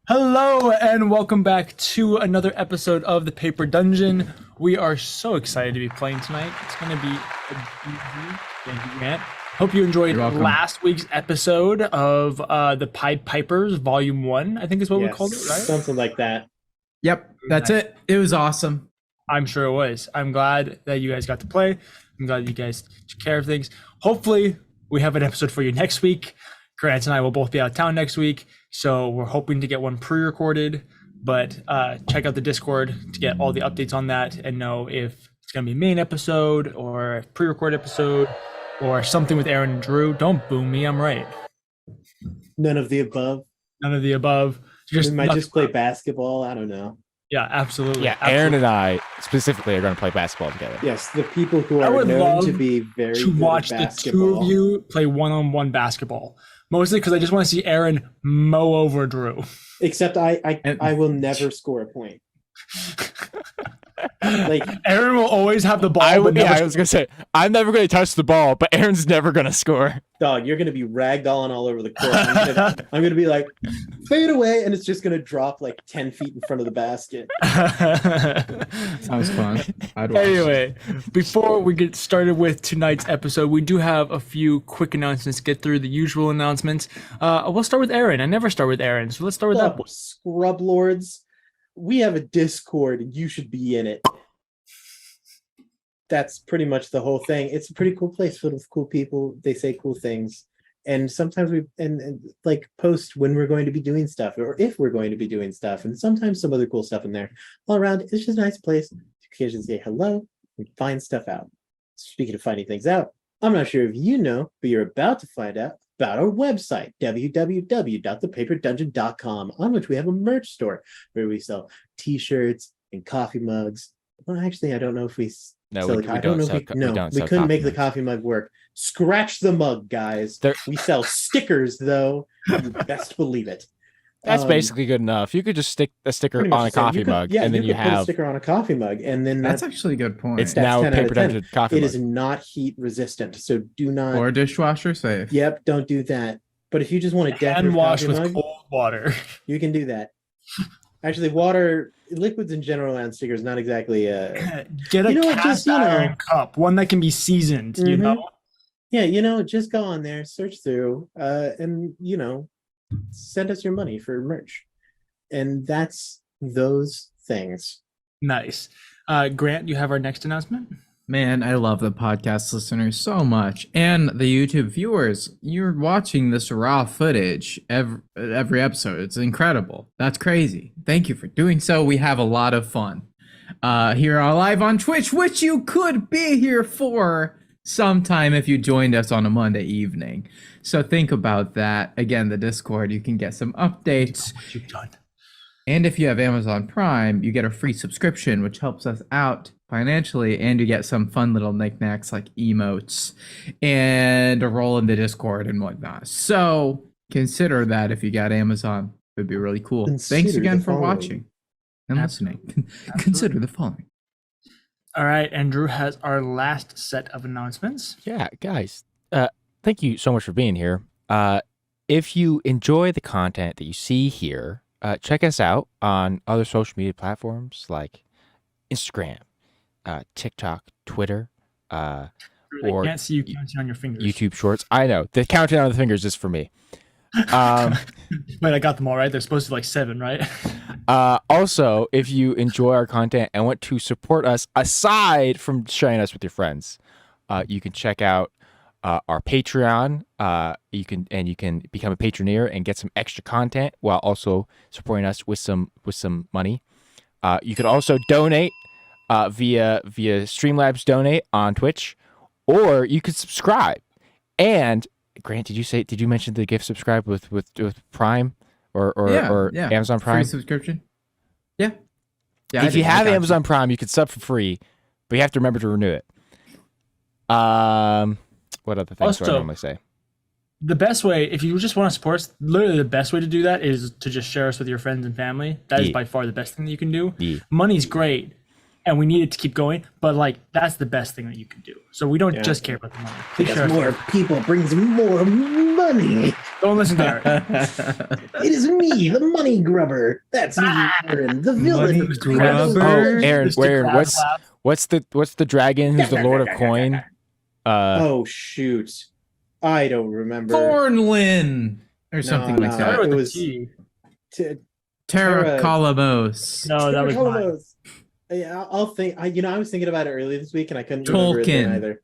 Hello and welcome back to another episode of the Paper Dungeon. We are so excited to be playing tonight. It's going to be a doozy. Thank you, Grant. Hope you enjoyed last week's episode of the Pied Pipers Volume 1, I think is what we called it, right? Something like that. Yep, that's it. It was awesome. I'm sure it was. I'm glad that you guys got to play. I'm glad you guys took care of things. Hopefully, we have an episode for you next week. Grant and I will both be out of town next week, so we're hoping to get one pre-recorded, but check out the Discord to get all the updates on that and know if it's going to be a main episode or a pre-recorded episode or something with Aaron and Drew. Don't boo me, I'm right. None of the above. None of the above. We might just play basketball. I don't know. Yeah, absolutely. Yeah, absolutely. Aaron and I specifically are going to play basketball together. Yes, the people who are known to be very to good watch at the basketball. two of you play one-on-one basketball. Mostly because I just want to see Aaron mow over Drew. Except I will never score a point. Like Aaron will always have the ball. I was going to say, I'm never going to touch the ball, but Aaron's never going to score. Dog, you're going to be ragdolling all over the court. I'm going to be like, fade away, and it's just going to drop like 10 feet in front of the basket. Sounds fun. Anyway, before we get started with tonight's episode, we do have a few quick announcements to get through. The usual announcements. We'll start with Aaron. I never start with Aaron, so let's start with that one. Scrub Lords, we have a Discord, and you should be in it. That's pretty much the whole thing. It's a pretty cool place full of cool people. They say cool things. And sometimes we like post when we're going to be doing stuff or if we're going to be doing stuff. And sometimes some other cool stuff in there. All around, it's just a nice place to occasionally say hello and find stuff out. Speaking of finding things out, I'm not sure if you know, but you're about to find out about our website, www.thepaperdungeon.com, on which we have a merch store where we sell t-shirts and coffee mugs. Well, actually, I don't know if we... No, so we couldn't make the coffee mug work. Scratch the mug, guys. We sell stickers, though. You best believe it. That's basically good enough. You could just stick a sticker on a coffee mug, and then you have put a sticker on a coffee mug, and then that's actually a good point. It's now a Paper Dungeon coffee mug. It is not heat resistant, so do not. Or dishwasher safe. Yep, don't do that. But if you just want to hand wash with cold water, you can do that. Actually, liquids in general on stickers, not exactly get a cast iron cup, one that can be seasoned, mm-hmm. you know? Yeah, just go on there, search through, and send us your money for merch. And that's those things. Nice. Grant, you have our next announcement? Man, I love the podcast listeners so much. And the YouTube viewers, you're watching this raw footage every episode. It's incredible. That's crazy. Thank you for doing so. We have a lot of fun. Here live on Twitch, which you could be here for sometime if you joined us on a Monday evening. So think about that. Again, the Discord, you can get some updates. What you've done. And if you have Amazon Prime, you get a free subscription, which helps us out financially, and you get some fun little knickknacks like emotes and a role in the Discord and whatnot. So consider that if you got Amazon. It would be really cool. Thanks again for watching and listening. Consider the following. All right, and Drew has our last set of announcements. Yeah, guys, thank you so much for being here. If you enjoy the content that you see here, check us out on other social media platforms like Instagram, TikTok, Twitter, I or can't see you counting on your fingers. YouTube Shorts. I know the counting on the fingers is for me. Wait, I got them all right. They're supposed to be like 7, right? Also, if you enjoy our content and want to support us aside from sharing us with your friends, you can check out our Patreon. You can become a patroneer and get some extra content while also supporting us with some money. You could also donate via Streamlabs Donate on Twitch, or you could subscribe. And Grant, did you mention the gift subscribe with Prime or Amazon Prime? Free subscription. Yeah. If you have Amazon Prime, you could sub for free, but you have to remember to renew it. What other things do I normally say? The best way, if you just want to support us, literally the best way to do that is to just share us with your friends and family. That is by far the best thing that you can do. Money's great, and we need it to keep going, but like that's the best thing that you can do. So we don't just care about the money. Because more people brings more money. Don't listen to Aaron. It is me, the money grubber. That's me, Aaron, the villain. Money who grubber. Oh, Aaron, Mr. Aaron, Crab what's the dragon who's the Lord of Coin? Oh shoot, I don't remember. Thornlin or something No, like no, that. Start with it the was- T. Terra Colobos. No, that was mine. Colobos. Yeah, I'll think. I was thinking about it earlier this week, and I couldn't remember it then Tolkien. either.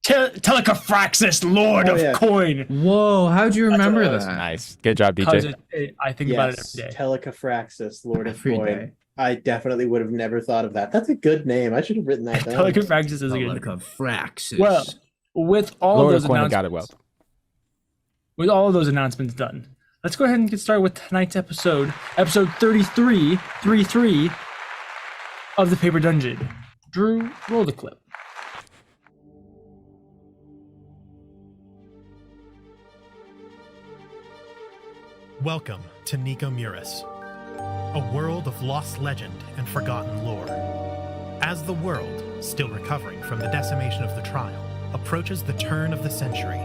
Telecafraxis, Lord Oh, of yeah. Coin. Whoa, how'd you That's what remember it was. that? Nice. Good job, Because DJ. I think about it every day. Telecafraxis, Lord of Every Coin. day. I definitely would have never thought of that. That's a good name. I should have written that down. Telecafraxis is a good. Telefraxis. Well, with all Lord of of those Coin announcements, got it well. with all of those announcements done, let's go ahead and get started with tonight's episode 33 of the Paper Dungeon. Drew, roll the clip. Welcome to Nico Muris, a world of lost legend and forgotten lore. As the world, still recovering from the decimation of the trial, approaches the turn of the century,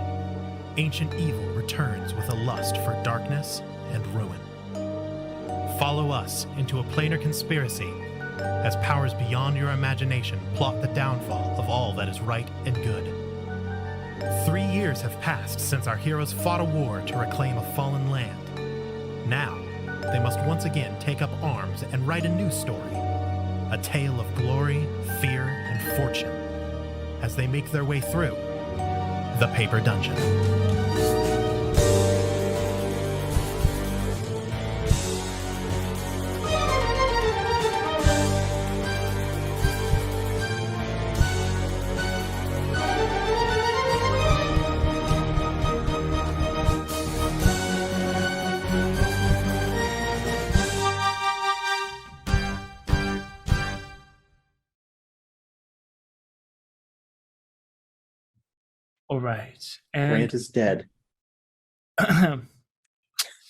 ancient evil returns with a lust for darkness and ruin. Follow us into a planar conspiracy as powers beyond your imagination plot the downfall of all that is right and good. 3 years have passed since our heroes fought a war to reclaim a fallen land. Now, they must once again take up arms and write a new story, a tale of glory, fear, and fortune, as they make their way through the Paper Dungeon. All right, and Grant is dead.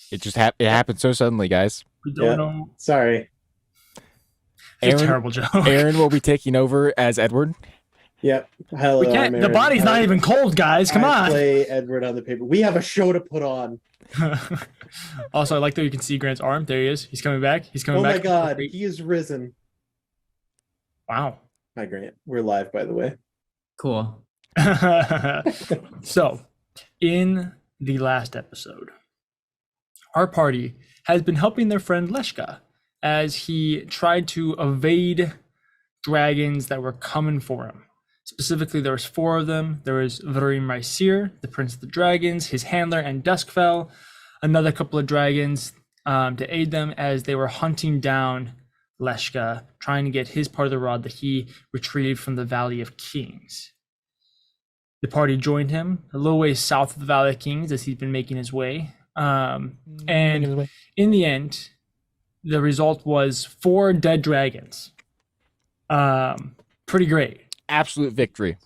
It just it happened so suddenly, guys. we don't Yeah. know. Sorry. It's a Aaron- terrible joke. Aaron will be taking over as Edward. Yep. Hello. we I'm can't. The Aaron. body's not even cold, guys. Come I on. play Edward on the paper. We have a show to put on. Also, I like that you can see Grant's arm. There he is. He's coming back. He's coming Oh back. my god, he is risen. Wow. Hi, Grant. We're live, by the way. Cool. So, in the last episode, our party has been helping their friend Leshka as he tried to evade dragons that were coming for him. Specifically, there was 4 of them. There was Varim Raisir, the Prince of the Dragons, his handler, and Duskfell, another couple of dragons to aid them as they were hunting down Leshka, trying to get his part of the rod that he retrieved from the Valley of Kings. The party joined him a little ways south of the Valley of Kings as he's been making his way. And in the end, the result was 4 dead dragons. Pretty great. Absolute victory.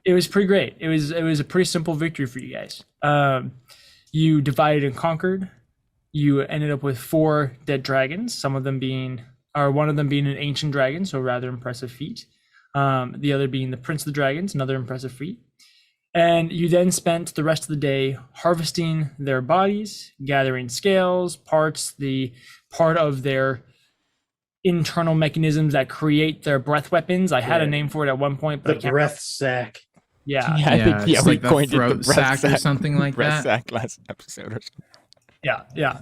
It was pretty great. It was a pretty simple victory for you guys. You divided and conquered. You ended up with 4 dead dragons. One of them being an ancient dragon, so rather impressive feat. The other being the Prince of the Dragons, another impressive feat. And you then spent the rest of the day harvesting their bodies, gathering scales, parts, the part of their internal mechanisms that create their breath weapons. I had a Yeah. name for it at one point, but The I can't. breath sack. Yeah, I think it's we like the coined it throat sack or sack. something like Breath that. sack last episode or something. yeah.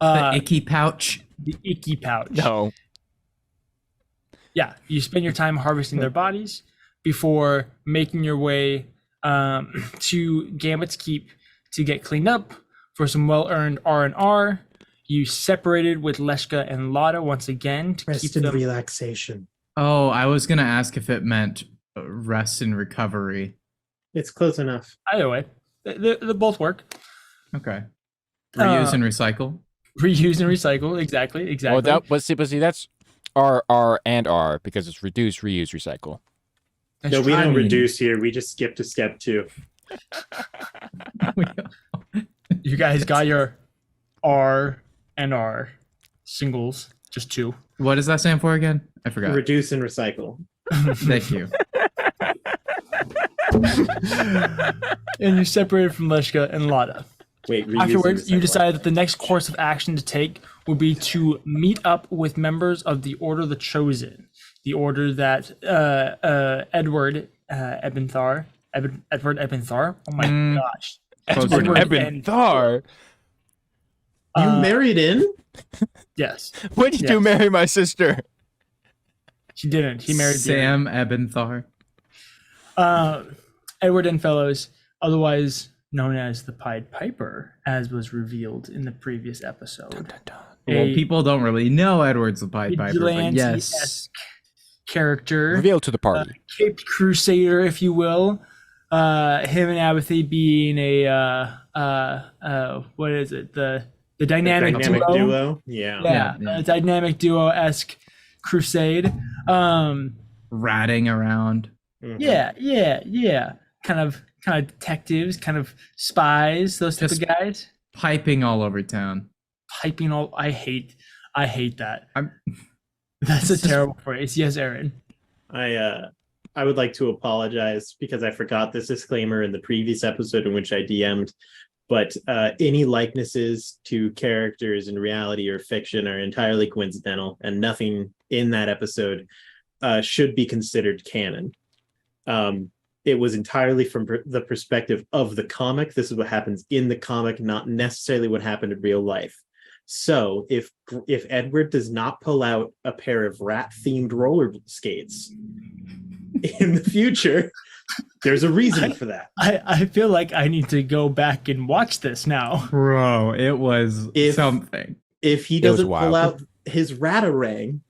The icky pouch. The icky pouch. No. Yeah, you spend your time harvesting their bodies before making your way to Gambit's Keep to get cleaned up for some well-earned R&R. You separated with Leshka and Lada once again to keep Rest and them. relaxation. Oh, I was gonna ask if it meant rest and recovery. It's close enough. Either way, they both work. Okay. Reuse and recycle. Reuse and recycle. Exactly. Well, but see, that's R and R because it's reduce, reuse, recycle. No, we I don't mean- reduce here. We just skip to step 2. You guys got your R and R singles, just 2. What does that stand for again? I forgot. Reduce and recycle. Thank you. And you separated from Leshka and Lada. Wait, reusing the Afterwards, you second decided one. that the next course of action to take would be to meet up with members of the Order of the Chosen, the order that Edward Ebenthar. Oh my gosh, Edward Ebenthar. You married in? Yes, When did you marry my sister? he didn't. He married Sam Ebenthar. Edward and Fellows, otherwise known as the Pied Piper, as was revealed in the previous episode. Well, A people don't really know Edward's the Pied Piper, but vigilante-esque yes. character, Reveal to the party. caped crusader, if you will. Him and Abathy being a what is it? The dynamic, duo. Yeah. Yeah, a dynamic duo-esque crusade. Ratting around. Mhm. Yeah. Kind of detectives, kind of spies, those type Just- of guys. Piping all over town. Piping all. I hate that. I'm- That's a terrible phrase. Yes, Aaron. I would like to apologize because I forgot this disclaimer in the previous episode in which I DM'd, but any likenesses to characters in reality or fiction are entirely coincidental, and nothing in that episode should be considered canon. It was entirely from the perspective of the comic. This is what happens in the comic, not necessarily what happened in real life. So if Edward does not pull out a pair of rat-themed roller skates in the future, there's a reason for that. I feel like I need to go back and watch this now. Bro, it was something. If he It was doesn't pull wild. out his ratarang,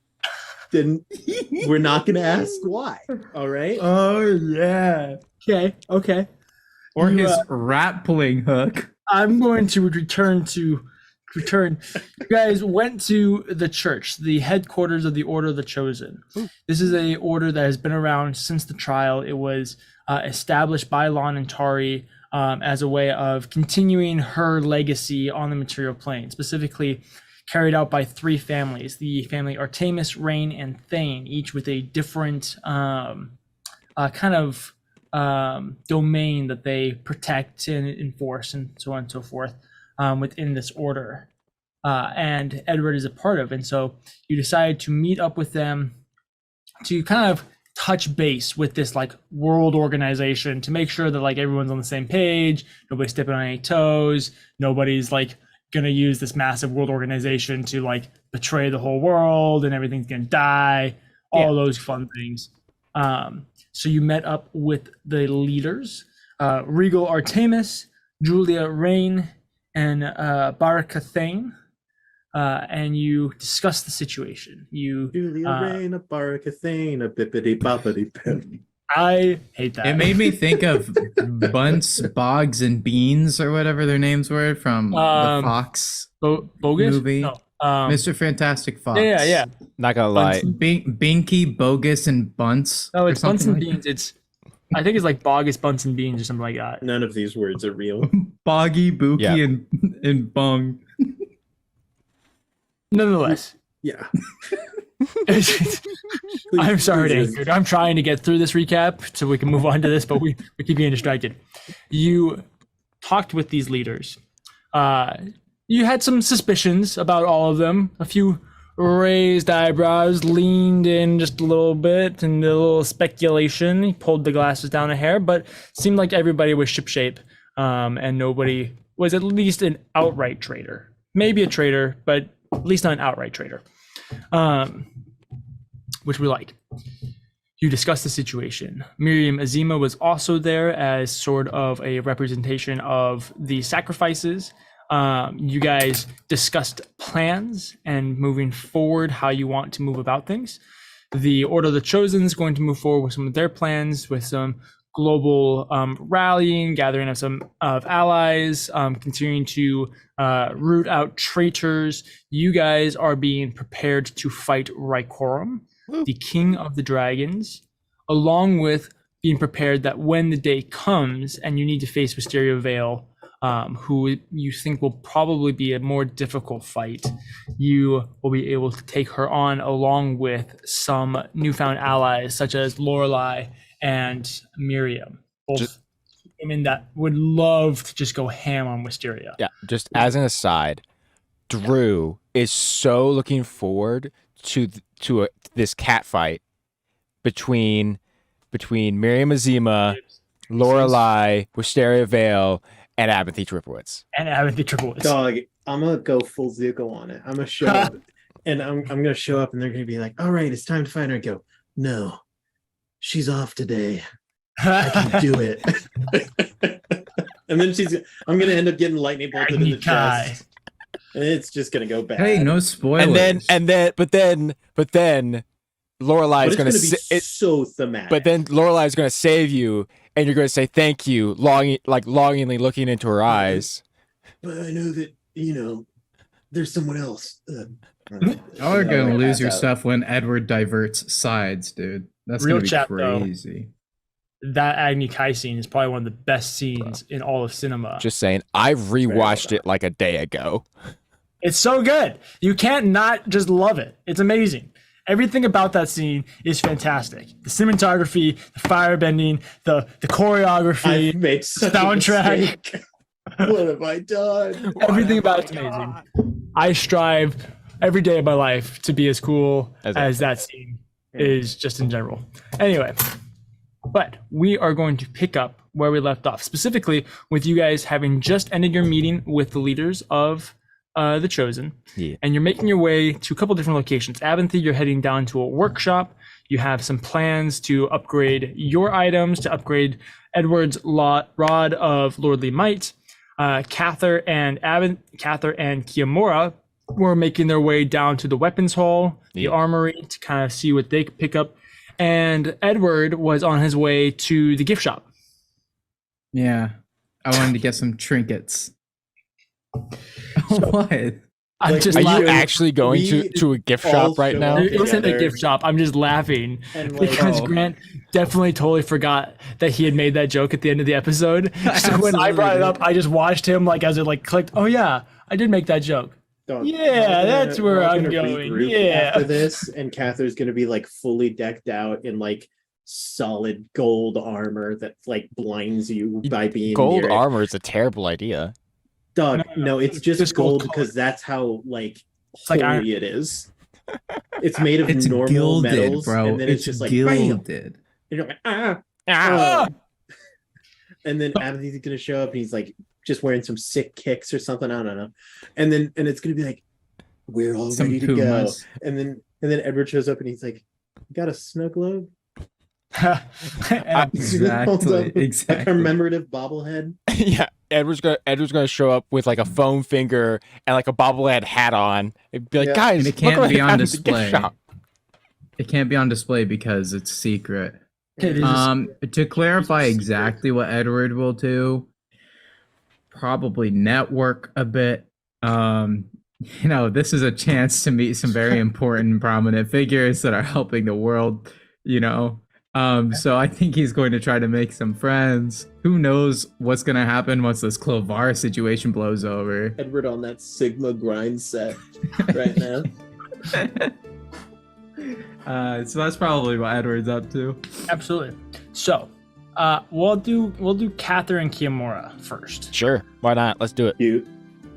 then we're not going to ask why. All right. Oh yeah. Okay. Or You, his rat pulling hook. I'm going to return. You guys went to the church, the headquarters of the Order of the Chosen. This is a order that has been around since the trial. It was established by Lon and Tari as a way of continuing her legacy on the material plane, specifically carried out by three families: the family Artemis, Rain, and Thane, each with a different domain that they protect and enforce, and so on and so forth. Within this order, and Edward is a part of. And so you decide to meet up with them to kind of touch base with this like world organization to make sure that like everyone's on the same page, nobody's stepping on any toes, nobody's like gonna use this massive world organization to like betray the whole world and everything's gonna die, all those fun things. So you met up with the leaders, Regal Artemis, Julia Rain, and Baraka Thane, and you discuss the situation. Julia Rain, a Baraka Thane, a bippity boppity pip. I hate that. It made me think of Bunce, Boggs, and Beans, or whatever their names were from the Fox Bogus movie. No. Mr. Fantastic Fox. Yeah. Not gonna lie. Binky, Bogus, and Bunce. No, or it's Bunce something and like Beans. I think it's like Bogus, Bunce and Beans or something like that. None of these words are real. that. Boggy, Bookie, Yeah. and Bung. Nonetheless, Yeah. I'm sorry, Please. David. I'm trying to get through this recap so we can move on to this, but we keep getting distracted. You talked with these leaders. You had some suspicions about all of them. A few raised eyebrows, leaned in just a little bit, and a little speculation. He pulled the glasses down a hair, but seemed like everybody was shipshape, and nobody was at least an outright traitor. Maybe a traitor, but at least not an outright traitor. Which we like. You discussed the situation. Miriam Azima was also there as sort of a representation of the sacrifices. You guys discussed plans and moving forward, how you want to move about things. The Order of the Chosen is going to move forward with some of their plans, with some global rallying, gathering of allies, continuing to root out traitors. You guys are being prepared to fight Rykorum, the King of the Dragons, along with being prepared that when the day comes and you need to face Wisteria Vale, who you think will probably be a more difficult fight, you will be able to take her on along with some newfound allies such as Lorelei and Miriam. both Just- women that would love to just go ham on Wisteria. Yeah, just as an aside, Drew is so looking forward to this cat fight between Miriam Azima, Lorelai, Wisteria Vale, and Abinthy Triplewitz. And Abinthy Triplewitz. Dog, I'm gonna go full Zuko on it. I'm gonna show up, and I'm gonna show up, and they're gonna be like, "All right, it's time to fight her." I go, "No, she's off today. I can do it." And then I'm gonna end up getting lightning bolted in the chest, and it's just gonna go bad. Hey, no spoilers. But then Lorelai But is it's gonna be so thematic. but then Lorelai is gonna save you, and you're gonna say thank you, longingly looking into her eyes. But I know that there's someone else. Y'all are gonna lose your stuff when Edward diverts sides, dude. That's Real gonna be chat, though. crazy. That Agni Kai scene is probably one of the best scenes in all of cinema. Just saying, I rewatched it like a day ago. It's so good. You can't not just love it. It's amazing. Everything about that scene is fantastic. The cinematography, the firebending, the choreography, I've made such soundtrack. A mistake. What have I done? Everything about it's amazing. I strive every day of my life to be as cool as that scene is just in general. Anyway, but we are going to pick up where we left off, specifically with you guys having just ended your meeting with the leaders of the Chosen. Yeah. And you're making your way to a couple different locations. Abinthy, you're heading down to a workshop. You have some plans to upgrade your items, to upgrade Edward's rod of lordly might. Cather and Kiyomura were making their way down to the weapons hall, the armory, to kind of see what they could pick up. And Edward was on his way to the gift shop. Yeah. I wanted to get some trinkets. What? I'm Like, just Are laughing. you actually going to a gift shop right show now? up. It isn't a together. gift shop. I'm just laughing And like, because Oh. Grant definitely totally forgot that he had made that joke at the end of the episode. So when I brought it up, I just watched him as it clicked. Oh yeah, I did make that joke. Dog, Yeah, that's where we're all I'm gonna going. regroup Yeah. After this, and Cather's gonna be fully decked out in solid gold armor that blinds you by being Gold near it. armor is a terrible idea. Dog, No, no, it's just gold gold because that's how like holy iron. it is. It's made of It's normal gilded, metals, bro. and then it's just bam. gilded. You're like, ah. Ah! And then Abinthy's gonna show up and he's just wearing some sick kicks or something. I don't know. And it's gonna be like, we're all Some ready to Pumas. go. And then Edward shows up and he's like, you got a snow globe? And He holds up a Exactly. commemorative bobblehead. Yeah, Edward's gonna show up with a foam finger and a bobblehead hat on. It'd be like, Yeah. guys, And it look can't what be I on found at the gift display. shop." It can't be on display because it's secret. it is To clarify exactly what Edward will do, probably network a bit. This is a chance to meet some very important and prominent figures that are helping the world, so I think he's going to try to make some friends. Who knows what's going to happen once this Clovar situation blows over. Edward on that Sigma grind set right now. So that's probably what Edward's up to. absolutely. So we'll do Cather and Kiyomura first. Sure, why not? Let's do it. Cute.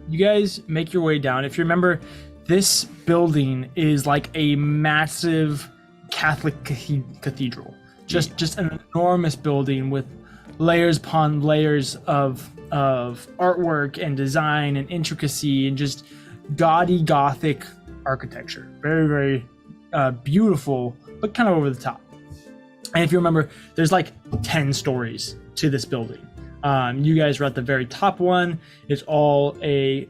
You guys make your way down. If you remember, this building is like a massive Catholic cathedral. Just an enormous building with layers upon layers of artwork and design and intricacy and just gaudy Gothic architecture. Very, very beautiful, but kind of over the top. And if you remember, there's 10 stories to this building. You guys are at the very top one. It's all a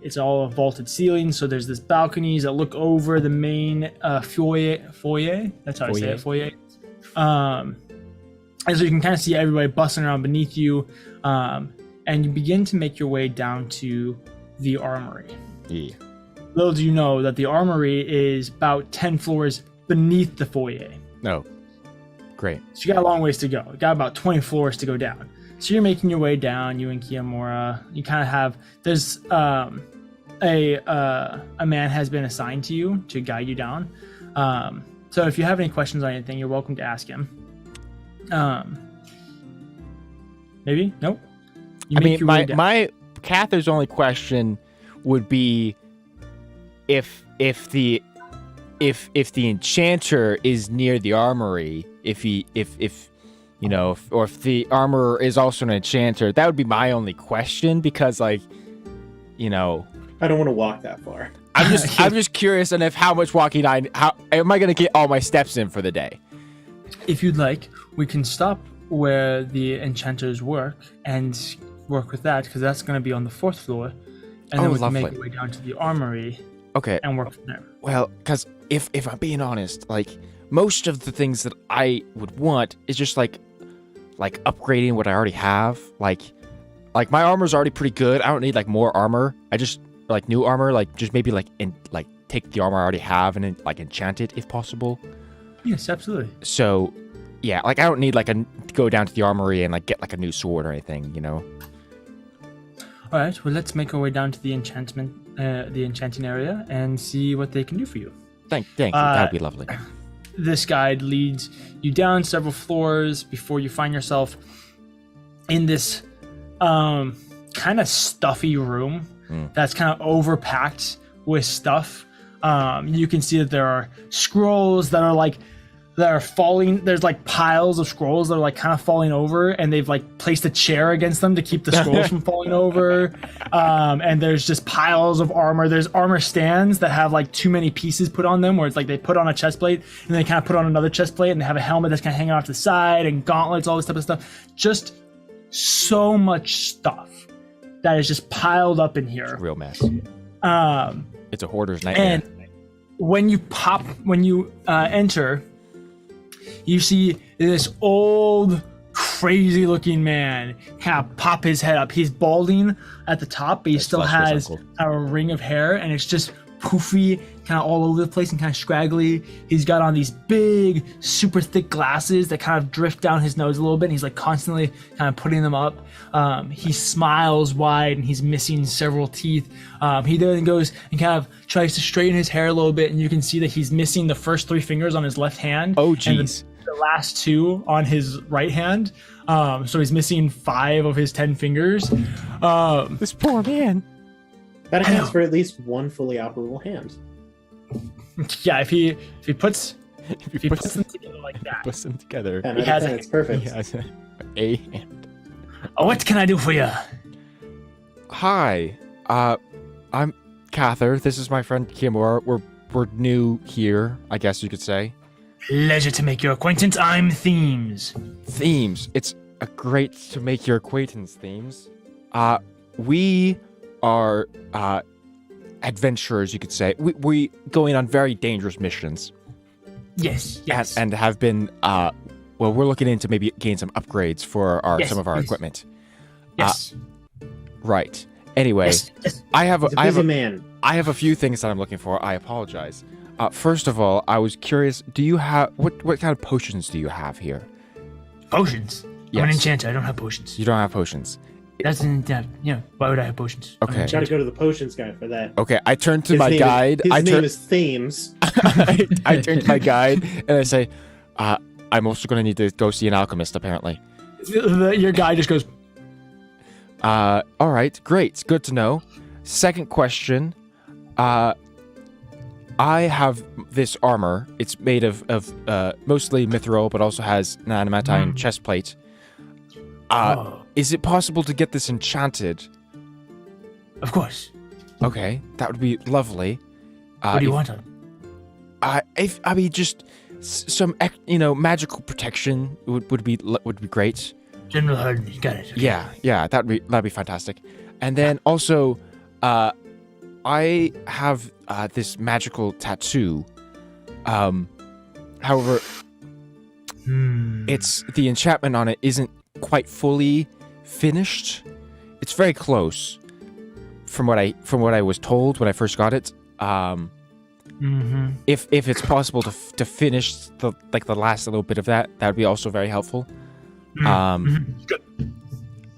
vaulted ceiling. So there's this balconies that look over the main foyer. That's how I say it, foyer. And so you can kind of see everybody bustling around beneath you. And you begin to make your way down to the armory. Yeah. Little do you know that the armory is about 10 floors beneath the foyer. No. Great. So you got a long ways to go. You got about 20 floors to go down. So you're making your way down, you and Kiyomura. You kind of have, there's a man has been assigned to you to guide you down. So if you have any questions on anything, you're welcome to ask him. Maybe? Nope. You I make mean, your way down. my Cather's only question would be if the enchanter is near the armory, if the armorer is also an enchanter. That would be my only question, because I don't want to walk that far. I'm just curious on how much walking how am I going to get all my steps in for the day? If you'd like, we can stop where the enchanters work and work with that, because that's going to be on the 4th floor, and then we can make lovely. our way down to the armory Okay. and work from there. Well, because if I'm being honest, like most of the things that I would want is just like upgrading what I already have. Like my armor's already pretty good. I don't need like more armor. I just like new armor. Like just maybe take the armor I already have and then like enchant it if possible. Yes, absolutely. So, yeah, like I don't need go down to the armory and like get like a new sword or anything, All right. Well, let's make our way down to the enchanting area and see what they can do for you. Thank you. That'd be lovely. This guide leads you down several floors before you find yourself in this kind of stuffy room that's kind of overpacked with stuff. You can see that there are scrolls that are falling. There's like piles of scrolls that are like kind of falling over, and they've like placed a chair against them to keep the scrolls from falling over. And there's just piles of armor. There's armor stands that have like too many pieces put on them, where it's like they put on a chest plate and they kind of put on another chest plate, and they have a helmet that's kind of hanging off the side, and gauntlets, all this type of stuff. Just so much stuff that is just piled up in here. Real mess. Um, It's a hoarder's nightmare. and when you enter, you see this old, crazy-looking man kind of pop his head up. He's balding at the top, but he still has a ring of hair, and it's just poofy, kind of all over the place and kind of scraggly. He's got on these big, super thick glasses that kind of drift down his nose a little bit, and he's like constantly kind of putting them up. He smiles wide, and he's missing several teeth. He then goes and kind of tries to straighten his hair a little bit, and you can see that he's missing the first 3 fingers on his left hand. Oh, and jeez. the last 2 on his right hand. So he's missing 5 of his 10 fingers. This poor man. That accounts for at least one fully operable hand. Yeah, if he puts them together like that. Puts them together. And He has a- it's perfect. He has a hand. Oh, what can I do for you? Hi, I'm Cather. This is my friend Kimura. We're new here, I guess you could say. Pleasure to make your acquaintance. I'm Themes. Themes. It's a great to make your acquaintance, Themes. We are adventurers, you could say. We going on very dangerous missions. Yes. And have been we're looking into maybe gain some upgrades for some of our equipment. Yes. Right. Anyway, Yes. I have He's a busy man. I have a few things that I'm looking for. I apologize. First of all, I was curious, do you have what kind of potions do you have here? Potions. I'm an enchanter. I don't have potions. You don't have potions. Why would I have potions? I'm an Okay. Gotta enchanter. go to the potions guy for that. Okay, I turn to His my name guide. His I name turn is Themes. I turn to my guide and I say, I'm also going to need to go see an alchemist, apparently. Your guy just goes, All right, great. Good to know. Second question. I have this armor. It's made of mostly mithril, but also has an adamantine chest plate. Is it possible to get this enchanted? of course. Okay, that would be lovely. What do you want on? Just some magical protection would be great. General Harden, got it. Okay. Yeah, that'd be fantastic. And then also, I have this magical tattoo. However, it's the enchantment on it isn't quite fully finished. It's very close, from what I was told when I first got it. If it's possible to finish the last little bit of that would be also very helpful.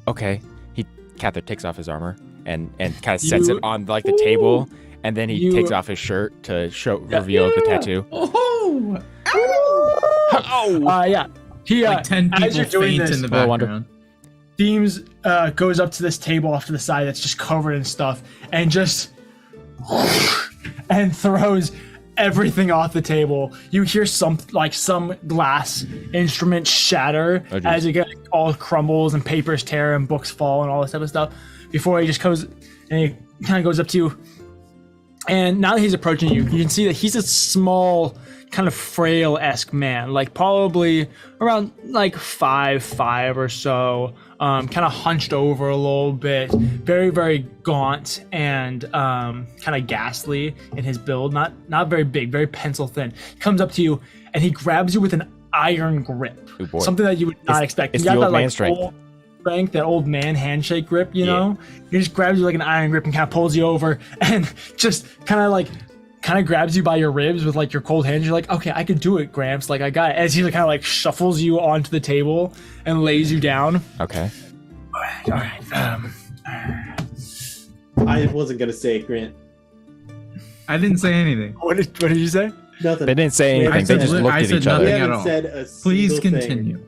Okay. Cather takes off his armor and kind of sets it on the table, and then he takes off his shirt to reveal the tattoo. Oh! Oh! Yeah. He, Like 10 as people you're doing faint this, in the Oh, I wonder. background. Themes goes up to this table off to the side that's just covered in stuff and just and throws everything off the table. You hear some glass instrument shatter as it all crumbles and papers tear and books fall and all this type of stuff before he just goes and he kind of goes up to you. And now that he's approaching you, you can see that he's a small, kind of frail-esque man, like probably around like 5'5" or so, kind of hunched over a little bit, very, very gaunt and kind of ghastly in his build, not very big, very pencil thin. He comes up to you and he grabs you with an iron grip, something that you would not expect. It's you the got old that man strength. That old man handshake grip, you know? He just grabs you like an iron grip and kind of pulls you over and just kind of grabs you by your ribs with like your cold hands. You're like, okay, I could do it, Gramps. Like I got it. As he kind of like shuffles you onto the table and lays you down. Okay. All right. I wasn't gonna say it, Grant. I didn't say anything. What did you say? Nothing. They didn't say anything. They just looked at each We other. nothing. haven't at all. said a Please single thing. continue.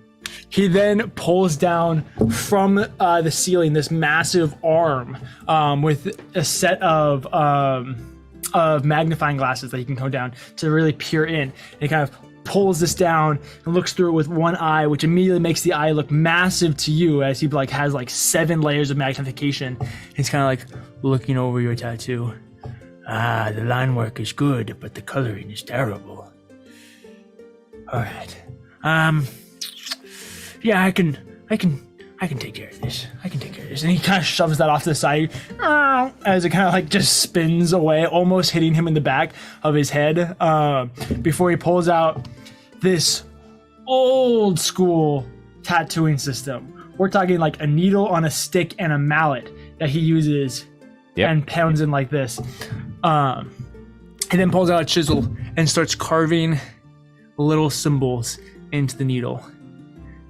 He then pulls down from the ceiling this massive arm with a set of magnifying glasses that he can come down to really peer in. And he kind of pulls this down and looks through it with one eye, which immediately makes the eye look massive to you as he like has like 7 layers of magnification. He's kind of like looking over your tattoo. Ah, the line work is good, but the coloring is terrible. All right. Yeah, I can take care of this. And he kind of shoves that off to the side as it kind of like just spins away, almost hitting him in the back of his head before he pulls out this old school tattooing system. We're talking like a needle on a stick and a mallet that he uses and pounds in like this. He then pulls out a chisel and starts carving little symbols into the needle.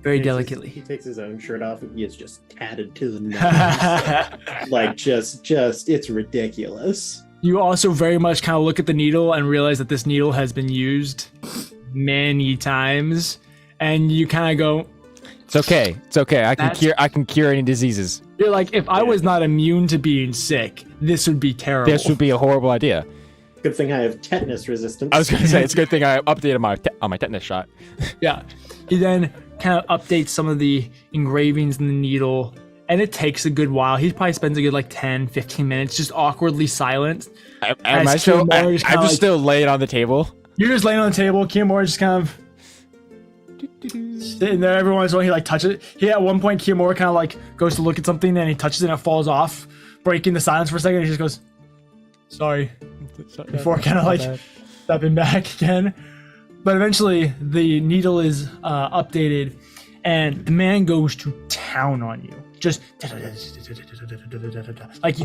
Very delicately. He takes his own shirt off and he is just tatted to the nose. Like just it's ridiculous. You also very much kind of look at the needle and realize that this needle has been used many times, and you kind of go, It's okay. I can cure any diseases. you're like, if I was not immune to being sick, this would be terrible. This would be a horrible idea. Good thing I have tetanus resistance. I was going to say, it's a good thing I updated my tetanus shot. Yeah. He then kind of updates some of the engravings in the needle, and it takes a good while. He probably spends a good like 10, 15 minutes just awkwardly silent. I'm just still laying on the table. You're just laying on the table. Kiyomura just kind of sitting there. Every once in a while, he like touches it. He at one point, Kiyomura kind of like goes to look at something, and he touches it and it falls off, breaking the silence for a second. And he just goes, "Sorry," before kind of like stepping back again. But eventually, the needle is updated, and the man goes to town on you. Just like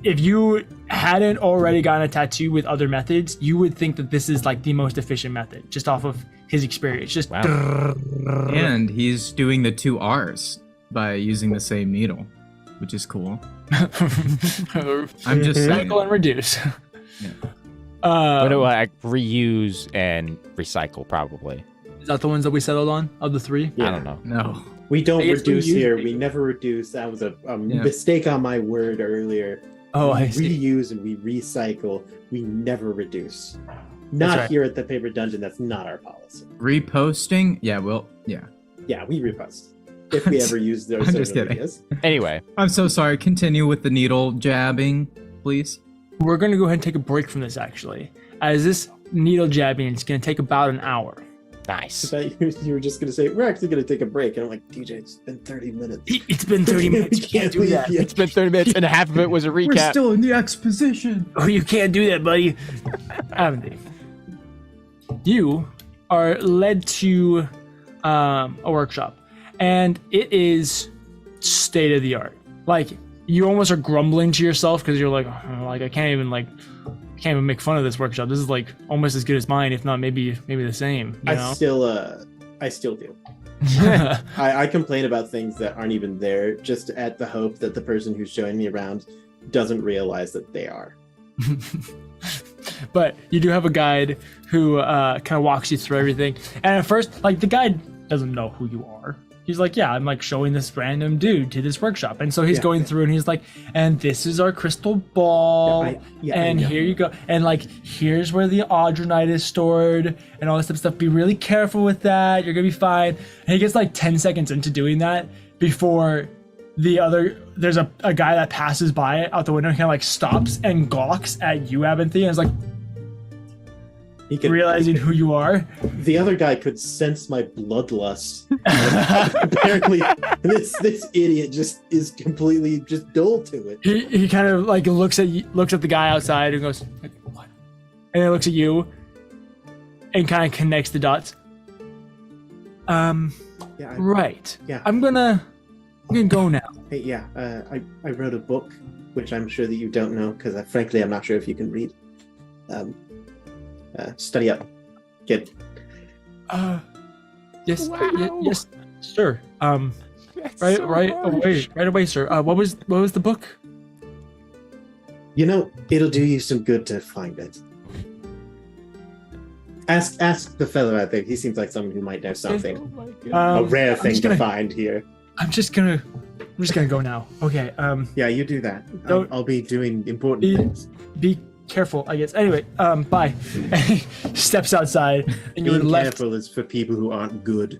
if you hadn't already gotten a tattoo with other methods, you would think that this is like the most efficient method, just off of his experience. Just And he's doing the 2 R's by using the same needle, which is cool. I'm just saying. recycle and reduce. What do I reuse and recycle? Probably. Is that the ones that we settled on of the 3? Yeah. I don't know. No. We don't I guess we reduce use here. it. We never reduce. That was a mistake on my word earlier. Oh, we I see. reuse and we recycle. We never reduce. Not right. here at the Paper Dungeon. That's not our policy. Reposting? Yeah, Yeah, we repost if we ever use those. I'm just social kidding. medias. Anyway, I'm so sorry. Continue with the needle jabbing, please. We're going to go ahead and take a break from this, actually, as this needle jabbing is going to take about an hour. I nice. thought you were just going to say, we're actually going to take a break. And I'm like, DJ, it's been 30 minutes. It's been 30 minutes. You can't do leave that. yet. It's been 30 minutes and half of it was a We're recap. still in the exposition. Oh, you can't do that, buddy. Avendy. You are led to a workshop, and it is state of the art. Like, you almost are grumbling to yourself because you're like, oh, I can't even make fun of this workshop. This is like almost as good as mine, if not maybe the same. You know? I still do. I complain about things that aren't even there, just at the hope that the person who's showing me around doesn't realize that they are. But you do have a guide who kind of walks you through everything. And at first, like, the guide doesn't know who you are. he's like, yeah, I'm like showing this random dude to this workshop. And so he's going through and he's like, and this is our crystal ball. And here you go. And like, here's where the audronite is stored and all this type of stuff. Be really careful with that. You're going to be fine. And he gets like 10 seconds into doing that before there's a guy that passes by out the window and kind of like stops and gawks at you, Abinthy, and is like, realizing who you are. The other guy could sense my bloodlust. Apparently, this idiot just is completely just dull to it. He kind of like looks at the guy outside and goes, like, what? And then looks at you and kind of connects the dots. Right. Yeah. I'm gonna go now. Hey, I wrote a book, which I'm sure that you don't know, because frankly, I'm not sure if you can read. Study up. Get. Yes. Wow. Yes, sir. That's so harsh. Right away, sir. What was the book? You know, it'll do you some good to find it. Ask the fellow out there. He seems like someone who might know something. Oh my God. A rare thing to find here. I'm just gonna go now. Okay. Yeah, you do that. Don't- I'll be doing important things. Be careful, I guess. Anyway, bye. And he steps outside, and you're Being left. careful is for people who aren't good.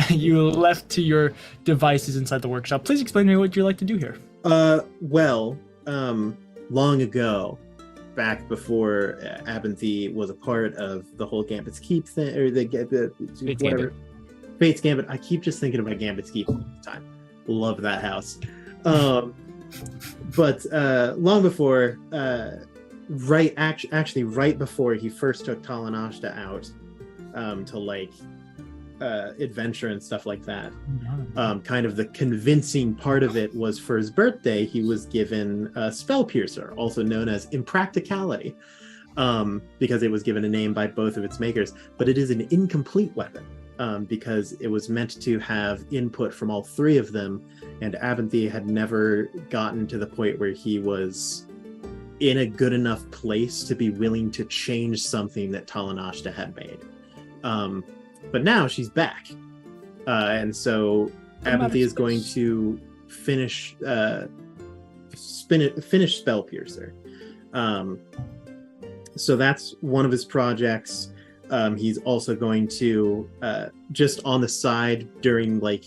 You left to your devices inside the workshop. Please explain to me what you like to do here. Long ago, back before Abinthy was a part of the whole Gambit's Keep thing, or Fate's whatever. Fate's Gambit. I keep just thinking about Gambit's Keep all the time. Love that house. But long before, right before he first took Talanashta out to like adventure and stuff like that, kind of the convincing part of it was for his birthday he was given a spell piercer, also known as impracticality, because it was given a name by both of its makers, but it is an incomplete weapon because it was meant to have input from all three of them, and Abinthy had never gotten to the point where he was in a good enough place to be willing to change something that Talanashta had made. But now she's back. And so Abinthy is going to finish Spell Piercer. So that's one of his projects. He's also going to, just on the side during like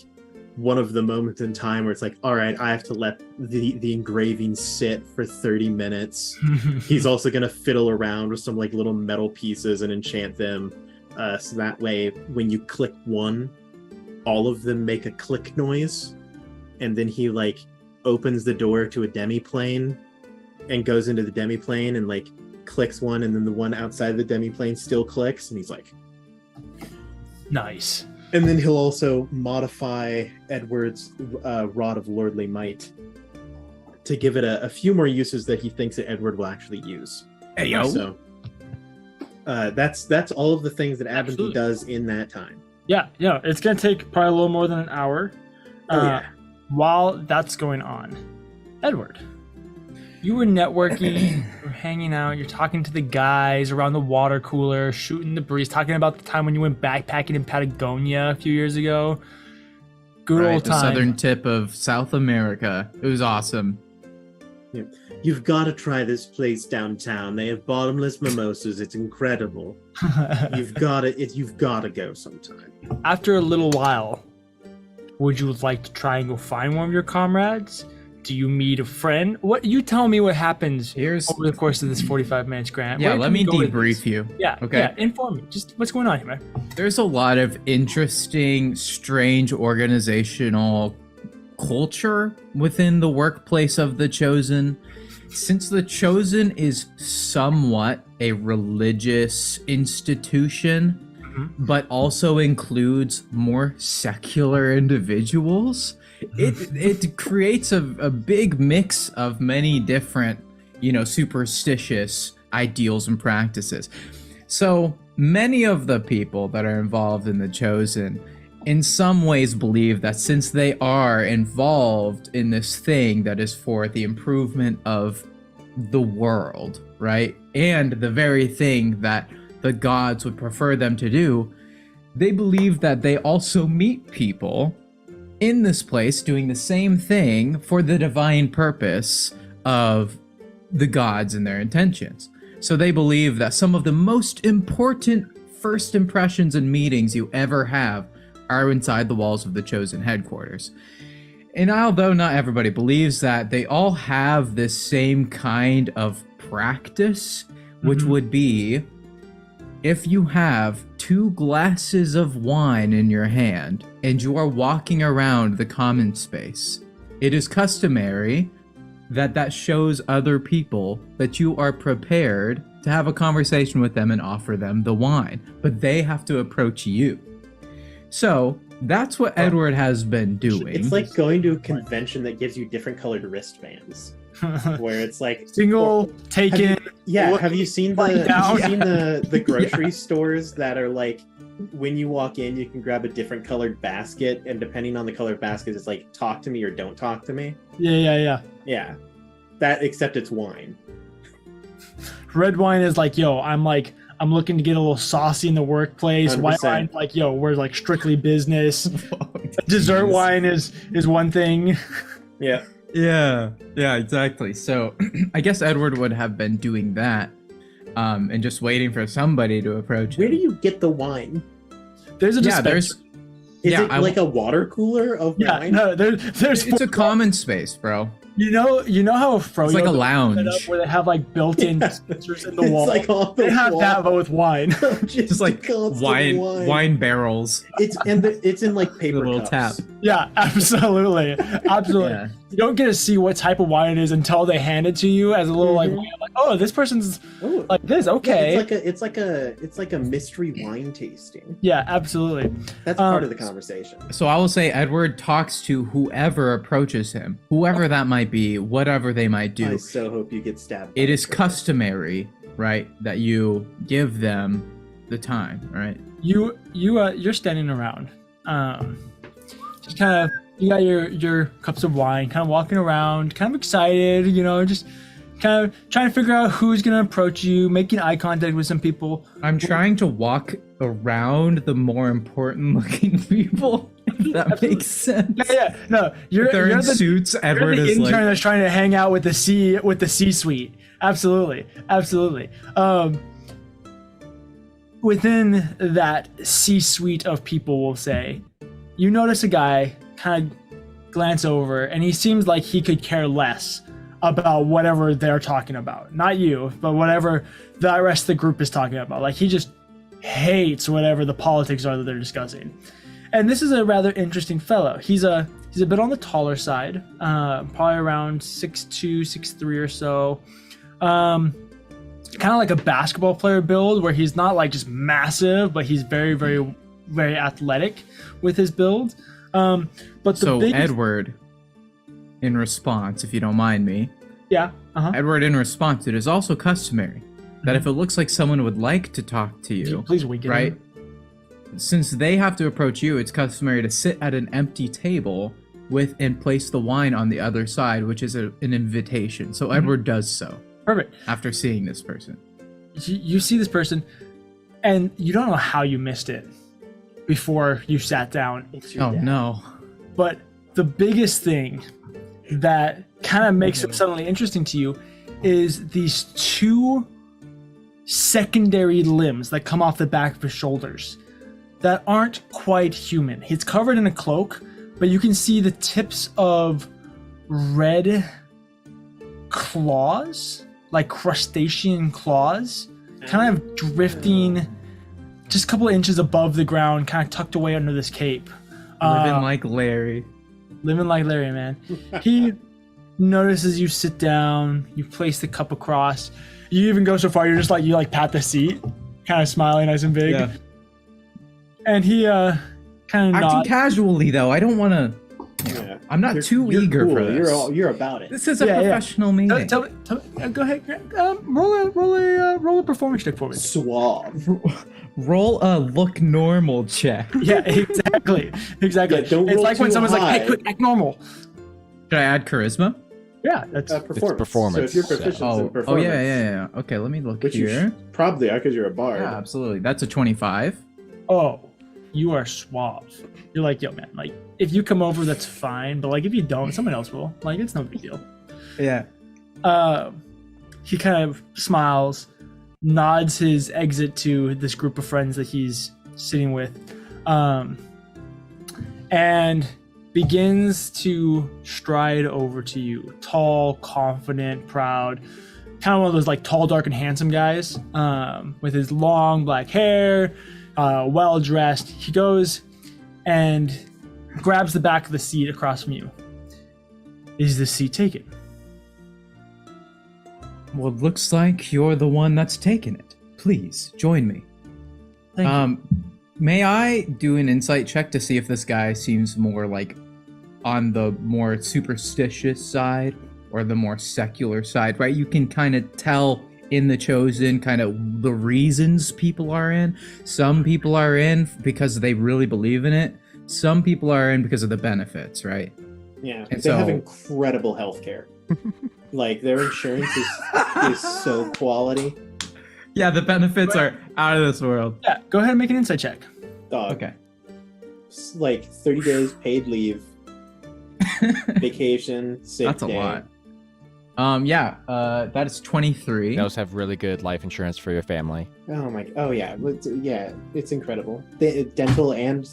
one of the moments in time where it's like, all right, I have to let the engraving sit for 30 minutes. He's also going to fiddle around with some like little metal pieces and enchant them. So that way, when you click one, all of them make a click noise. And then he like opens the door to a demiplane and goes into the demiplane and like clicks one, and then the one outside the demiplane still clicks. And he's like, Nice. and then he'll also modify Edward's Rod of Lordly Might to give it a few more uses that he thinks that Edward will actually use. Hey, yo. So that's all of the things that Abinthy Absolutely. does in that time. Yeah, it's gonna take probably a little more than an hour. Yeah. While that's going on, Edward, you were networking, you're hanging out, you're talking to the guys around the water cooler, shooting the breeze, talking about the time when you went backpacking in Patagonia a few years ago. Good old The time. southern tip of South America. It was awesome. You've got to try this place downtown. They have bottomless mimosas. It's incredible. You've got to go sometime. After a little while, would you like to try and go find one of your comrades? Do you meet a friend? What you tell me what happens Here's over the course of this 45 minutes, Grant. yeah. Where Let can me we go with debrief this? you. Yeah. Okay. Yeah. Inform me. Just what's going on here, man? There's a lot of interesting, strange organizational culture within the workplace of the Chosen. Since the Chosen is somewhat a religious institution, but also includes more secular individuals, it creates a big mix of many different, superstitious ideals and practices. So many of the people that are involved in the Chosen in some ways believe that since they are involved in this thing that is for the improvement of the world, right? And the very thing that the gods would prefer them to do, they believe that they also meet people in this place doing the same thing for the divine purpose of the gods and their intentions. So they believe that some of the most important first impressions and meetings you ever have are inside the walls of the chosen headquarters. And although not everybody believes that, they all have this same kind of practice, which would be, if you have 2 glasses of wine in your hand and you are walking around the common space, it is customary that shows other people that you are prepared to have a conversation with them and offer them the wine, but they have to approach you. So that's what Edward has been doing. It's like going to a convention that gives you different colored wristbands, where it's like Single, taken. Have you seen the grocery stores that are like, when you walk in, you can grab a different colored basket, and depending on the color of basket, it's like, talk to me or don't talk to me. Yeah. That, except it's wine. Red wine is like, yo, I'm looking to get a little saucy in the workplace. 100%. White wine, like, yo, we're like strictly business. Dessert wine is one thing. Yeah. Yeah, exactly. So I guess Edward would have been doing that, and just waiting for somebody to approach him. Where do you get the wine? There's a dispenser. Is it like a water cooler of wine? No, there's It's a common space, bro. You know how Froyo It's like a set lounge. up where they have like built-in dispensers in the It's wall. like on the They have wall. that, but with wine. Just like wine barrels. It's in like paper The little cups. tap. Yeah, absolutely. Yeah. You don't get to see what type of wine it is until they hand it to you as a little like, oh, this person's Ooh. like this. Okay. Yeah, it's like a mystery wine tasting. Yeah, absolutely. That's part of the conversation. So I will say Edward talks to whoever approaches him, whoever that might be, whatever they might do. I so hope you get stabbed. It is customary, right, that you give them the time, right? You're standing around, just kind of, you got your cups of wine, kind of walking around, kind of excited, just kind of trying to figure out who's gonna approach you, making eye contact with some people. I'm trying to walk around the more important looking people, if that makes sense. Yeah, no, They're in suits. Edward you're the is intern like, that's trying to hang out with the C-suite. Absolutely. Within that C-suite of people, we'll say, you notice a guy kind of glance over, and he seems like he could care less about whatever they're talking about. Not you, but whatever the rest of the group is talking about. Like, he just hates whatever the politics are that they're discussing. And this is a rather interesting fellow. He's a bit on the taller side, probably around 6'2", 6'3" or so. Kind of like a basketball player build, where he's not like just massive, but he's very, very, very athletic with his build. But the Edward, in response, if you don't mind me, Edward, in response, it is also customary that if it looks like someone would like to talk to you, please weaken right? him. Since they have to approach you, it's customary to sit at an empty table and place the wine on the other side, which is an invitation. So Edward does so. Perfect. After seeing this person. You see this person, and you don't know how you missed it before you sat down. Oh, no. But the biggest thing that kind of makes it suddenly interesting to you is these 2 secondary limbs that come off the back of his shoulders that aren't quite human. He's covered in a cloak, but you can see the tips of red claws, like crustacean claws, kind of drifting just a couple of inches above the ground, kind of tucked away under this cape. Living like Larry. Living like Larry, man. He notices you sit down, you place the cup across. You even go so far, you're just like, you like pat the seat, kind of smiling nice and big. Yeah. And he kind of Acting nods. casually, though. I don't want to... Yeah. I'm not too eager cool. for this. You're about it. This is a professional meeting. Tell me, go ahead. Roll a performance check for me. Suave. Roll a look normal check. Yeah, exactly. Yeah, don't It's roll like when too someone's high. like, "Hey, quick, act normal." Should I add charisma? Yeah, that's Performance. performance. So if you're proficient in Oh, performance, yeah. Okay, let me look which you here. probably are because you're a bard. Yeah, absolutely. That's a 25. oh. you are suave. You're like, yo, man, like if you come over, that's fine, but like if you don't, someone else will. Like it's no big deal. Yeah. He kind of smiles, nods his exit to this group of friends that he's sitting with, and begins to stride over to you. Tall, confident, proud, kind of one of those like tall, dark, and handsome guys, with his long black hair, well dressed. He goes and grabs the back of the seat across from you. Is the seat taken? Well, it looks like you're the one that's taken it. Please join me. Thank you. May I do an insight check to see if this guy seems more like on the more superstitious side or the more secular side, right? You can kind of tell in the Chosen kind of the reasons people are in. Some people are in because they really believe in it. Some people are in because of the benefits, right? Yeah, And they have so- incredible healthcare. Like their insurance is so quality. Yeah, the benefits are out of this world. Yeah, go ahead and make an insight check. Dog. Okay. It's like 30 days paid leave, vacation, sick That's a day. lot. That is 23. They also have really good life insurance for your family. Oh my! Oh yeah, yeah, it's incredible. Dental and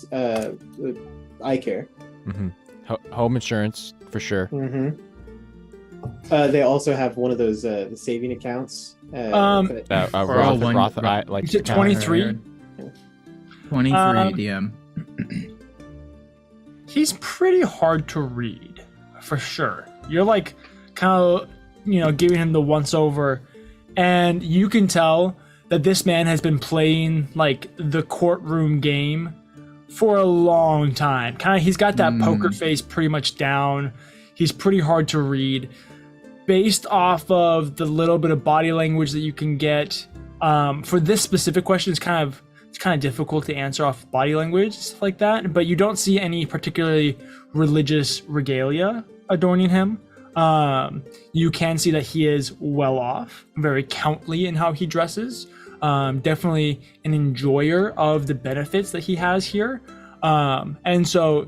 eye care. Hmm Home insurance for sure. Mm-hmm. They also have one of those the saving accounts. For all one- like Is it 23? 23 Um, DM. He's pretty hard to read, for sure. You're like kind of, giving him the once over, and you can tell that this man has been playing like the courtroom game for a long time. Kind of, he's got that poker face pretty much down. He's pretty hard to read. Based off of the little bit of body language that you can get, for this specific question, it's kind of difficult to answer off body language, stuff like that. But you don't see any particularly religious regalia adorning him. You can see that he is well off, very countly in how he dresses. Definitely an enjoyer of the benefits that he has here. And so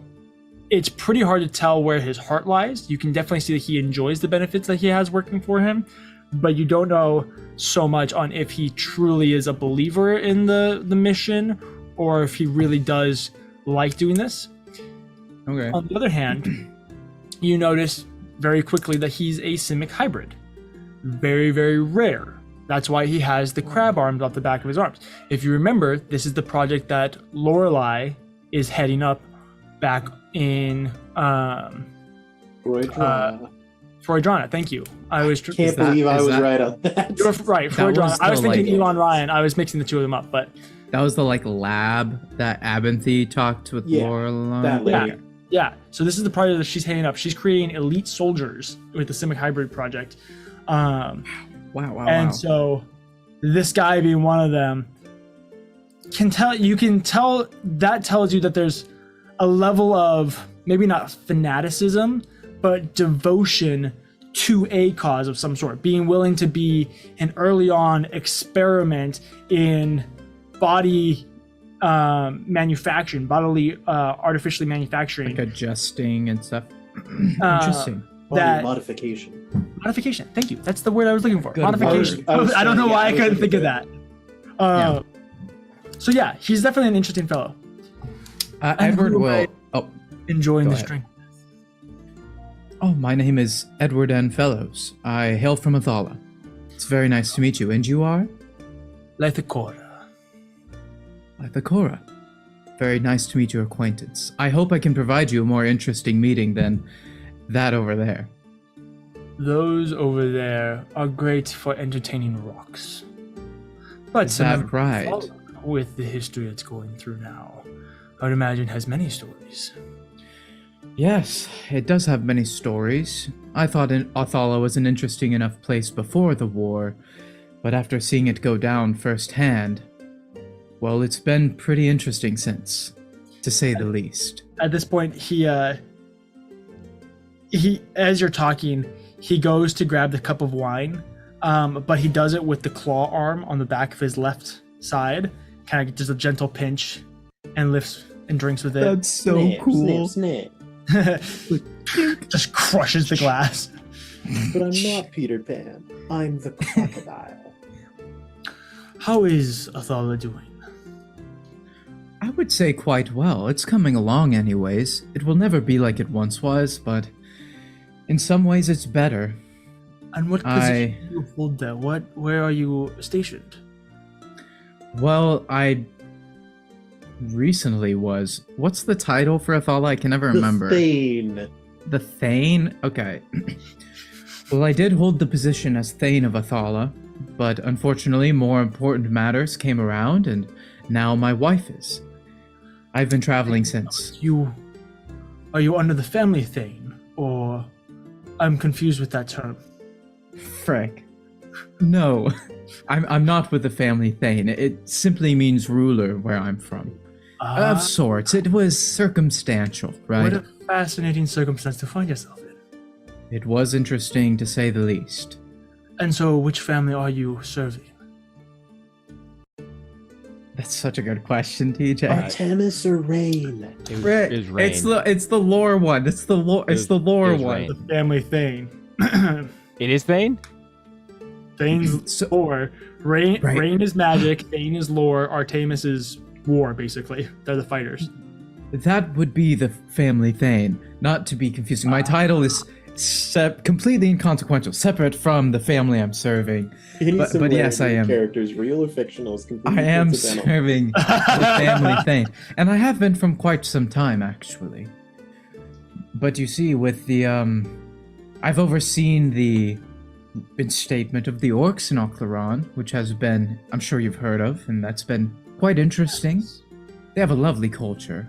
it's pretty hard to tell where his heart lies. You can definitely see that he enjoys the benefits that he has working for him, but you don't know so much on if he truly is a believer in the mission or if he really does like doing this. Okay. On the other hand, you notice very quickly that he's a Simic hybrid. Very, very rare. That's why he has the crab arms off the back of his arms. If you remember, this is the project that Lorelei is heading up back in Freudrana. Thank you. I was Can't believe I is was that- right on that. You're right, That was Freudrana. I was the, thinking like- Elon Ryan. I was mixing the two of them up, but That was the lab that Abinthy talked with Yeah, Lorelai. that lady. yeah. Yeah, so this is the project that she's heading up. She's creating elite soldiers with the Simic Hybrid project. Wow. And so this guy being one of them you can tell that tells you that there's a level of maybe not fanaticism, but devotion to a cause of some sort, being willing to be an early on experiment in body manufacturing, bodily artificially manufacturing. like adjusting and stuff. Interesting. Body modification. Modification. Thank you. That's the word I was looking for. Good Modification. word. I don't know why I I was couldn't think of that. looking So yeah, he's definitely an interesting fellow. Edward who will. am Oh, Enjoying Go this ahead. drink. oh, my name is Edward N. Fellows. I hail from Athala. It's very nice to meet you. And you are? Lithicora. Lithicora. Very nice to meet your acquaintance. I hope I can provide you a more interesting meeting than that over there. Those over there are great for entertaining rocks. But Is some that of them right? follow with the history it's going through now, I would imagine has many stories. Yes, it does have many stories. I thought Athala was an interesting enough place before the war, but after seeing it go down firsthand, well, it's been pretty interesting since, to say the least. At this point, he as you're talking, he goes to grab the cup of wine, but he does it with the claw arm on the back of his left side, kind of just a gentle pinch, and lifts and drinks with it. That's so Snap, cool. snap, snap. Just crushes the glass. But I'm not Peter Pan. I'm the crocodile. How is Athala doing? I would say quite well. It's coming along anyways. It will never be like it once was, but in some ways it's better. And what position do you hold there? Where are you stationed? Well, I recently was... What's the title for Athala? I can never remember. The Thane. The Thane? Okay. Well, I did hold the position as Thane of Athala, but unfortunately more important matters came around, and now my wife is. I've been traveling since. Are you under the family Thane? Or I'm confused with that term. Frick. No, I'm not with the family Thane. It simply means ruler where I'm from. Of sorts. It was circumstantial, right? What a fascinating circumstance to find yourself in. It was interesting to say the least. And so, which family are you serving? That's such a good question, TJ. Artemis or Rain? Frick. It was Rain. It's the lore one. It's the lore was one. Rain. The family Thane. It is Thane? Thane's So- lore. Rain, Right. Rain is magic. Thane is lore. Artemis is war, basically. They're the fighters. That would be the family Thane. Not to be confusing. My title is completely inconsequential, separate from the family I'm serving. But yes, I am. Characters, real or fictional, is completely I am coincidental. serving the family Thane, and I have been from quite some time, actually. But you see, with the I've overseen the instatement of the orcs in Oclaron, which has been, I'm sure you've heard of, and that's been quite interesting. They have a lovely culture.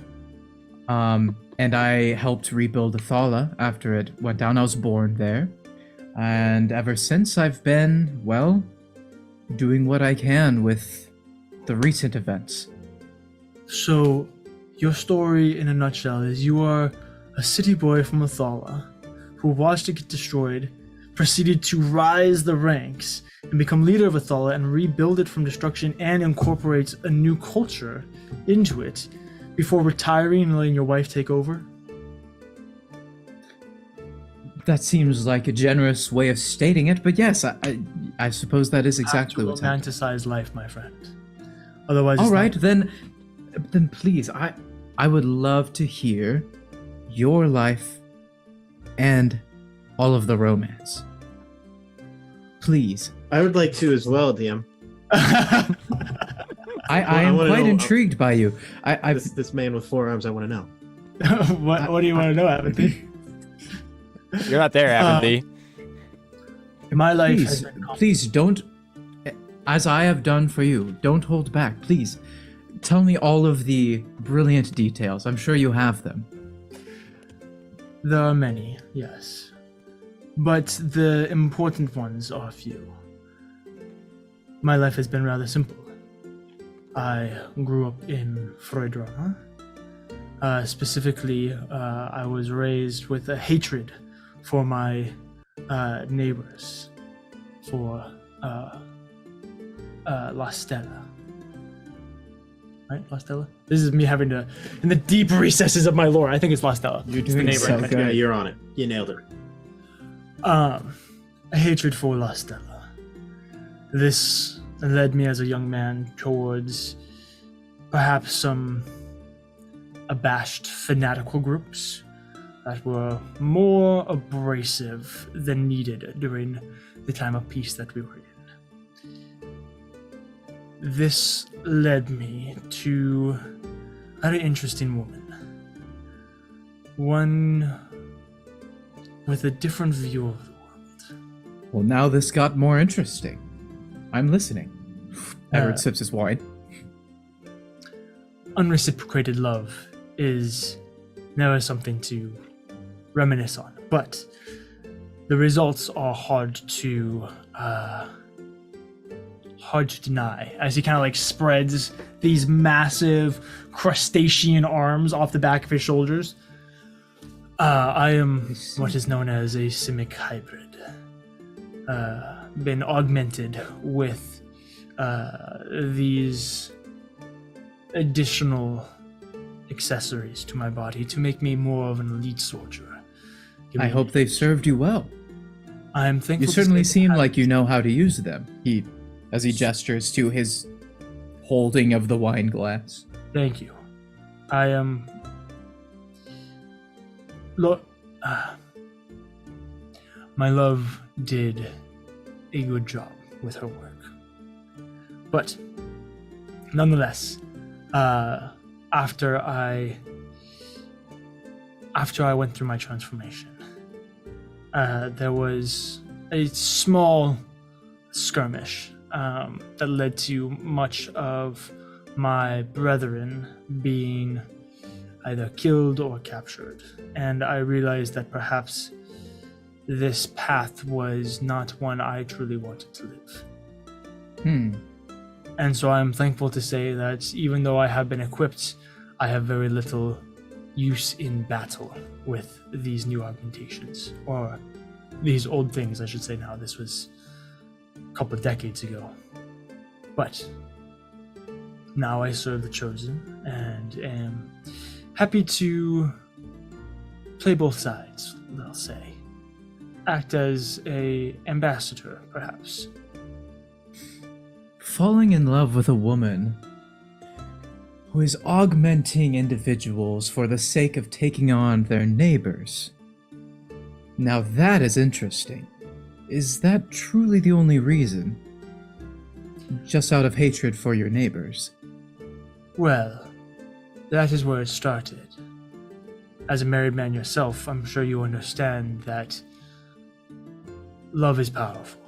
And I helped rebuild Athala after it went down. I was born there. And ever since I've been, well, doing what I can with the recent events. So, your story in a nutshell is you are a city boy from Athala who watched it get destroyed, proceeded to rise the ranks and become leader of Athala and rebuild it from destruction and incorporate a new culture into it before retiring and letting your wife take over? That seems like a generous way of stating it, but yes, I suppose that is exactly Actual what's happening. romanticized life, my friend. Otherwise, All it's right, not- then please, I would love to hear your life and all of the romance. Please. I would like to as well, DM. I I am wanna quite know, intrigued by you. This man with 4 arms, I want to know. what do you want to know, Aventhy? You're not there, Aventhy. My life has Please, been please don't, as I have done for you, don't hold back. Please, tell me all of the brilliant details. I'm sure you have them. There are many, yes. But the important ones are few. My life has been rather simple. I grew up in Freudrona. Specifically, I was raised with a hatred for my neighbors, for La Stella. Right, La Stella? This is me having to, in the deep recesses of my lore, I think it's La Stella. You're It's the doing neighbor. so I good. Yeah, you're on it. You nailed it. A hatred for La Stella. This led me as a young man towards perhaps some abashed fanatical groups that were more abrasive than needed during the time of peace that we were in. This led me to a very interesting woman. One with a different view of the world. Well, now this got more interesting. I'm listening. Edward sips his wine. Unreciprocated love is never something to reminisce on, but the results are hard to deny as he kind of like spreads these massive crustacean arms off the back of his shoulders. I am what is known as a simic hybrid, been augmented with these additional accessories to my body to make me more of an elite soldier. Give I me- hope they've served you well. I am thankful. You to certainly say they seem have. like you know how to use them. As he gestures to his holding of the wine glass. Thank you. I am. Look, my love did a good job with her work, but nonetheless, after I went through my transformation, there was a small skirmish that led to much of my brethren being either killed or captured. And I realized that perhaps this path was not one I truly wanted to live. And so I'm thankful to say that even though I have been equipped, I have very little use in battle with these new augmentations, or these old things, I should say now. This was a couple of decades ago. But now I serve the Chosen and am happy to play both sides, I'll say. Act as a ambassador, perhaps. Falling in love with a woman who is augmenting individuals for the sake of taking on their neighbors. Now that is interesting. Is that truly the only reason? Just out of hatred for your neighbors? Well, that is where it started. As a married man yourself, I'm sure you understand that love is powerful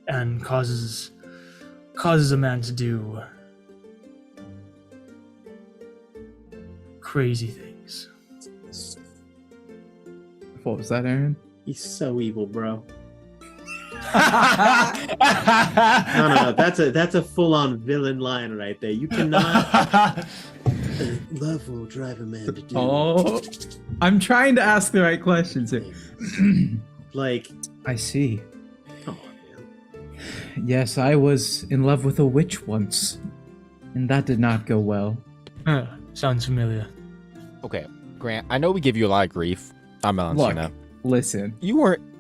and causes a man to do crazy things. What was that, Aaron? He's so evil, bro. no, No, that's a full-on villain line right there. You cannot. Love will drive a man to do. Oh, I'm trying to ask the right questions here. Like, I see. come on, man. Yes, I was in love with a witch once, and that did not go well. Sounds familiar. Okay, Grant, I know we give you a lot of grief. I'm Look, Melanchina. listen.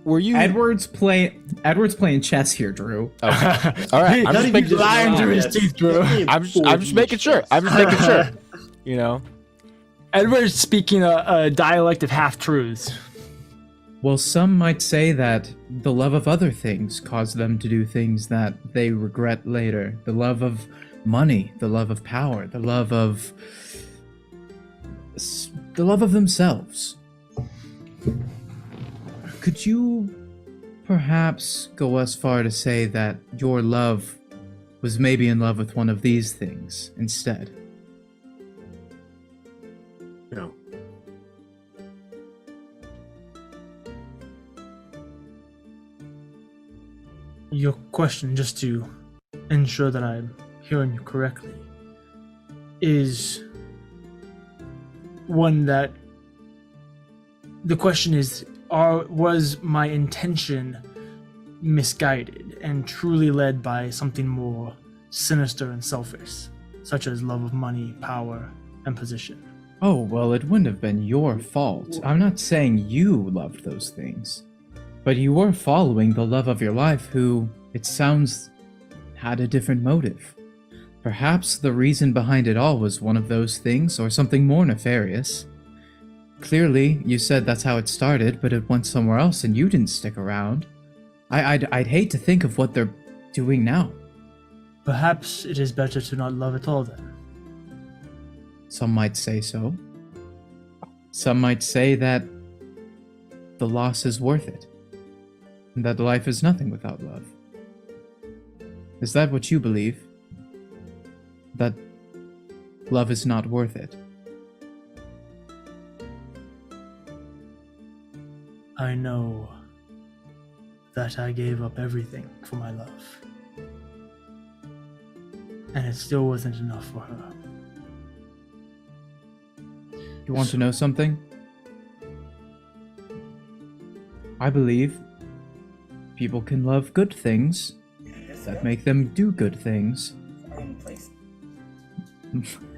Were you? Edward's playing chess here, Drew. Okay. All right. I'm Not just even making just lying through his wrong. teeth, bro. I'm just making sure. I'm just making sure. You know. Edward's speaking a dialect of half-truths. Well, some might say that the love of other things caused them to do things that they regret later. The love of money, the love of power, the love of themselves. Could you perhaps go as far to say that your love was maybe in love with one of these things instead? No. Your question, just to ensure that I'm hearing you correctly, is one that the question is, was my intention misguided and truly led by something more sinister and selfish, such as love of money, power, and position? Oh, well, it wouldn't have been your fault. I'm not saying you loved those things. But you were following the love of your life who, it sounds, had a different motive. Perhaps the reason behind it all was one of those things or something more nefarious. Clearly, you said that's how it started, but it went somewhere else and you didn't stick around. I'd hate to think of what they're doing now. Perhaps it is better to not love at all then. Some might say so. Some might say that the loss is worth it. And that life is nothing without love. Is that what you believe? That love is not worth it? I know that I gave up everything for my love. And it still wasn't enough for her. You want to know something? I believe people can love good things that make them do good things.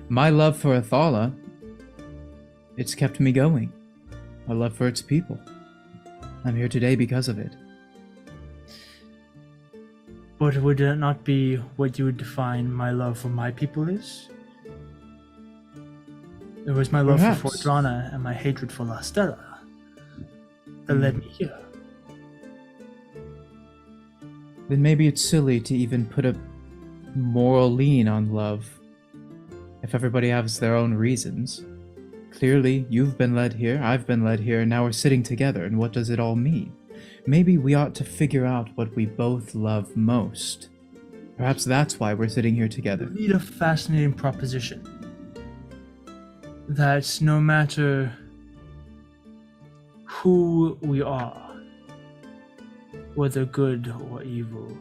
My love for Athala It's kept me going. A love for its people. I'm here today because of it. But would that not be what you would define my love for my people is? It was my love Perhaps. for Fordrana and my hatred for La Stella that led me here. Then maybe it's silly to even put a moral lean on love. If everybody has their own reasons. Clearly, you've been led here, I've been led here, and now we're sitting together, and what does it all mean? Maybe we ought to figure out what we both love most. Perhaps that's why we're sitting here together. You lead a fascinating proposition. That no matter who we are, whether good or evil,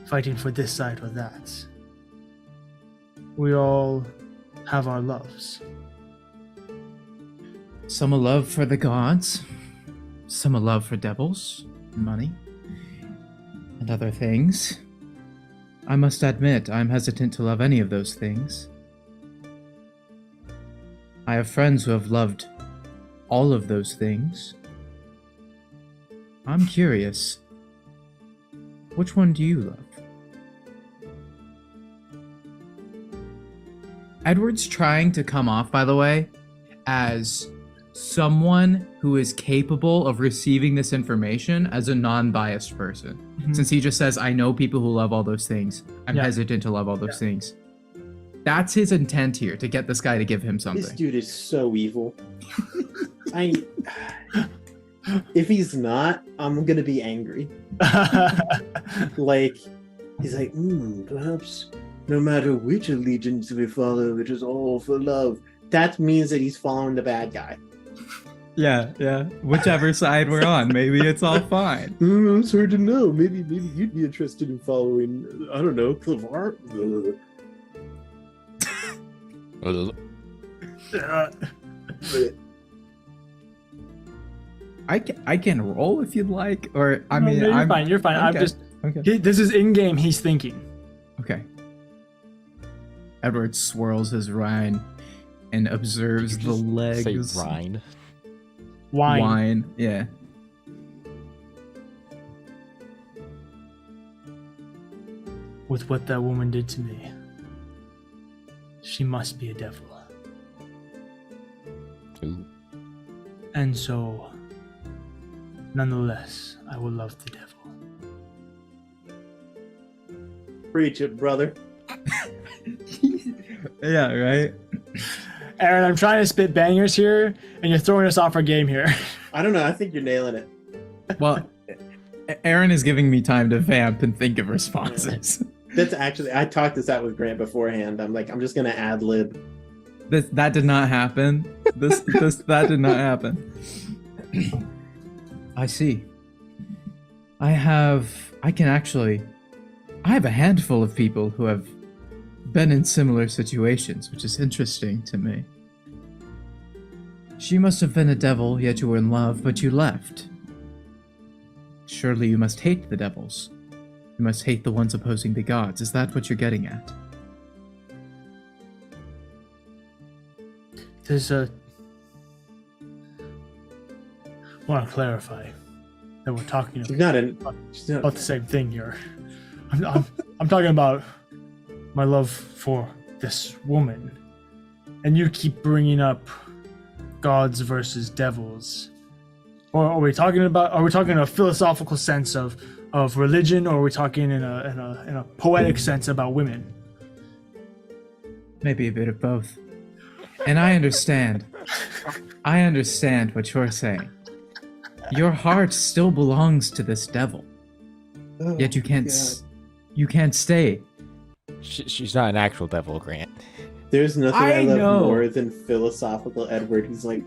fighting for this side or that, we all have our loves. Some a love for the gods, some a love for devils, money, and other things. I must admit, I'm hesitant to love any of those things. I have friends who have loved all of those things. I'm curious. Which one do you love? Edward's trying to come off, by the way, as someone who is capable of receiving this information as a non-biased person. Since he just says, I know people who love all those things. I'm hesitant to love all those things. That's his intent here, to get this guy to give him something. This dude is so evil. If he's not, I'm gonna be angry. Like, he's like, perhaps no matter which allegiance we follow, it is all for love. That means that he's following the bad guy. Yeah. Whichever side we're on, maybe it's all fine. It's hard to know. Maybe you'd be interested in following, I don't know, Clavar. I can roll if you'd like, or I mean, no, you're fine. I'm okay. just. Okay. This is in game. He's thinking. Okay. Edward swirls his rind and observes the legs. Say rind. Wine. Yeah. With what that woman did to me, she must be a devil. Ooh. And so, nonetheless, I will love the devil. Preach it, brother. Yeah, right? Aaron, I'm trying to spit bangers here, and you're throwing us off our game here. I don't know. I think you're nailing it. Well, Aaron is giving me time to vamp and think of responses. That's actually, I talked this out with Grant beforehand. I'm like, I'm just gonna ad lib. That did not happen. That did not happen. I see. I have a handful of people who have been in similar situations, which is interesting to me. She must have been a devil, yet you were in love, but you left. Surely you must hate the devils. You must hate the ones opposing the gods. Is that what you're getting at? There's a. I want to clarify that we're talking She's not in. about the same thing here. I'm talking about my love for this woman, and you keep bringing up gods versus devils. Or are we talking in a philosophical sense of religion, or are we talking in a poetic sense about women? Maybe a bit of both. And I understand. I understand what you're saying. Your heart still belongs to this devil. Yet you can't you can't stay. She's not an actual devil, Grant. There's nothing I love know. more than philosophical Edward. He's like,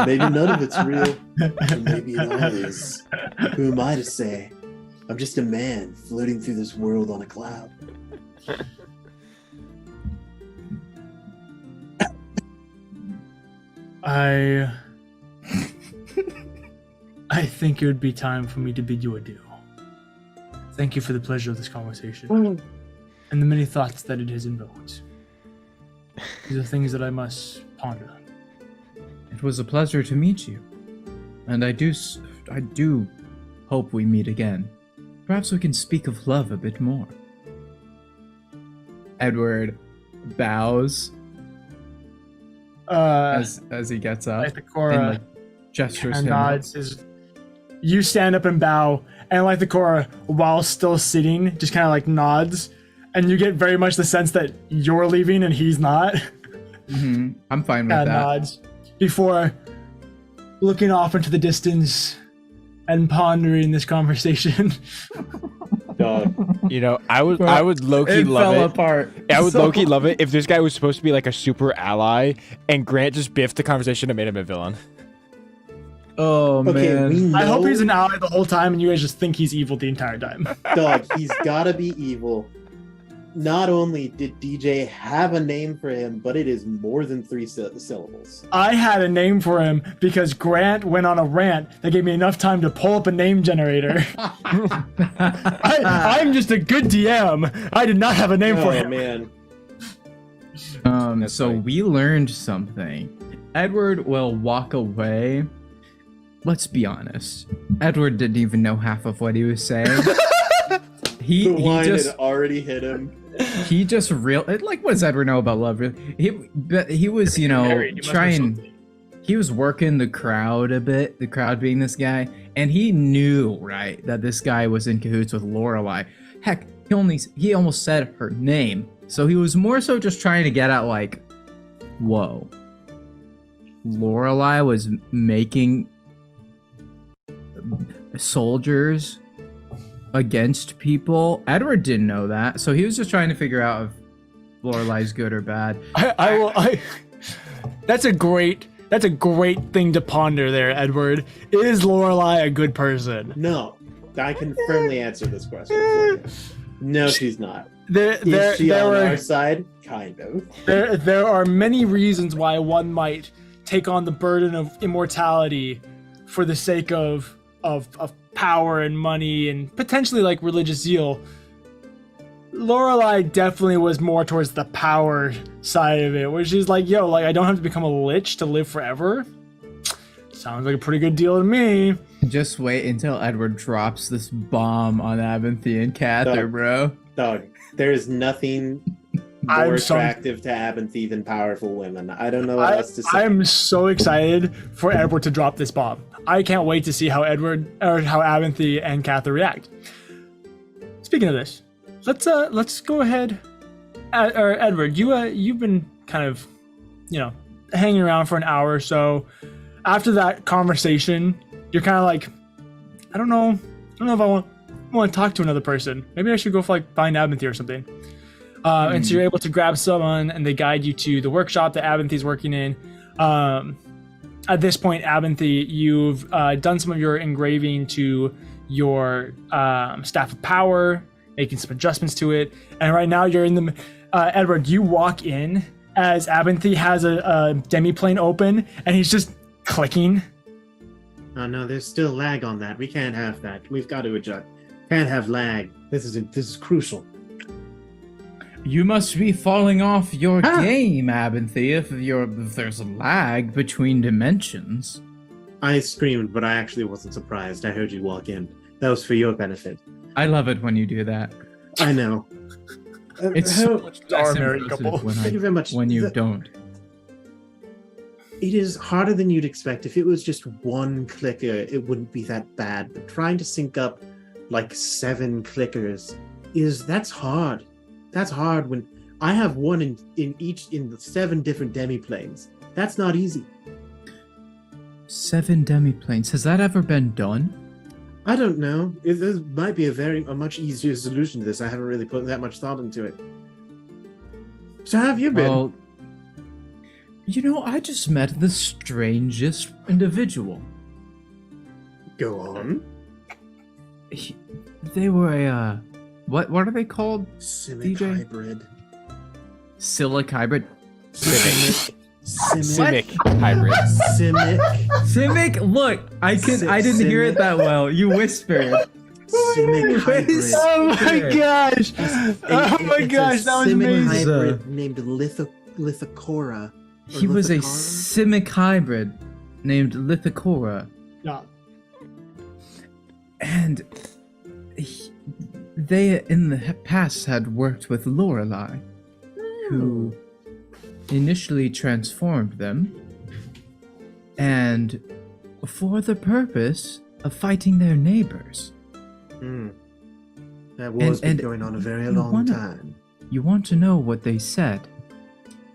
maybe none of it's real, or maybe it all is. Who am I to say? I'm just a man floating through this world on a cloud. I think it would be time for me to bid you adieu. Thank you for the pleasure of this conversation and the many thoughts that it has invoked. These are things that I must ponder. It was a pleasure to meet you. And I do hope we meet again. Perhaps we can speak of love a bit more. Edward bows as he gets up Lythicora and like gestures and him up. nods. You stand up and bow, and Lythicora, while still sitting, just kind of like nods, and you get very much the sense that you're leaving and he's not. I'm fine with And that. nods before looking off into the distance and pondering this conversation. Dog. You know, I would low-key It love fell it. apart. I would So- low-key love it if this guy was supposed to be like a super ally and Grant just biffed the conversation and made him a villain. Oh Okay, man. we know. I hope he's an ally the whole time, and you guys just think he's evil the entire time. Dog, he's gotta be evil. Not only did DJ have a name for him, but it is more than 3 syllables. I had a name for him because Grant went on a rant that gave me enough time to pull up a name generator. I'm just a good DM. I did not have a name for Oh him. man. That's So funny. we learned something. Edward will walk away. Let's be honest. Edward didn't even know half of what he was saying. he The line just had already hit him. he just like, what does Edward know about love? Really? He was, you know, Married, you must know trying. something. He was working the crowd a bit. The crowd being this guy, and he knew right that this guy was in cahoots with Lorelai. Heck, he almost said her name. So he was more so just trying to get at like, whoa. Lorelai was making soldiers against people. Edward didn't know that, so he was just trying to figure out if Lorelai's good or bad. That's a great thing to ponder there, Edward. Is Lorelai a good person? No, I can firmly answer this question for you. No, she's not. Is she on our side? Kind of. There are many reasons why one might take on the burden of immortality for the sake of power and money and potentially like religious zeal. Lorelai definitely was more towards the power side of it, where she's like, yo, like I don't have to become a lich to live forever. Sounds like a pretty good deal to me. Just wait until Edward drops this bomb on Abinthy and Cather, bro. Dog, there is nothing I'm more so- attractive to Abinthy than powerful women. I don't know what else to say. I'm so excited for Edward to drop this bomb. I can't wait to see how Abinthy and Cather react. Speaking of this, let's go ahead. Edward, you've been kind of, hanging around for an hour or so. After that conversation, you're kind of like, I don't know if I want to talk to another person. Maybe I should go find Abinthy or something. And so you're able to grab someone, and they guide you to the workshop that Abinthy's working in. At this point, Abinthy, you've done some of your engraving to your Staff of Power, making some adjustments to it. And right now you're in the... Edward, you walk in as Abinthy has a demi-plane open, and he's just clicking. Oh no, there's still lag on that. We can't have that. We've got to adjust. Can't have lag. This is crucial. You must be falling off your game, Abinthy, if there's a lag between dimensions. I screamed, but I actually wasn't surprised. I heard you walk in. That was for your benefit. I love it when you do that. I know. It's so much Our less married impressive couple. Thank you very much. when you don't. It is harder than you'd expect. If it was just one clicker, it wouldn't be that bad. But trying to sync up like 7 clickers that's hard. That's hard when I have one in the 7 different demi-planes. That's not easy. 7 demi-planes. Has that ever been done? I don't know. There might be a much easier solution to this. I haven't really put that much thought into it. So how have you been? Well, I just met the strangest individual. Go on. They were a, what are they called? Simic DJ? hybrid. Silic hybrid? Simic. Simic hybrid. Simic. Simic? Look, I didn't hear it that well. You whispered. Simic hybrid. Oh my gosh! Oh my It's gosh, a that was Simic amazing. hybrid named Lithocora. He was a Lithakara? simic hybrid named Lithakora, Yeah. and they in the past had worked with Lorelei, who initially transformed them, and for the purpose of fighting their neighbors. That war's been and going on a very you long wanna- time. You want to know what they said?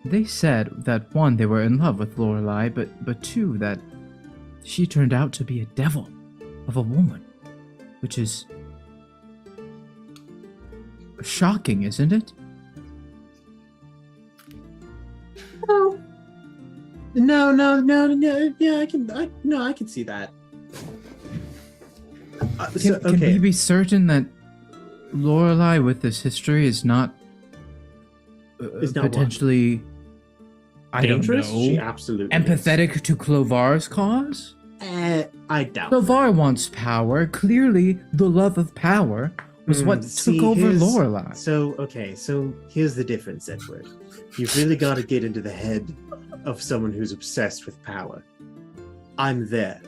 They said that one, they were in love with Lorelei, but two, that she turned out to be a devil of a woman, which is shocking, isn't it? No. Yeah, I can see that. Can we be certain that Lorelei, with this history, is not, Is not what? potentially, I don't dangerous? know, She absolutely empathetic to Clovar's cause? is. I doubt. Clovar wants power. Clearly, the love of power was what See, took over here's- Lorelei. So here's the difference, Edward. You've really got to get into the head of someone who's obsessed with power. I'm there.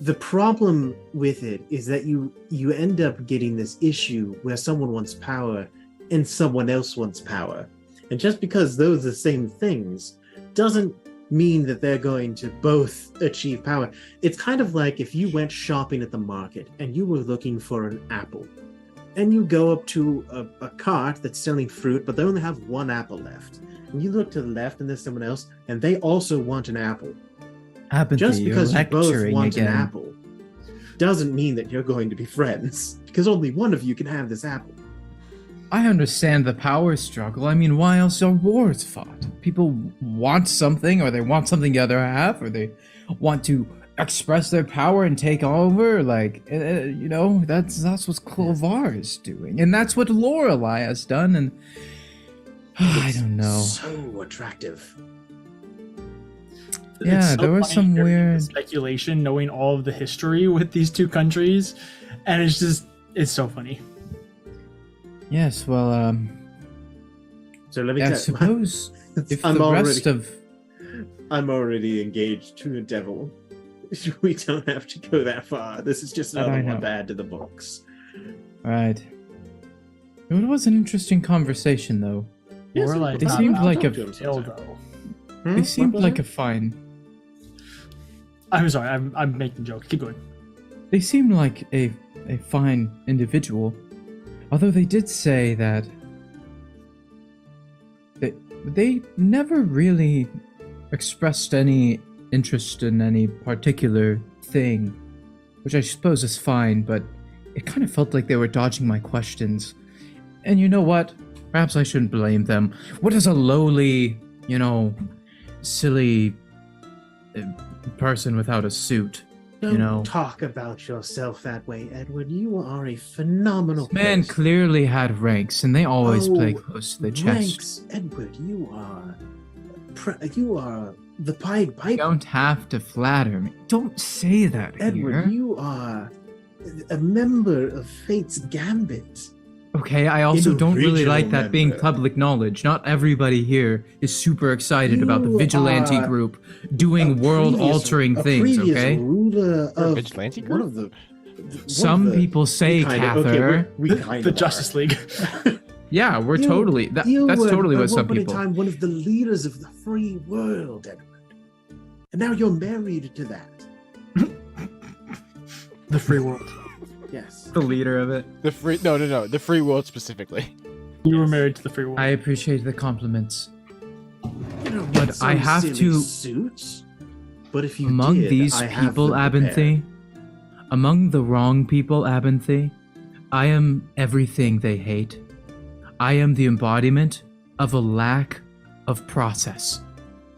The problem with it is that you end up getting this issue where someone wants power and someone else wants power. And just because those are the same things doesn't mean that they're going to both achieve power. It's kind of like if you went shopping at the market and you were looking for an apple, and you go up to a cart that's selling fruit, but they only have one apple left. And you look to the left and there's someone else, and they also want an apple. Apathy, Just you're because you both lecturing want again. an apple doesn't mean that you're going to be friends, because only one of you can have this apple. I understand the power struggle. I mean, why else are wars fought? People want something, or they want something the other half, or they want to express their power and take over. Like, you know, that's what Clovar is doing, and that's what Lorelei has done. And I don't know. So attractive. Yeah, It's so there was funny some hearing the weird- speculation, knowing all of the history with these two countries, and it's so funny. Yes, well, So let me I tell suppose if I'm the already, rest of I'm already engaged to a devil. We don't have to go that far. This is just That I another know. one to add to the books. right, it was an interesting conversation, though. Yes, Lorelei I'll They talk- seemed I'll like talk a- to him Ill sometime. though. They seemed What was like that? a fine. I'm sorry, I'm making a joke. Keep going. They seemed like a fine individual, although they did say that they never really expressed any interest in any particular thing, which I suppose is fine, but it kind of felt like they were dodging my questions. And you know what? Perhaps I shouldn't blame them. What is a lowly, silly person without a suit? Don't know. talk about yourself that way, Edward. You are a phenomenal Man person. clearly had ranks, and they always play Oh, close to the chest. Ranks, Edward, you are the Pied You Piper. don't have to flatter me. Don't say that Edward, here. you are a member of Fate's Gambit. Okay, I also don't really Individual like that being member. public knowledge. Not everybody here is super excited about the You vigilante are group doing world-altering things, okay? Ruler You're a of vigilante one group? of the. Some people say, Cather. we kind The of Justice are. League. Yeah, we're You- totally... that's You were, totally at what some one point in people... time, one of the leaders of the free world, Edward. And now you're married to that. The free world. Yes. The leader of it. The free world specifically. You were married to the free world. I appreciate the compliments. You don't But get some I have silly to- suits. But if you Among did, these I have people, them prepared. Abinthy, among the wrong people, Abinthy, I am everything they hate. I am the embodiment of a lack of process.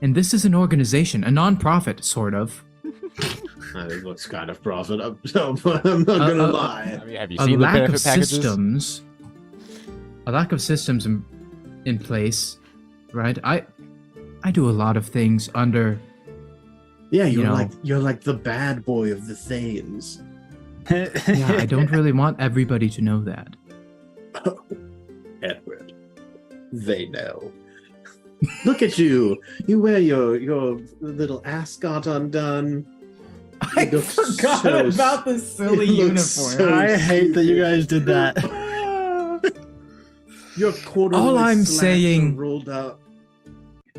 And this is an organization, a non-profit, sort of. It looks kind of profit up, so I'm not gonna lie. I mean, have you A seen the lack of benefit packages? systems. A lack of systems in place, right? I do a lot of things under... Yeah, you know. you're like the bad boy of the Thanes. Yeah, I don't really want everybody to know that. Edward, they know. Look at you. You wear your little ascot undone. I It looks forgot so about the silly it looks uniform. so I hate that you guys did that. Your corduroy All I'm slacks are saying- rolled up.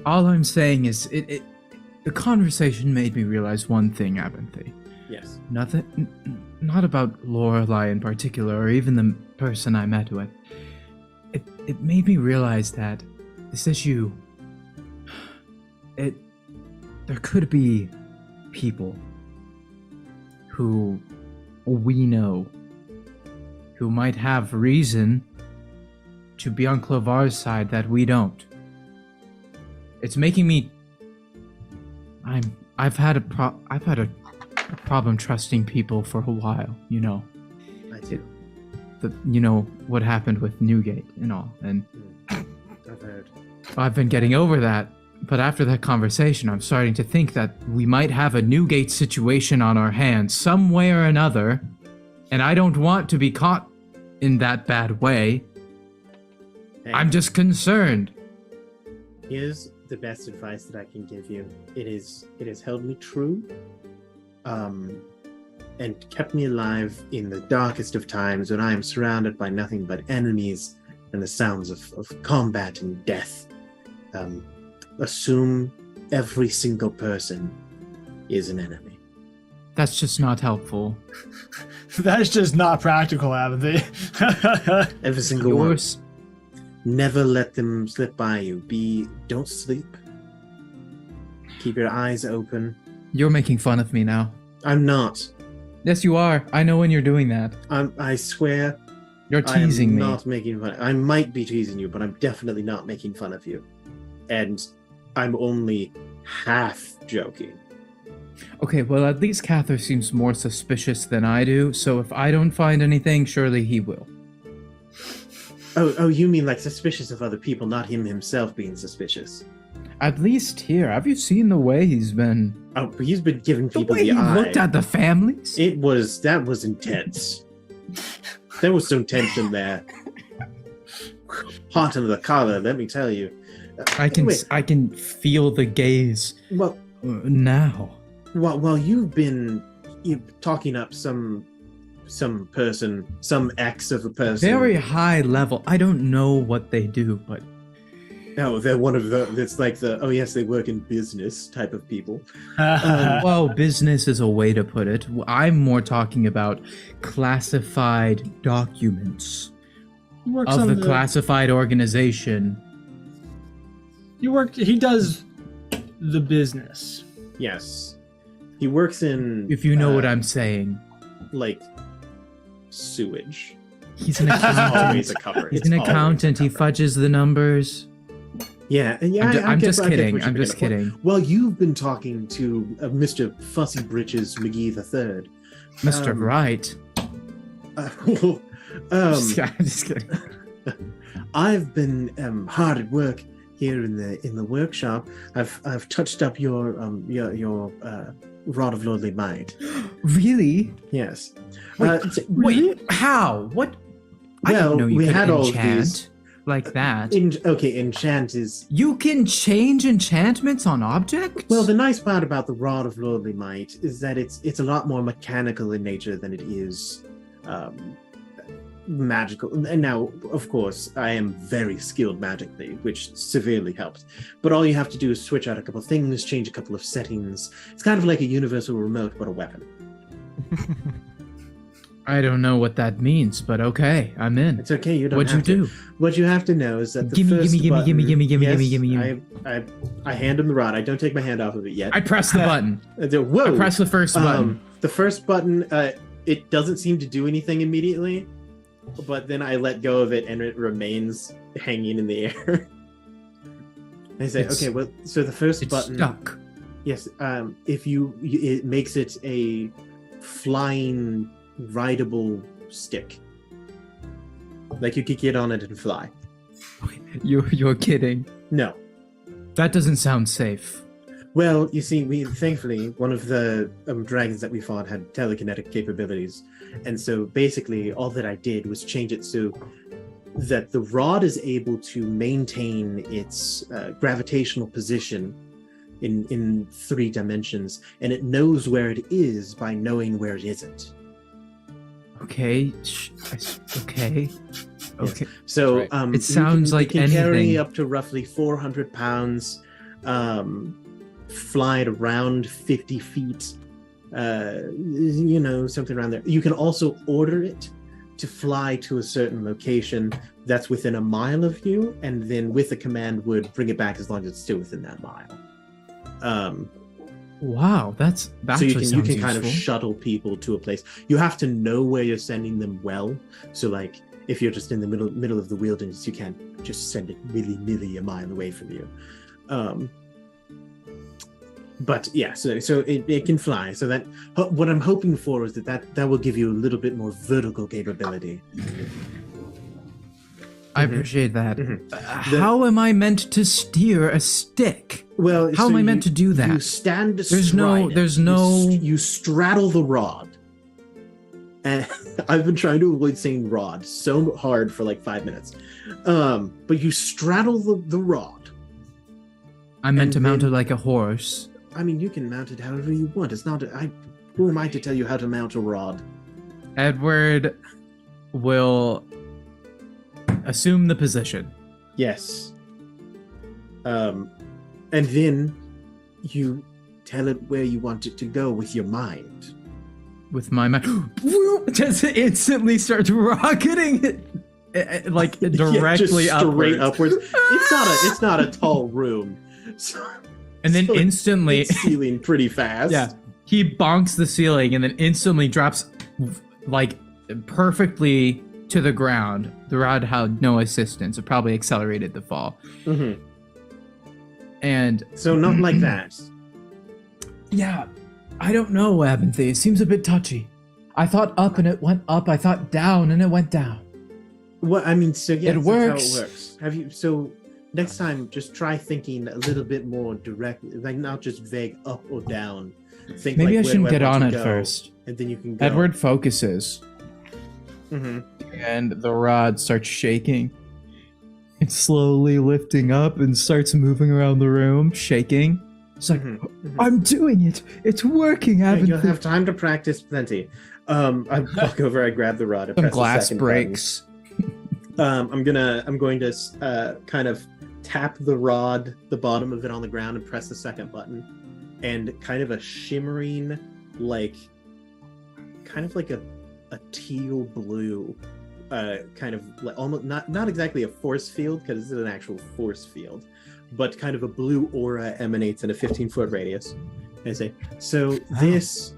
All I'm saying is, the conversation made me realize one thing, Abinthy. Yes. Not about Lorelei in particular, or even the person I met with. It made me realize that this issue, there could be people who we know who might have reason to be on Clovar's side that we don't. It's making me. I've had a problem trusting people for a while, you know. I do. You know what happened with Newgate and all, and I've heard. I've been getting over that. But after that conversation, I'm starting to think that we might have a Newgate situation on our hands some way or another, and I don't want to be caught in that bad way. Hey, I'm just concerned. Here's the best advice that I can give you. It has held me true, and kept me alive in the darkest of times when I am surrounded by nothing but enemies and the sounds of combat and death. Assume every single person is an enemy. That's just not helpful. That's just not practical, Abinthy. Every single one. Yours. Never let them slip by you. Don't sleep. Keep your eyes open. You're making fun of me now. I'm not. Yes, you are. I know when you're doing that. I swear. You're teasing I am me. not making fun. I might be teasing you, but I'm definitely not making fun of you. And I'm only half joking. Okay, well, at least Cather seems more suspicious than I do, so if I don't find anything, surely he will. Oh, you mean like suspicious of other people, not him himself being suspicious? At least here. Have you seen the way he's been... Oh, he's been giving The people way the he eye. looked at the families? That was intense. There was some tension there. Hot under the collar, let me tell you. Anyway, I can feel the gaze well, now. while you've been talking up some person, some ex of a person. Very high level. I don't know what they do, but Oh, they're one of the. It's like the. Oh yes, they work in business type of people. well, business is a way to put it. I'm more talking about classified documents He works of on the classified organization. He does the business. Yes, he works in. If you know what I'm saying. Like sewage. He's an It's accountant. always a cover. He's It's an always a accountant. He cover. fudges the numbers. Yeah, yeah. I'm I just get kidding. what I'm you're just gonna- kidding. Well, you've been talking to Mr. Fussy Britches McGee III. Mr. Right. Just kidding. I've been hard at work here in the workshop. I've touched up your rod of lordly might. Really? Yes. Wait, Really? wait, how? What? I Well, didn't know you we could had all of enchant these. like that. Enchant is. You can change enchantments on objects? Well, the nice part about the rod of lordly might is that it's a lot more mechanical in nature than it is magical. And now, of course, I am very skilled magically, which severely helps. But all you have to do is switch out a couple things, change a couple of settings. It's kind of like a universal remote, but a weapon. I don't know what that means, but okay, I'm in. It's okay. You don't. What'd you have to. do? What you have to know is that the Gimme, first gimme, gimme, button, gimme, gimme, gimme, yes, gimme, gimme. I hand him the rod. I don't take my hand off of it yet. I press the button. Whoa! I press the first button. The first button, it doesn't seem to do anything immediately, but then I let go of it and it remains hanging in the air. I say, It's- okay, well, so the first It's button, stuck. yes, if it makes it a flying, rideable stick. Like you could get on it and fly. You're kidding. No. That doesn't sound safe. Well, you see, thankfully one of the dragons that we fought had telekinetic capabilities, and so basically all that I did was change it so that the rod is able to maintain its gravitational position in 3 dimensions, and it knows where it is by knowing where it isn't. Okay. Okay. Okay. So Right. It sounds like you can carry anything. up to roughly 400 pounds, fly at around 50 feet, something around there. You can also order it to fly to a certain location that's within a mile of you, and then with a command would bring it back as long as it's still within that mile. Wow, that So actually you can sounds kind of useful. shuttle people to a place. You have to know where you're sending them well. So like if you're just in the middle of the wilderness, you can't just send it willy-nilly a mile away from you. But yeah, so it can fly. So that what I'm hoping for is that will give you a little bit more vertical capability. I appreciate that. Mhm. How am I meant to steer a stick? Well, How am I meant to do that? You stand There's no- astride it. there's You no- you straddle the rod. And I've been trying to avoid saying rod so hard for like 5 minutes. But you straddle the rod. I'm meant And to mount then- it like a horse. I mean, you can mount it however you want. It's not. Who am I to tell you how to mount a rod? Edward will assume the position. Yes. And then you tell it where you want it to go with your mind. With my mind, just instantly starts rocketing it, like directly just straight upwards. upwards. It's not a tall room, so, And then so instantly, it's ceiling pretty fast. yeah, he bonks the ceiling and then instantly drops like perfectly to the ground. The rod had no assistance. It probably accelerated the fall. hmm And So not like that. yeah, I don't know, Abinthy. It seems a bit touchy. I thought up and it went up. I thought down and it went down. Well, I mean, so yeah, It that's works. how it works. Have you? So next time, just try thinking a little bit more direct, like not just vague up or down. Think Maybe like I shouldn't where get want on to it go, first. and then you can go. Edward focuses, Mhm. and the rod starts shaking. It's slowly lifting up and starts moving around the room, shaking. It's like, Mhm. Mhm. I'm doing it. It's working, Yeah, Abinthy. you'll have time to practice plenty. I walk over, I grab the rod, and Some press the glass second button. breaks. I'm going to kind of tap the rod, the bottom of it on the ground, and press the second button, and kind of a shimmering, kind of like a teal blue, kind of like almost not exactly a force field because it's an actual force field, but kind of a blue aura emanates in a 15-foot radius. I say so. This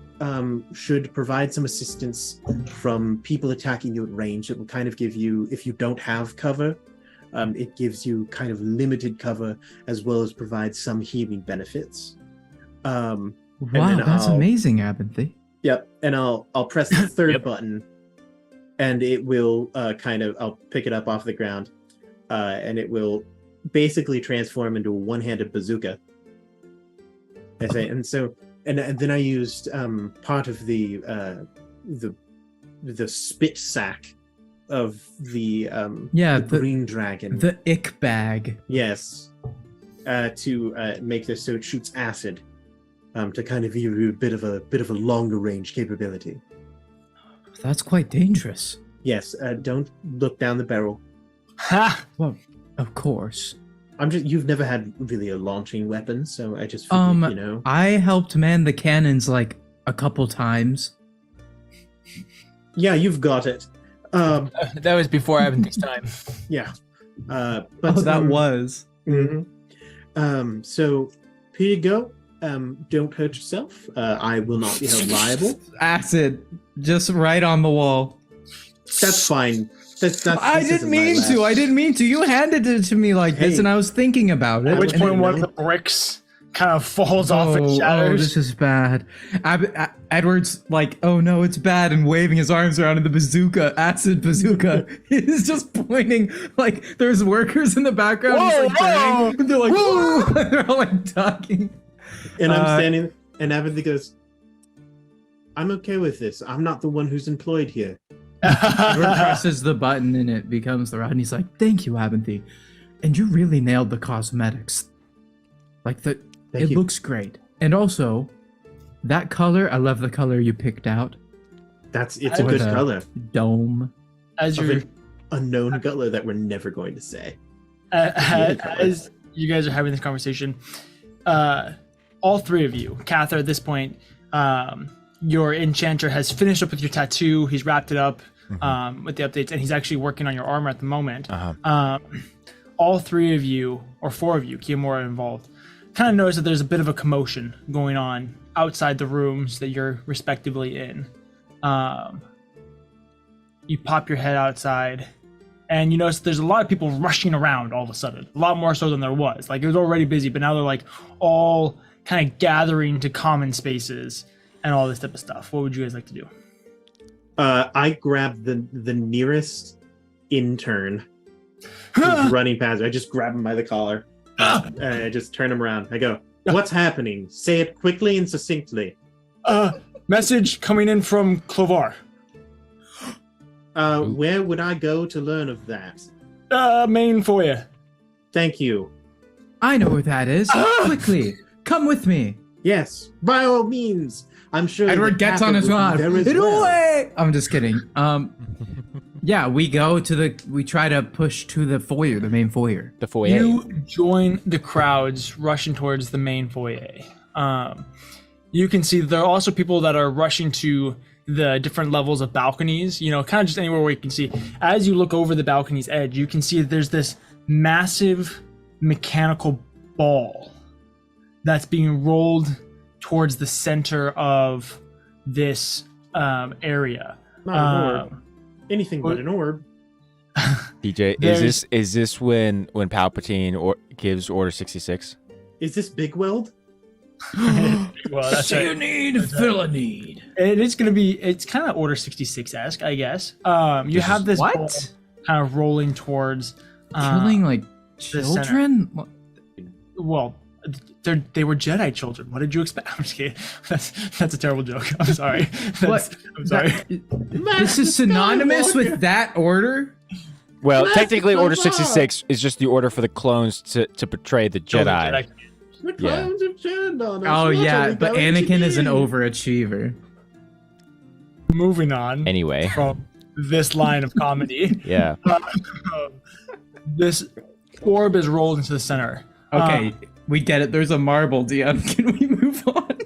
should provide some assistance from people attacking you at range. It will kind of give you, if you don't have cover, it gives you kind of limited cover as well as provide some healing benefits. Wow, then that's I'll- amazing, Abinthy. Yep, and I'll press the third Yep. button, and it will I'll pick it up off the ground, and it will basically transform into a one-handed bazooka. I say, and so, and then I used part of the spit sack of the The green dragon. the ick bag. Yes, to make this so it shoots acid, to kind of give you a bit of a longer range capability. That's quite dangerous. Yes, don't look down the barrel. Ha! Well, of course. You've never had really a launching weapon, so I just figured, I helped man the cannons like a couple times. Yeah, you've got it. That was before Abinthy's time. Yeah. But was. mhm. So here you go. Don't hurt yourself. I will not be held liable. Acid, just right on the wall. That's fine. That's I this didn't isn't my mean to. last- I didn't mean to. You handed it to me like this, Hey. and I was thinking about it. At Which and point then- one of the bricks kind of falls off and Oh, shatters. this is bad. Edward's like, oh no, it's bad, and waving his arms around in the bazooka, acid bazooka. He's just pointing, like, there's workers in the background. He's like, Whoa, bang, and they're like, whoa! They're all like ducking. And I'm Uh, standing, and Abinthy goes, I'm okay with this. I'm not the one who's employed here. Edward presses the button and it becomes the rod, and he's like, "Thank you, Abinthy, and you really nailed the cosmetics. Like it you. looks great, and also that color. I love the color you picked out. It's a For good the color. Dome. As Of you're an unknown color that we're never going to say. as you guys are having this conversation, all three of you, Cather, at this point, your enchanter has finished up with your tattoo. He's wrapped it up with the updates, and he's actually working on your armor at the moment. All three of you, or four of you, Kiyomura involved, kind of notice that there's a bit of a commotion going on outside the rooms that you're respectively in. You pop your head outside, and you notice there's a lot of people rushing around all of a sudden. A lot more so than there was. Like, it was already busy, but now they're like all kind of gathering to common spaces and all this type of stuff. What would you guys like to do? I grab the nearest intern who's running past me. I just grab him by the collar. And I just turn him around. I go, "What's happening? Say it quickly and succinctly." Message coming in from Clovar. Where would I go to learn of that? Main foyer. Thank you. I know where that is. Quickly, come with me." Yes, by all means. I'm sure Edward the gets on captain his will be rod. there as Get well. away! I'm just kidding. Yeah, we try to push to the foyer, the main foyer. The foyer. You join the crowds rushing towards the main foyer. You can see there are also people that are rushing to the different levels of balconies, kind of just anywhere where you can see. As you look over the balcony's edge, you can see that there's this massive mechanical ball that's being rolled towards the center of this area. Not an orb. Anything but an orb. DJ, is this when Palpatine gives Order 66? Is this Big Weld? Well, that's right. need, fill a need. It's kind of Order 66-esque, I guess. You have this ball What? kind of rolling towards Killing like center. children? What? Well, they were Jedi children. What did you expect? I'm just kidding. That's a terrible joke. I'm sorry. I'm sorry. This is synonymous with that order? Well, Blast technically, the Order ball. 66 is just the order for the clones to betray the Jedi. The clowns have turned on us. Oh What are yeah, we but going to Anakin is an do? overachiever. Moving on Anyway, from this line of comedy. yeah. This orb is rolled into the center. Okay, we get it. There's a marble, DM. Can we move on?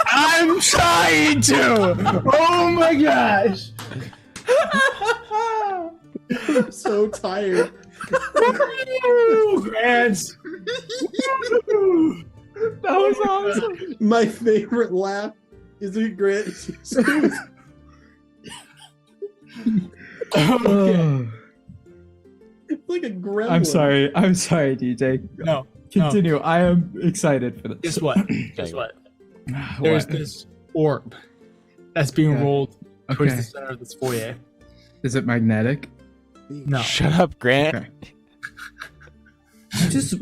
I'm trying to. Oh my gosh. I'm so tired. Woo, Grants. Woo. That was awesome. My favorite laugh is when Grant it's like a gremlin. I'm sorry, DJ. No. Continue. I am excited for this. Guess what? Guess what? There's this orb that's being Yeah. rolled towards Okay. the center of this foyer. Is it magnetic? No. Shut up, Grant. Okay.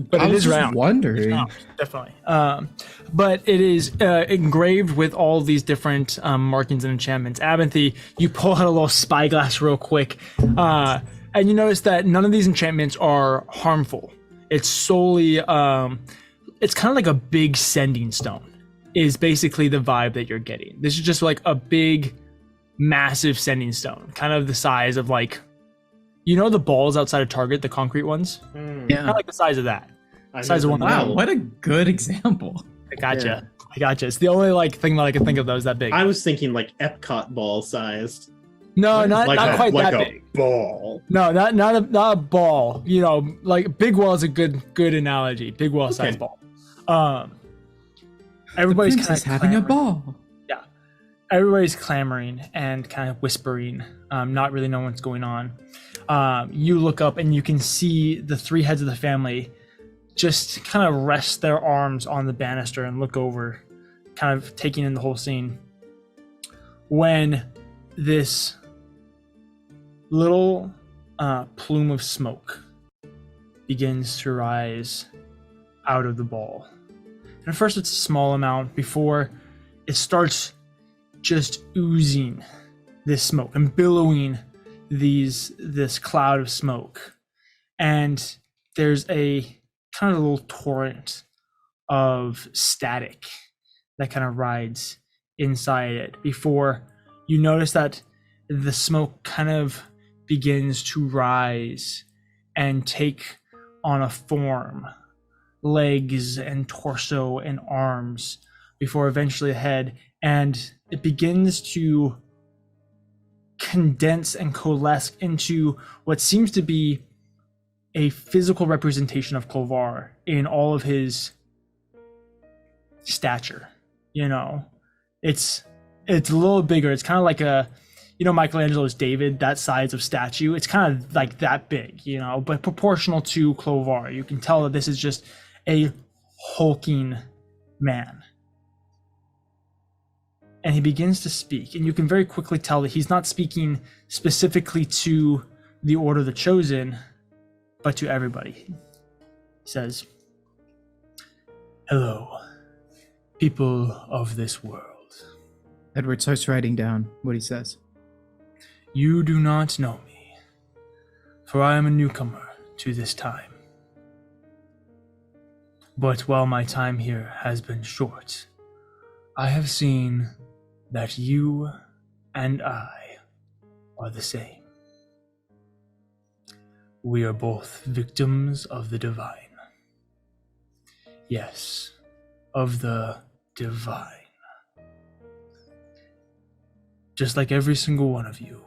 But I it was is just round. wondering. No, definitely. But it is engraved with all these different markings and enchantments. Abinthy, you pull out a little spyglass real quick, and you notice that none of these enchantments are harmful. It's solely, it's kind of like a big sending stone, is basically the vibe that you're getting. This is just like a big, massive sending stone, kind of the size of like, the balls outside of Target, the concrete ones? Kind Yeah. of like the size of that. I Size of never one. Wow, know. what a good example. I gotcha. Yeah. I gotcha. It's the only thing that I can think of that was that big. I was thinking like Epcot ball sized. No, not like quite like that a big. ball. No, not a ball. Like Big Well is a good analogy. Big Well size Okay. ball. Everybody's kind Princess of having a ball. Yeah, everybody's clamoring and kind of whispering, not really knowing what's going on. You look up and you can see the three heads of the family just kind of rest their arms on the banister and look over, kind of taking in the whole scene. When this little plume of smoke begins to rise out of the ball. And at first it's a small amount before it starts just oozing this smoke and billowing this cloud of smoke, and there's a kind of a little torrent of static that kind of rides inside it before you notice that the smoke kind of begins to rise and take on a form, legs and torso and arms, before eventually a head, and it begins to condense and coalesce into what seems to be a physical representation of Clovar in all of his stature. It's a little bigger. It's kind of like Michelangelo's David, that size of statue. It's kind of like that big, but proportional to Clovar. You can tell that this is just a hulking man. And he begins to speak, and you can very quickly tell that he's not speaking specifically to the Order of the Chosen, but to everybody. He says, "Hello, people of this world. Edward starts writing down what he says. You do not know me, for I am a newcomer to this time. But while my time here has been short, I have seen that you and I are the same. We are both victims of the divine. Yes, of the divine. Just like every single one of you,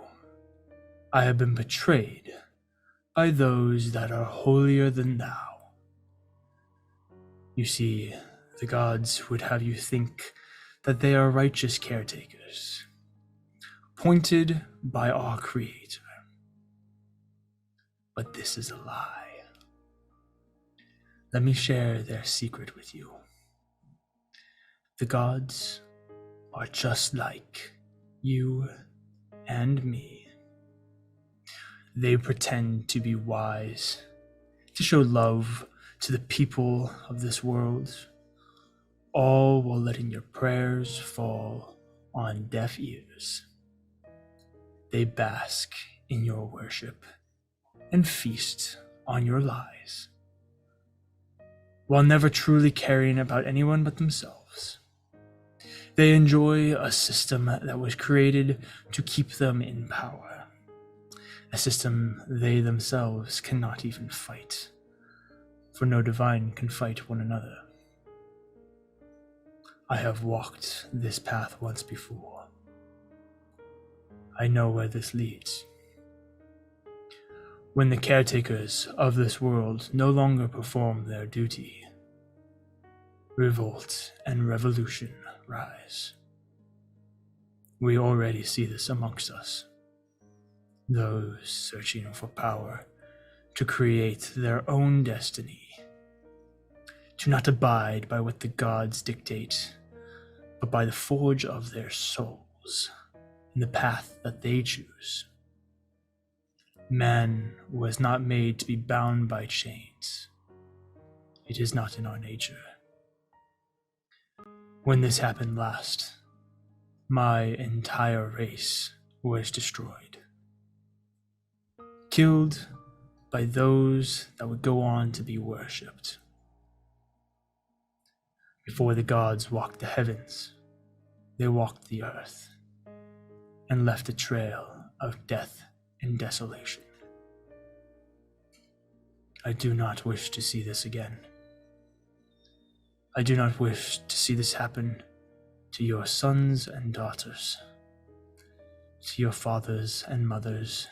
I have been betrayed by those that are holier than thou. You see, the gods would have you think that they are righteous caretakers, appointed by our Creator. But this is a lie. Let me share their secret with you. The gods are just like you and me. They pretend to be wise, to show love to the people of this world, all while letting your prayers fall on deaf ears. They bask in your worship and feast on your lies, while never truly caring about anyone but themselves. They enjoy a system that was created to keep them in power, a system they themselves cannot even fight, for no divine can fight one another. I have walked this path once before. I know where this leads. When the caretakers of this world no longer perform their duty, revolt and revolution rise. We already see this amongst us. Those searching for power to create their own destiny, to not abide by what the gods dictate, but by the forge of their souls in the path that they choose. Man was not made to be bound by chains. It is not in our nature. When this happened last, my entire race was destroyed, killed by those that would go on to be worshipped. Before the gods walked the heavens, they walked the earth and left a trail of death and desolation. I do not wish to see this again. I do not wish to see this happen to your sons and daughters, to your fathers and mothers,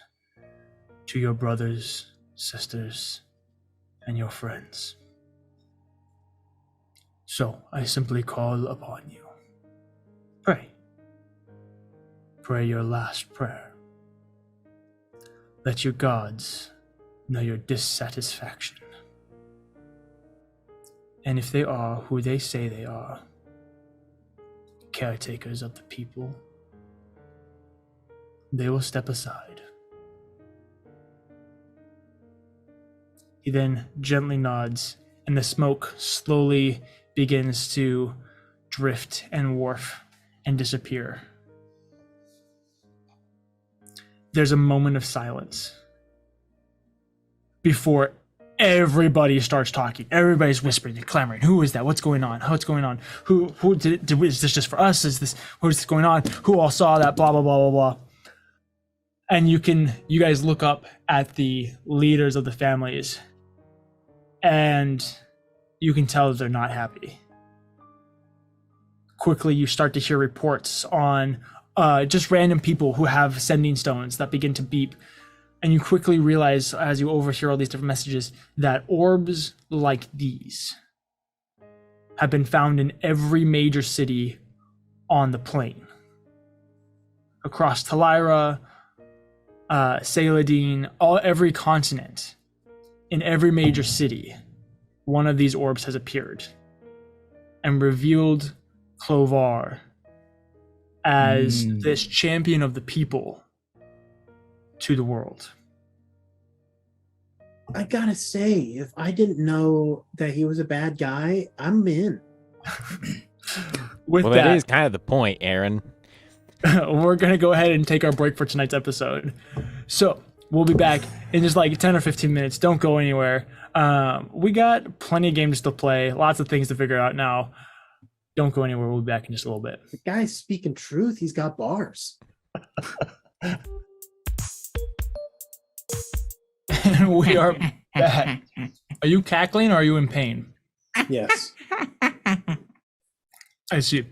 to your brothers, sisters, and your friends. So I simply call upon you. Pray. Pray your last prayer. Let your gods know your dissatisfaction. And if they are who they say they are, caretakers of the people, they will step aside. He then gently nods, and the smoke slowly begins to drift and warp and disappear. there's a moment of silence before everybody starts talking. Everybody's whispering and clamoring. Who is that? What's going on? What's going on? Who is this just for us? What is going on? Who all saw that? Blah, blah, blah, blah, blah. And you guys look up at the leaders of the families, and you can tell they're not happy. Quickly, you start to hear reports on just random people who have sending stones that begin to beep. And you quickly realize, as you overhear all these different messages, that orbs like these have been found in every major city on the plane. Across Talira, Saladin, every continent, in every major city, one of these orbs has appeared and revealed Clovar as this champion of the people to the world. I gotta say, if I didn't know that he was a bad guy, I'm in. With Well, that is kind of the point, Aaron. we're going to go ahead and take our break for tonight's episode. So we'll be back in just like 10 or 15 minutes. Don't go anywhere. We got plenty of games to play, lots of things to figure out now. Don't go anywhere. We'll be back in just a little bit. The guy's speaking truth. He's got bars. And we are back. Are you cackling or are you in pain? Yes. I see.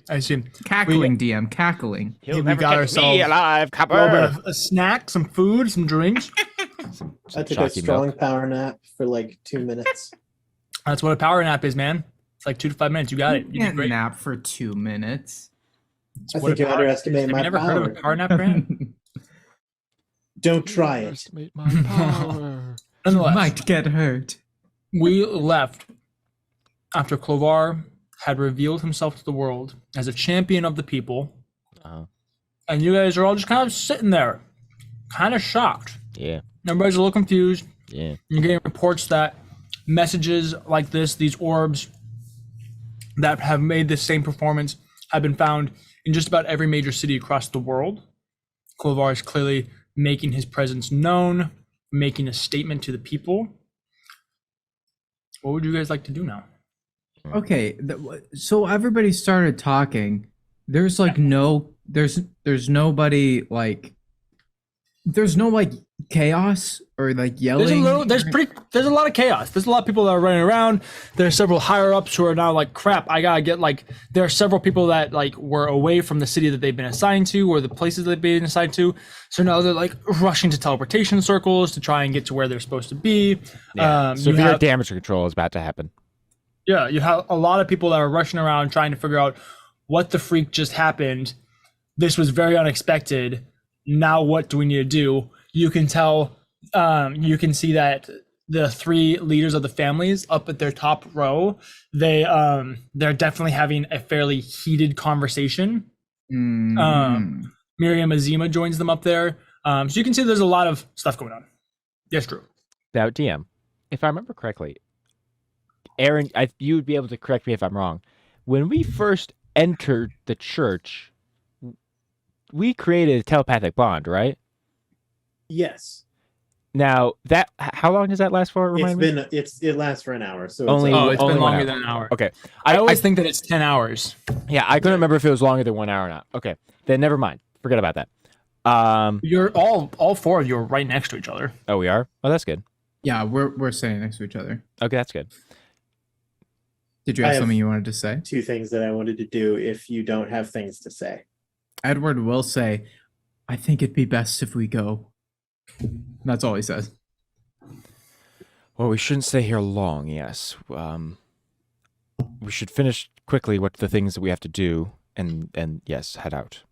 Cackling, DM, cackling. He'll we got ourselves alive, a little bit of a snack, some food, some drinks. I took a strong power nap for like 2 minutes. That's what a power nap is, man. It's like 2 to 5 minutes. You got it. You did can't great. nap for 2 minutes. I think you underestimate Have my you never heard of a power. power nap, Grant? Don't try it. Nonetheless, Might get hurt. we left after Clovar had revealed himself to the world as a champion of the people. Uh-huh. And you guys are all just kind of sitting there, kind of shocked. Yeah. Everybody's a little confused. Yeah. You're getting reports that messages like this, these orbs that have made this same performance, have been found in just about every major city across the world. Clovar is clearly making his presence known, making a statement to the people. What would you guys like to do now? Okay, so everybody started talking. There's like there's nobody like, there's no like chaos or like yelling. There's a lot of chaos. There's a lot of people that are running around. There's several higher ups who are now like, crap, I gotta get like, there are several people that like were away from the city that they've been assigned to or the places they've been assigned to. So now they're like rushing to teleportation circles to try and get to where they're supposed to be. Yeah. Severe damage control is about to happen. Yeah, you have a lot of people that are rushing around trying to figure out what the freak just happened. This was very unexpected. Now what do we need to do? You can tell, you can see that the three leaders of the families up at their top row, they're definitely having a fairly heated conversation. Miriam Azima joins them up there. So you can see there's a lot of stuff going on. Yes, Drew. Now, DM, if I remember correctly, Aaron, you would be able to correct me if I'm wrong. When we first entered the church, we created a telepathic bond, right? Yes. Now, how long does that last for? Remind me? It lasts for an hour. So Only- It's only been 1 longer hour. than an hour. Okay. I always think that it's 10 hours. Yeah, I couldn't remember if it was longer than 1 hour or not. Okay, then never mind. Forget about that. You're all four of you are right next to each other. Oh, we are? Oh, that's good. Yeah, we're sitting next to each other. Okay, that's good. Did you I have have- something you wanted to say? 2 things that I wanted to do if you don't have things to say. Edward will say, I think it'd be best if we go. That's all he says. Well, we shouldn't stay here long, yes. We should finish quickly what the things that we have to do and yes, head out.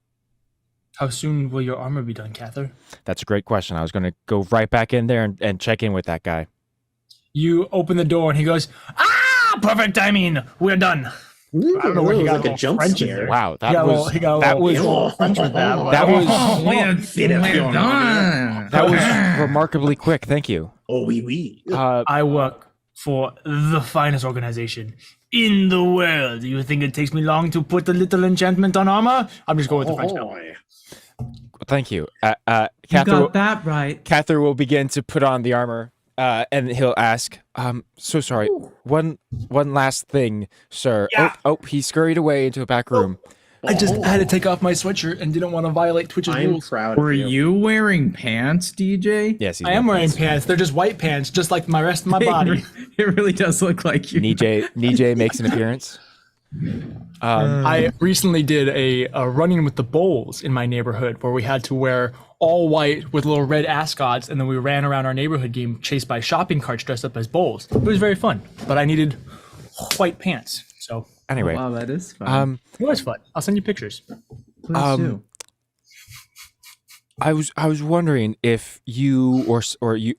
How soon will your armor be done, Cather? That's a great question. I was going to go right back in there and check in with that guy. You open the door and he goes, perfect timing. We're done. Ooh, I don't know where he got like a jump French in scare. there. Wow, He got a little French with that. that was That was remarkably quick. Thank you. Oh, oui. I work for the finest organization in the world. You think it takes me long to put a little enchantment on armor? I'm just going with the French now. Thank you. You Cather, got that right. Cather will begin to put on the armor, and he'll ask, so sorry, one last thing, sir. Yeah. Oh, he scurried away into a back room. I just had to take off my sweatshirt and didn't want to violate Twitch's I'm rules. proud Were of you. you wearing pants, DJ? Yes, he's I am wearing pants. pants. They're just white pants, just like my rest of my body. It really does look like you. Nijay makes an appearance. I recently did a running with the bulls in my neighborhood where we had to wear all white with little red ascots, and then we ran around our neighborhood game chased by shopping carts dressed up as bulls. It was very fun, but I needed white pants. So Anyway, Wow, that is fun. it was fun. I'll send you pictures. Please do. I was wondering if you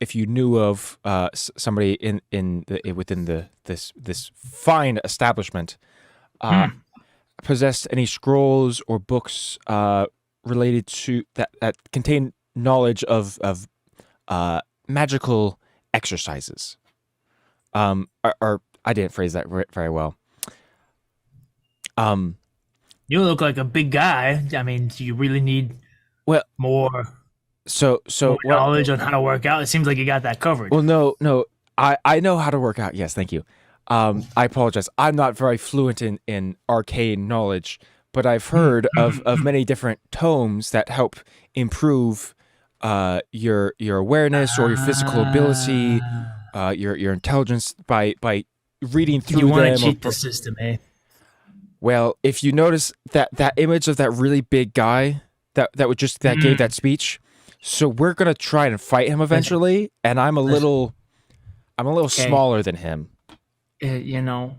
if you knew of somebody within this fine establishment possessed any scrolls or books related to that contain knowledge of magical exercises. Or I didn't phrase that very well. You look like a big guy. I mean, do you really need more So knowledge on how to work out? It seems like you got that covered. Well, no, I know how to work out. Yes, thank you. I apologize. I'm not very fluent in arcane knowledge, but I've heard of many different tomes that help improve your awareness or your physical ability, your intelligence by reading through you want them. to cheat the system, eh? Well, if you notice that image of that really big guy that gave that speech, so we're gonna try and fight him eventually, and I'm a little smaller than him. I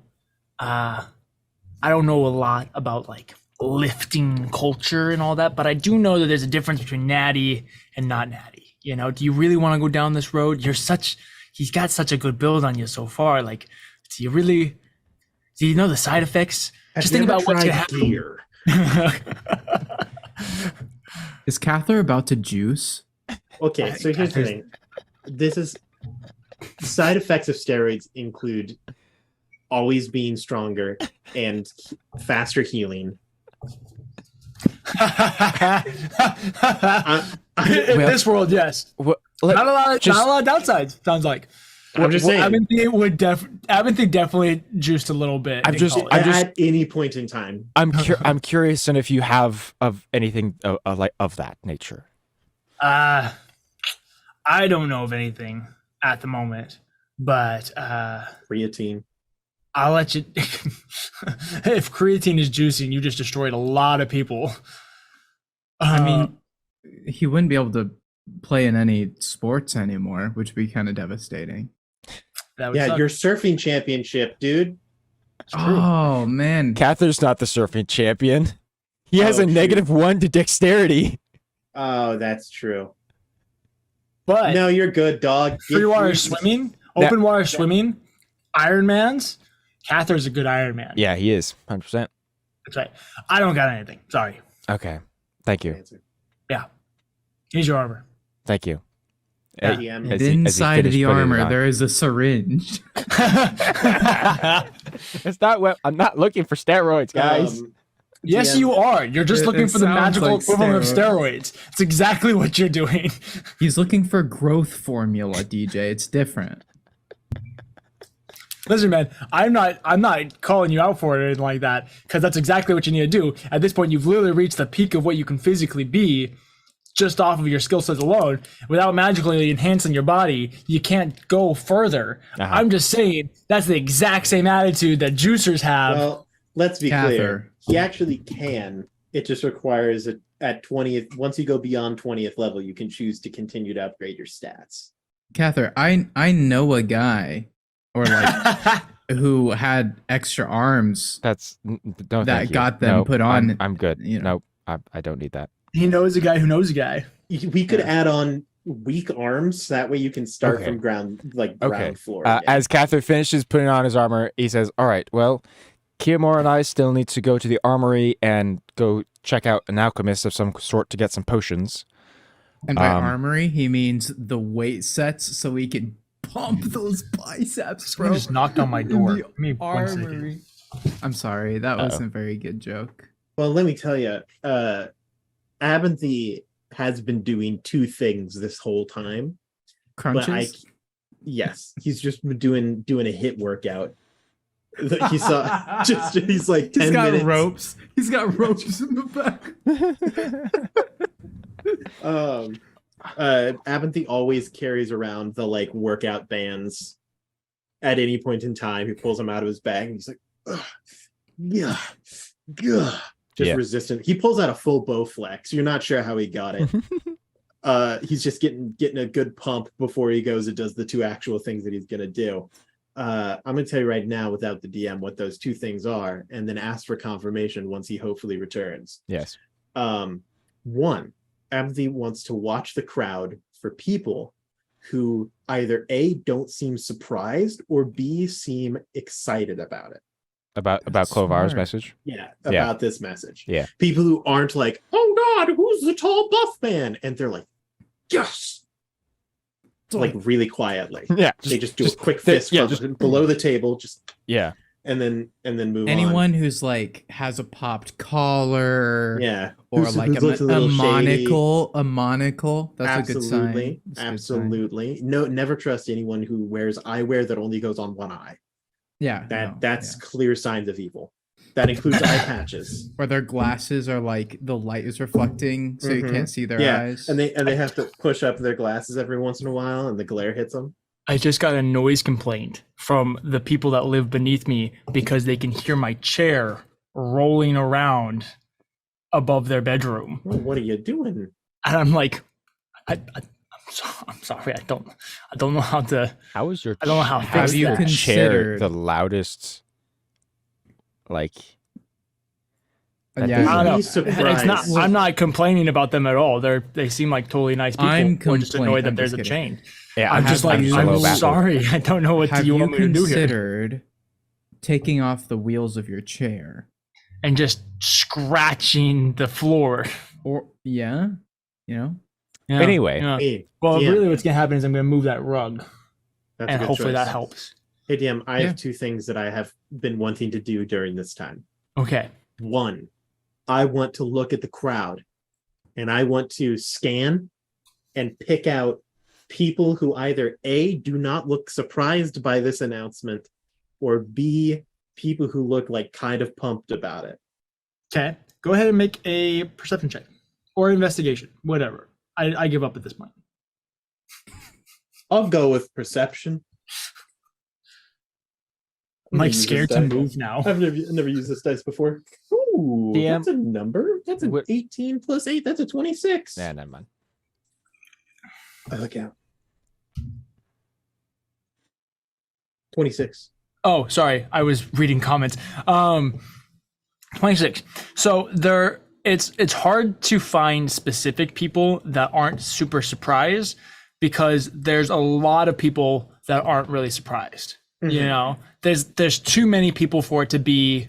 don't know a lot about like lifting culture and all that, but I do know that there's a difference between natty and not natty. Do you really want to go down this road? He's got such a good build on you so far. Like, do you know the side effects? Just think about what's gonna happen. Here. Is Cather about to juice? Okay, so here's the thing. Side effects of steroids include always being stronger and faster healing. In this world, yes. Not a lot of downsides. Sounds like. I'm just saying. Abinthy definitely juiced a little bit. At any point in time. I'm curious, and if you have of anything like of that nature. I don't know of anything at the moment, but Creatine. I'll let you. If creatine is juicing, you just destroyed a lot of people. I mean, he wouldn't be able to play in any sports anymore, which would be kind of devastating. That would Yeah, suck. your surfing championship, dude. Oh man, Cather's not the surfing champion. He has Oh, a shoot. -1 to dexterity. Oh, that's true. But No, you're good, dog. free water Get- swimming, open water swimming, Ironmans. Cather's a good Ironman. Yeah, he is 100%. That's right. I don't got anything. Sorry. Okay, thank you, Yeah. Here's your armor. thank you. Yeah. As he- as he inside of finished the putting it armor on. there is a syringe. It's not what I'm not looking for steroids, guys. Yes, DM. you are. You're just It- looking it for the sounds magical like equivalent of steroids. It's exactly what you're doing. He's looking for growth formula, DJ. It's different. Listen, man, I'm not calling you out for it or anything like that, because that's exactly what you need to do. At this point, you've literally reached the peak of what you can physically be just off of your skill sets alone. Without magically enhancing your body, you can't go further. Uh-huh. I'm just saying that's the exact same attitude that juicers have. Well, let's be Cather. clear. He actually can. It just requires at 20th. Once you go beyond 20th level, you can choose to continue to upgrade your stats. Cather, I know a guy, or like who had extra arms. That's no, That thank you. got them No, put on, I'm good. you know. Nope, I don't need that. He knows a guy who knows a guy. We could add on weak arms. That way you can start Okay. from ground Okay. floor. again. As Cather finishes putting on his armor, he says, "All right, well, Kiamora and I still need to go to the armory and go check out an alchemist of some sort to get some potions." And by Um, armory, he means the weight sets so he can pump those biceps, bro. Someone just knocked on my In door. the Give me 1 second. armory. I'm sorry, that wasn't a very good joke. Well, let me tell you, Abinthy has been doing two things this whole time. Crunches. Yes, he's just been doing a hit workout. He saw he's like 10 He's got minutes. ropes. He's got ropes in the back. Abinthy always carries around the like workout bands at any point in time. He pulls them out of his bag and he's like, ugh, yeah, just resistant. He pulls out a full bow flex. You're not sure how he got it. He's just getting a good pump before he goes and does the two actual things that he's gonna do. I'm gonna tell you right now, without the DM, what those two things are, and then ask for confirmation once he hopefully returns. Yes. One, Abinthy wants to watch the crowd for people who either A, don't seem surprised, or B, seem excited about it. About That's Clovar's smart. message. Yeah, Yeah. about this message. Yeah. People who aren't like, oh God, who's the tall buff man? And they're like, yes. Like really quietly. Yeah. They just do a quick fist from below the table, just Yeah. and then move on. Anyone who's like has a popped collar, Yeah. or Who's- like who looks a little shady. monocle. That's a good sign. That's a good sign. Absolutely. No, never trust anyone who wears eyewear that only goes on one eye. Yeah, That's clear signs of evil. That includes eye patches. Or their glasses are like the light is reflecting, so you Mhm. can't see their Yeah, eyes. and they have to push up their glasses every once in a while, and the glare hits them. I just got a noise complaint from the people that live beneath me because they can hear my chair rolling around above their bedroom. Well, what are you doing? And I'm like, I'm sorry, I don't know how to. How is your I don't know how to Have fix you that. chair considered- the loudest? Like, that Yeah. I don't know. Be surprised. It's not. I'm not complaining about them at all. They seem like totally nice people. I'm We're just annoyed that I'm there's just a kidding. change. yeah, I'm just like, you- I'm solo battle. sorry. I don't know what Have you you want me to do here. considered taking off the wheels of your chair? And just scratching the floor. Or yeah, you know, Yeah, Anyway. yeah. Hey, Well, DM, really, what's gonna happen is I'm gonna move that rug, that's a and good hopefully choice. that helps. Hey DM, I Yeah. have two things that I have been wanting to do during this time. Okay. One, I want to look at the crowd, and I want to scan and pick out people who either A, do not look surprised by this announcement, or B, people who look like kind of pumped about it. Okay. Go ahead and make a perception check or investigation, whatever. I give up at this point. I'll go with perception. I'm like Use this scared to dice. move now. I've never used this dice before. Ooh, DM. that's a number. That's an What- 18 plus 8. That's a 26. nah, never mind. I look out. 26. Oh, sorry. I was reading comments. 26. So it's hard to find specific people that aren't super surprised because there's a lot of people that aren't really surprised. You Mhm. know, there's too many people for it to be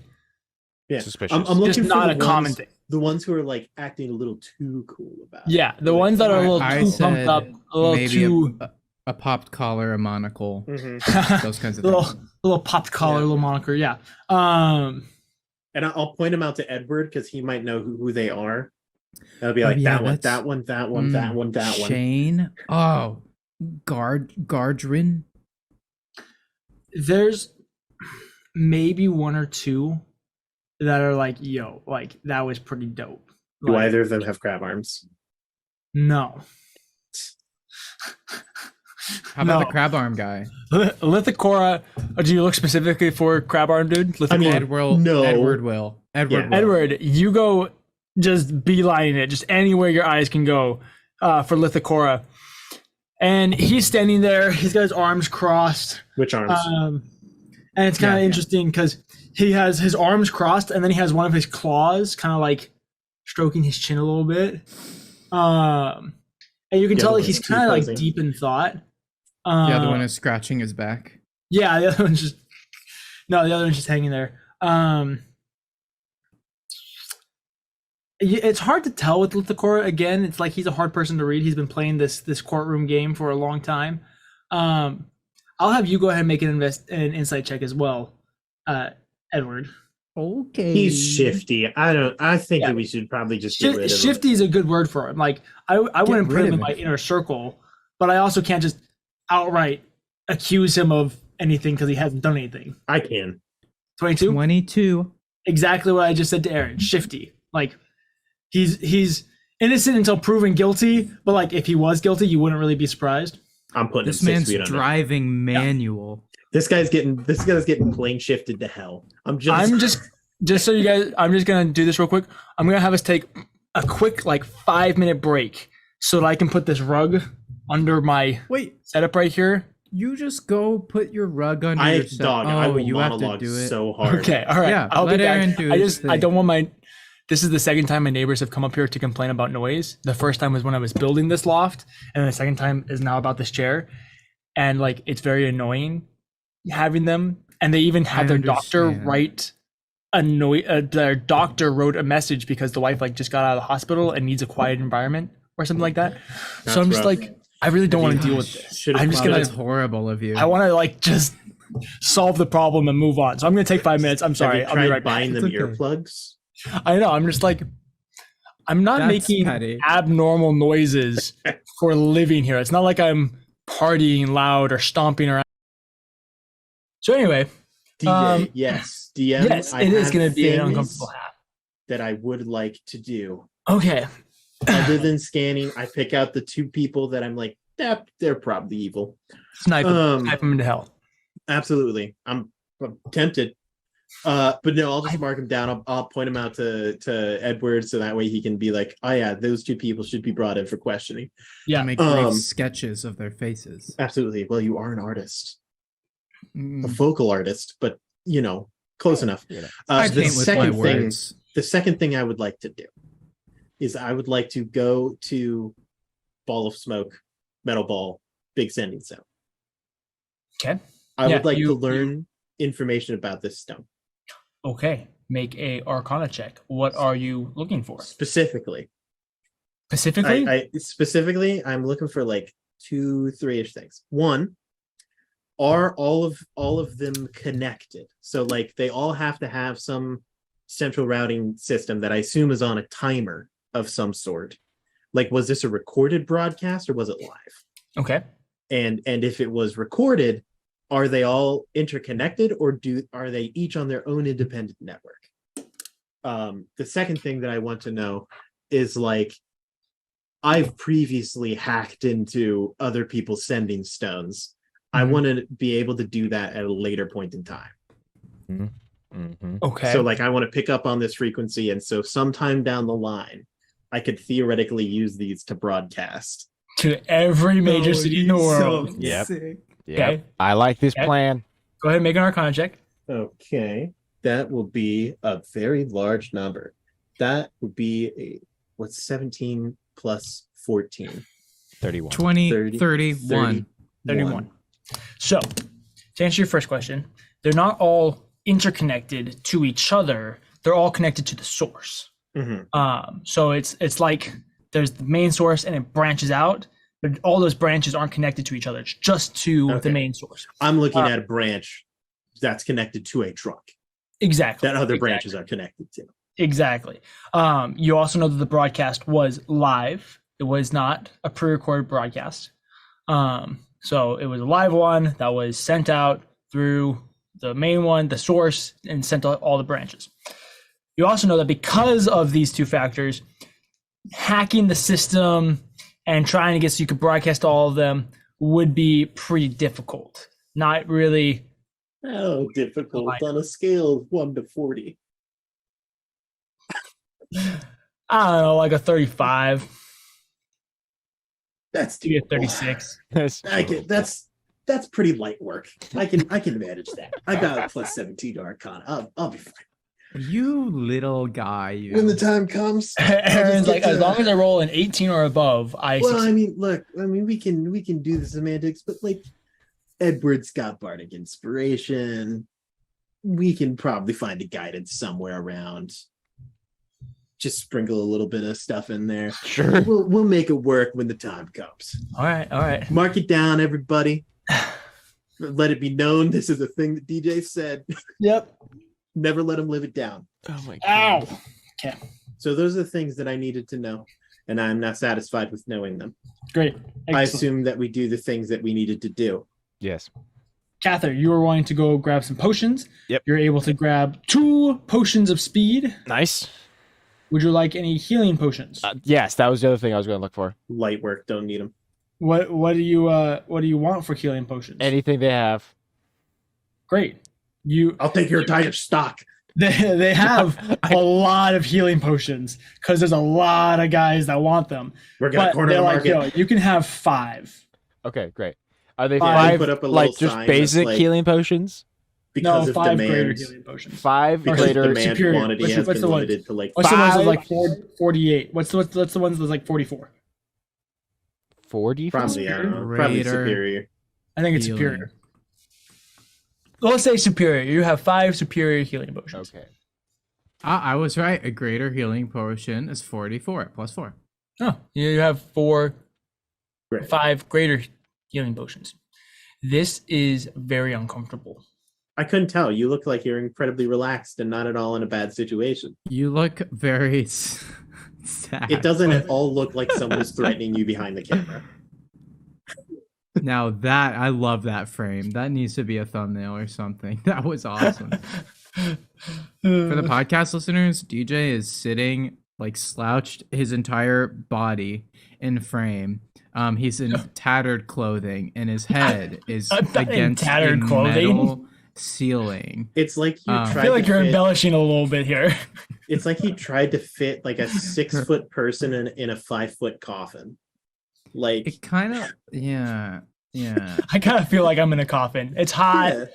Yeah. Suspicious. I'm looking just for not the a common ones- thing. The ones who are like acting a little too cool about it. Yeah, the ones that are a little I too said pumped up, a little maybe too a popped collar, a monocle, Mhm. those kinds of little things. little popped collar, Yeah. little moniker. Yeah. And I'll point them out to Edward because he might know who they are. That'll be Oh, like yeah, that one, that's- that one, that one, that one, that one. Shane. Oh, Gardrin. There's maybe one or two that are like, yo, like that was pretty dope. Do Like, either of them have crab arms? No. How about No. the crab arm guy? Lithicora, do you look specifically for crab arm dude? Lithicora? I mean, Edward no. Edward will. Edward Yeah. will. Edward, you go just beelining it, just anywhere your eyes can go for Lithicora. And he's standing there, he's got his arms crossed. Which arms? And it's kind of Yeah. interesting because he has his arms crossed and then he has one of his claws kind of like stroking his chin a little bit. And you can The tell other that he's one's too kind of like fuzzy. deep in thought. The other one is scratching his back. Yeah, the other one's just no, the other one's just hanging there. It's hard to tell with Lithicora. Again, it's like he's a hard person to read. He's been playing this courtroom game for a long time. I'll have you go ahead and make an insight check as well, Edward. Okay. He's shifty. I think Yeah. that we should probably just get rid of him. Shifty is a good word for him. Like I wouldn't put rid him in of my it. inner circle, but I also can't just outright accuse him of anything because he hasn't done anything. I can. 22? 22. Exactly what I just said to Aaron. Shifty. Like he's innocent until proven guilty, but like if he was guilty, you wouldn't really be surprised. I'm putting This him 6 man's feet under. driving manual. This guy's getting plane shifted to hell. I'm just so you guys, I'm just gonna do this real quick. I'm gonna have us take a quick like 5-minute break so that I can put this rug under my Wait, setup right here. you just go put your rug under I yourself. dog. I will you have to monologue do it. so hard. Okay, all right. Yeah, I'll be let back. Aaron do I his just I thing. don't want my. This is the second time my neighbors have come up here to complain about noise. The first time was when I was building this loft, and the second time is now about this chair. And like it's very annoying having them. And they even had I their doctor understand. write their doctor wrote a message because the wife like just got out of the hospital and needs a quiet environment or something like that. That's so I'm just rough. like, I really don't want to deal with Gosh, this. should've I'm just Wow, gonna. that's horrible of you. I want to like just solve the problem and move on. So I'm gonna take 5 minutes. I'm sorry. Have I'll you be tried right back. buying them It's okay. earplugs? I know. I'm just like, I'm not That's making petty. abnormal noises for living here. It's not like I'm partying loud or stomping around. So anyway, DJ, yes. DM. yes, I it is have going to be an things uncomfortable hat. that I would like to do. Okay. Other than scanning, I pick out the 2 people that I'm like, they're probably evil. Snipe them into hell. Absolutely. I'm tempted. But no, I'll just mark him down. I'll point him out to Edward so that way he can be like, oh yeah, those 2 people should be brought in for questioning. Yeah. Make brief Um, sketches of their faces. Absolutely. Well, you are an artist, a Mm, vocal artist, but close enough. You know. I The paint with my second thing, words. the second thing I would like to do is I would like to go to Ball of Smoke, Metal Ball, Big Sending Zone. Okay. I Yeah, would like you- to learn information about this stone Okay. Make a Arcana check. What are you looking for specifically. specifically? I'm looking for like 2-3ish things. One, are all of them connected? So like they all have to have some central routing system that I assume is on a timer of some sort. Like, was this a recorded broadcast or was it live? Okay. And if it was recorded, are they all interconnected or are they each on their own independent network? The second thing that I want to know is like, I've previously hacked into other people's sending stones. I Mhm. want to be able to do that at a later point in time. Mm-hmm. Okay. So like I want to pick up on this frequency, and so sometime down the line, I could theoretically use these to broadcast. to every major Oh, city in the he's so world. Yep. sick. Yeah, Okay. I like this Okay. plan. Go ahead and make an Arcana check. Okay, that will be a very large number. That would be what's 17 plus 14? 31. 20, 30, 31. 31. So, to answer your first question, they're not all interconnected to each other. They're all connected to the source. Mhm. So it's like there's the main source and it branches out, but all those branches aren't connected to each other. It's just to Okay. the main source. I'm looking at a branch that's connected to a trunk Exactly. that other Exactly. branches are connected to. Exactly. You also know that the broadcast was live. It was not a pre-recorded broadcast. So it was a live one that was sent out through the main one, the source, and sent to all the branches. You also know that because of these 2 factors, hacking the system and trying to get so you could broadcast all of them would be pretty difficult. Not really. How difficult Like- on a scale of 1 to 40? I don't know, like a 35, That's maybe a doable. 36. That's pretty light work. I can manage that. I got a plus 17 to Arcana. I'll be fine. You little guy. You. When the time comes. Aaron's like, get as to- long as I roll an 18 or above, I Well, succeed. I mean, look, we can do the semantics, but like Edward's got bardic inspiration. We can probably find a guidance somewhere around. Just sprinkle a little bit of stuff in there. Sure. We'll make it work when the time comes. All right. Mark it down, everybody. Let it be known this is a thing that DJ said. Yep. Never let him live it down. Oh my Ow. Okay. So those are the things that I needed to know, and I'm not satisfied with knowing them. Great. I Excellent. assume that we do the things that we needed to do. Yes. Cather, you were wanting to go grab some potions. Yep. You're able to grab 2 potions of speed. Nice. Would you like any healing potions? Yes, that was the other thing I was going to look for. Light work, don't need them. What do you want for healing potions? Anything they have. Great. I'll take your entire stock. They have a lot of healing potions because there's a lot of guys that want them. We're gonna But corner they're the like, market. yo, you can have 5. Okay, great. Are they Yeah, they five, put up a like, little just sign basic that's like- healing potions? because No, of 5 greater demand. healing potions. 5 Because greater. demand superior. quantity What's has the been one? limited to like What's the ones that's 5? like 48? What's the ones that's like 44? 40? probably, I don't know, probably Greater superior. I think it's healing. superior. Let's say superior. You have 5 superior healing potions. Okay. I was right. A greater healing potion is 44 plus 4. Oh, you have 5 greater healing potions. This is very uncomfortable. I couldn't tell. You look like you're incredibly relaxed and not at all in a bad situation. You look very sad. It doesn't at all look like someone's threatening you behind the camera. Now that I love that frame. That needs to be a thumbnail or something. That was awesome. For the podcast listeners, DJ is sitting like slouched his entire body in frame. He's in tattered clothing and his head is I'm not in against tattered a clothing. metal ceiling. It's like you I I tried feel like to you're fit, embellishing a little bit here. it's like he tried to fit like a 6-foot person in a 5-foot coffin. Like It kind of yeah. I kind of feel like I'm in a coffin. It's hot. yeah.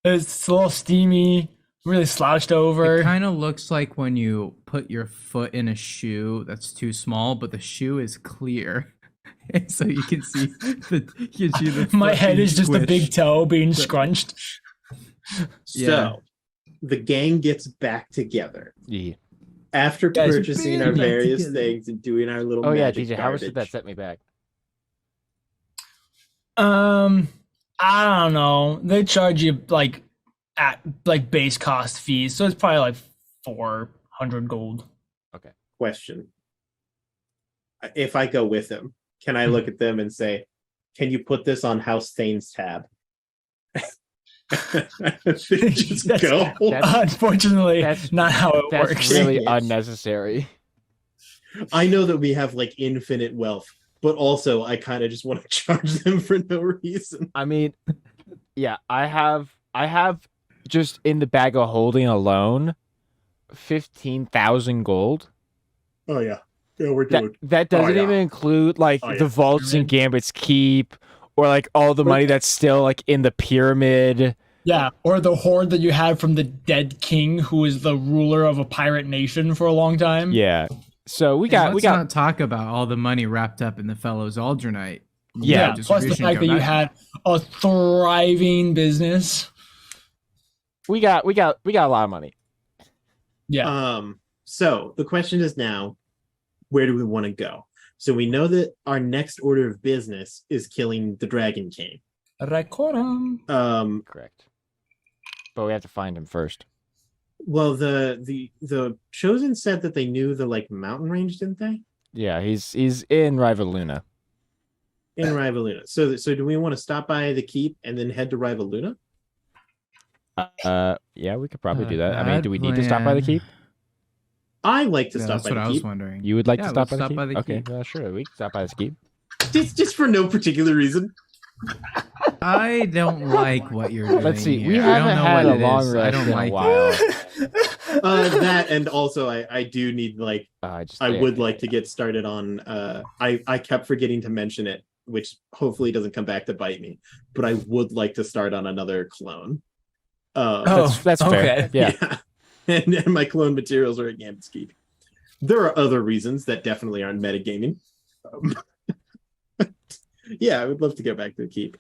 It's a little steamy. Really slouched over. It kind of looks like when you put your foot in a shoe that's too small, but the shoe is clear. And so you can see the My foot head being is just a big squished. toe being scrunched. So Yeah. the gang gets back together Yeah. after Guys, purchasing our back various together. things and doing our little Oh, yeah, magic DJ, how much did that garbage. set me back? I don't know. They charge you like at like base cost fees, so it's probably like 400 gold. Question. If I go with him, can I look at them and say, can you put this on House Thane's tab? They just That's- go. Unfortunately, that's- not how it That's works. really Yes. unnecessary. I know that we have like infinite wealth, but also I kind of just want to charge them for no reason. I mean, yeah, I have just in the bag of holding alone 15,000 gold. Oh yeah. Yeah, we're That doesn't yeah. even include like Oh, yeah. the vaults in Gambit's keep or like all the money that's still like in the pyramid. Yeah, or the hoard that you had from the dead king, who is the ruler of a pirate nation for a long time. Yeah. So we And got let's not talk about all the money wrapped up in the Fellows Aldernite. Yeah, Plus the fact that you had a thriving business. we got a lot of money. Yeah. So the question is now, where do we want to go? So we know that our next order of business is killing the Dragon King. Rekoram. Correct. But we have to find him first. Well, the Chosen said that they knew the like mountain range, didn't they? Yeah, he's in Rivaluna. In Rivaluna. So do we want to stop by the keep and then head to Rivaluna? Yeah, we could probably do that. I mean, do we need to stop by the keep? I like to Yeah, stop that's by what the I was keep. wondering. You would like to Yeah, stop let's by the keep? Okay, keep. sure, we can stop by the keep. Just for no particular reason. I don't like what you're doing. Let's see. Here. We I don't haven't know had what a it long is. rest I don't in like a while. That and also I do need like I would like to get started on I kept forgetting to mention it, which hopefully doesn't come back to bite me, but I would like to start on another clone. That's fair. okay. Yeah. And my clone materials are at Gambit's Keep. There are other reasons that definitely aren't metagaming. Yeah, I would love to go back to the keep.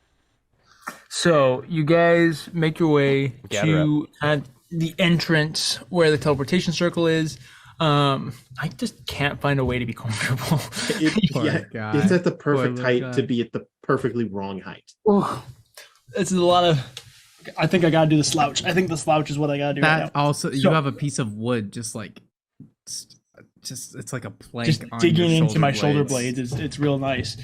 So you guys make your way Gather to the entrance where the teleportation circle is. I just can't find a way to be comfortable. Poor Yeah, guy. it's at the perfect Poor height guy. to be at the perfectly wrong height. It's a lot of I think I gotta do the slouch. I think the slouch is what I gotta do right That now. also, you So- have a piece of wood, just it's like a plank. Just on digging your into my shoulder blades. It's real nice.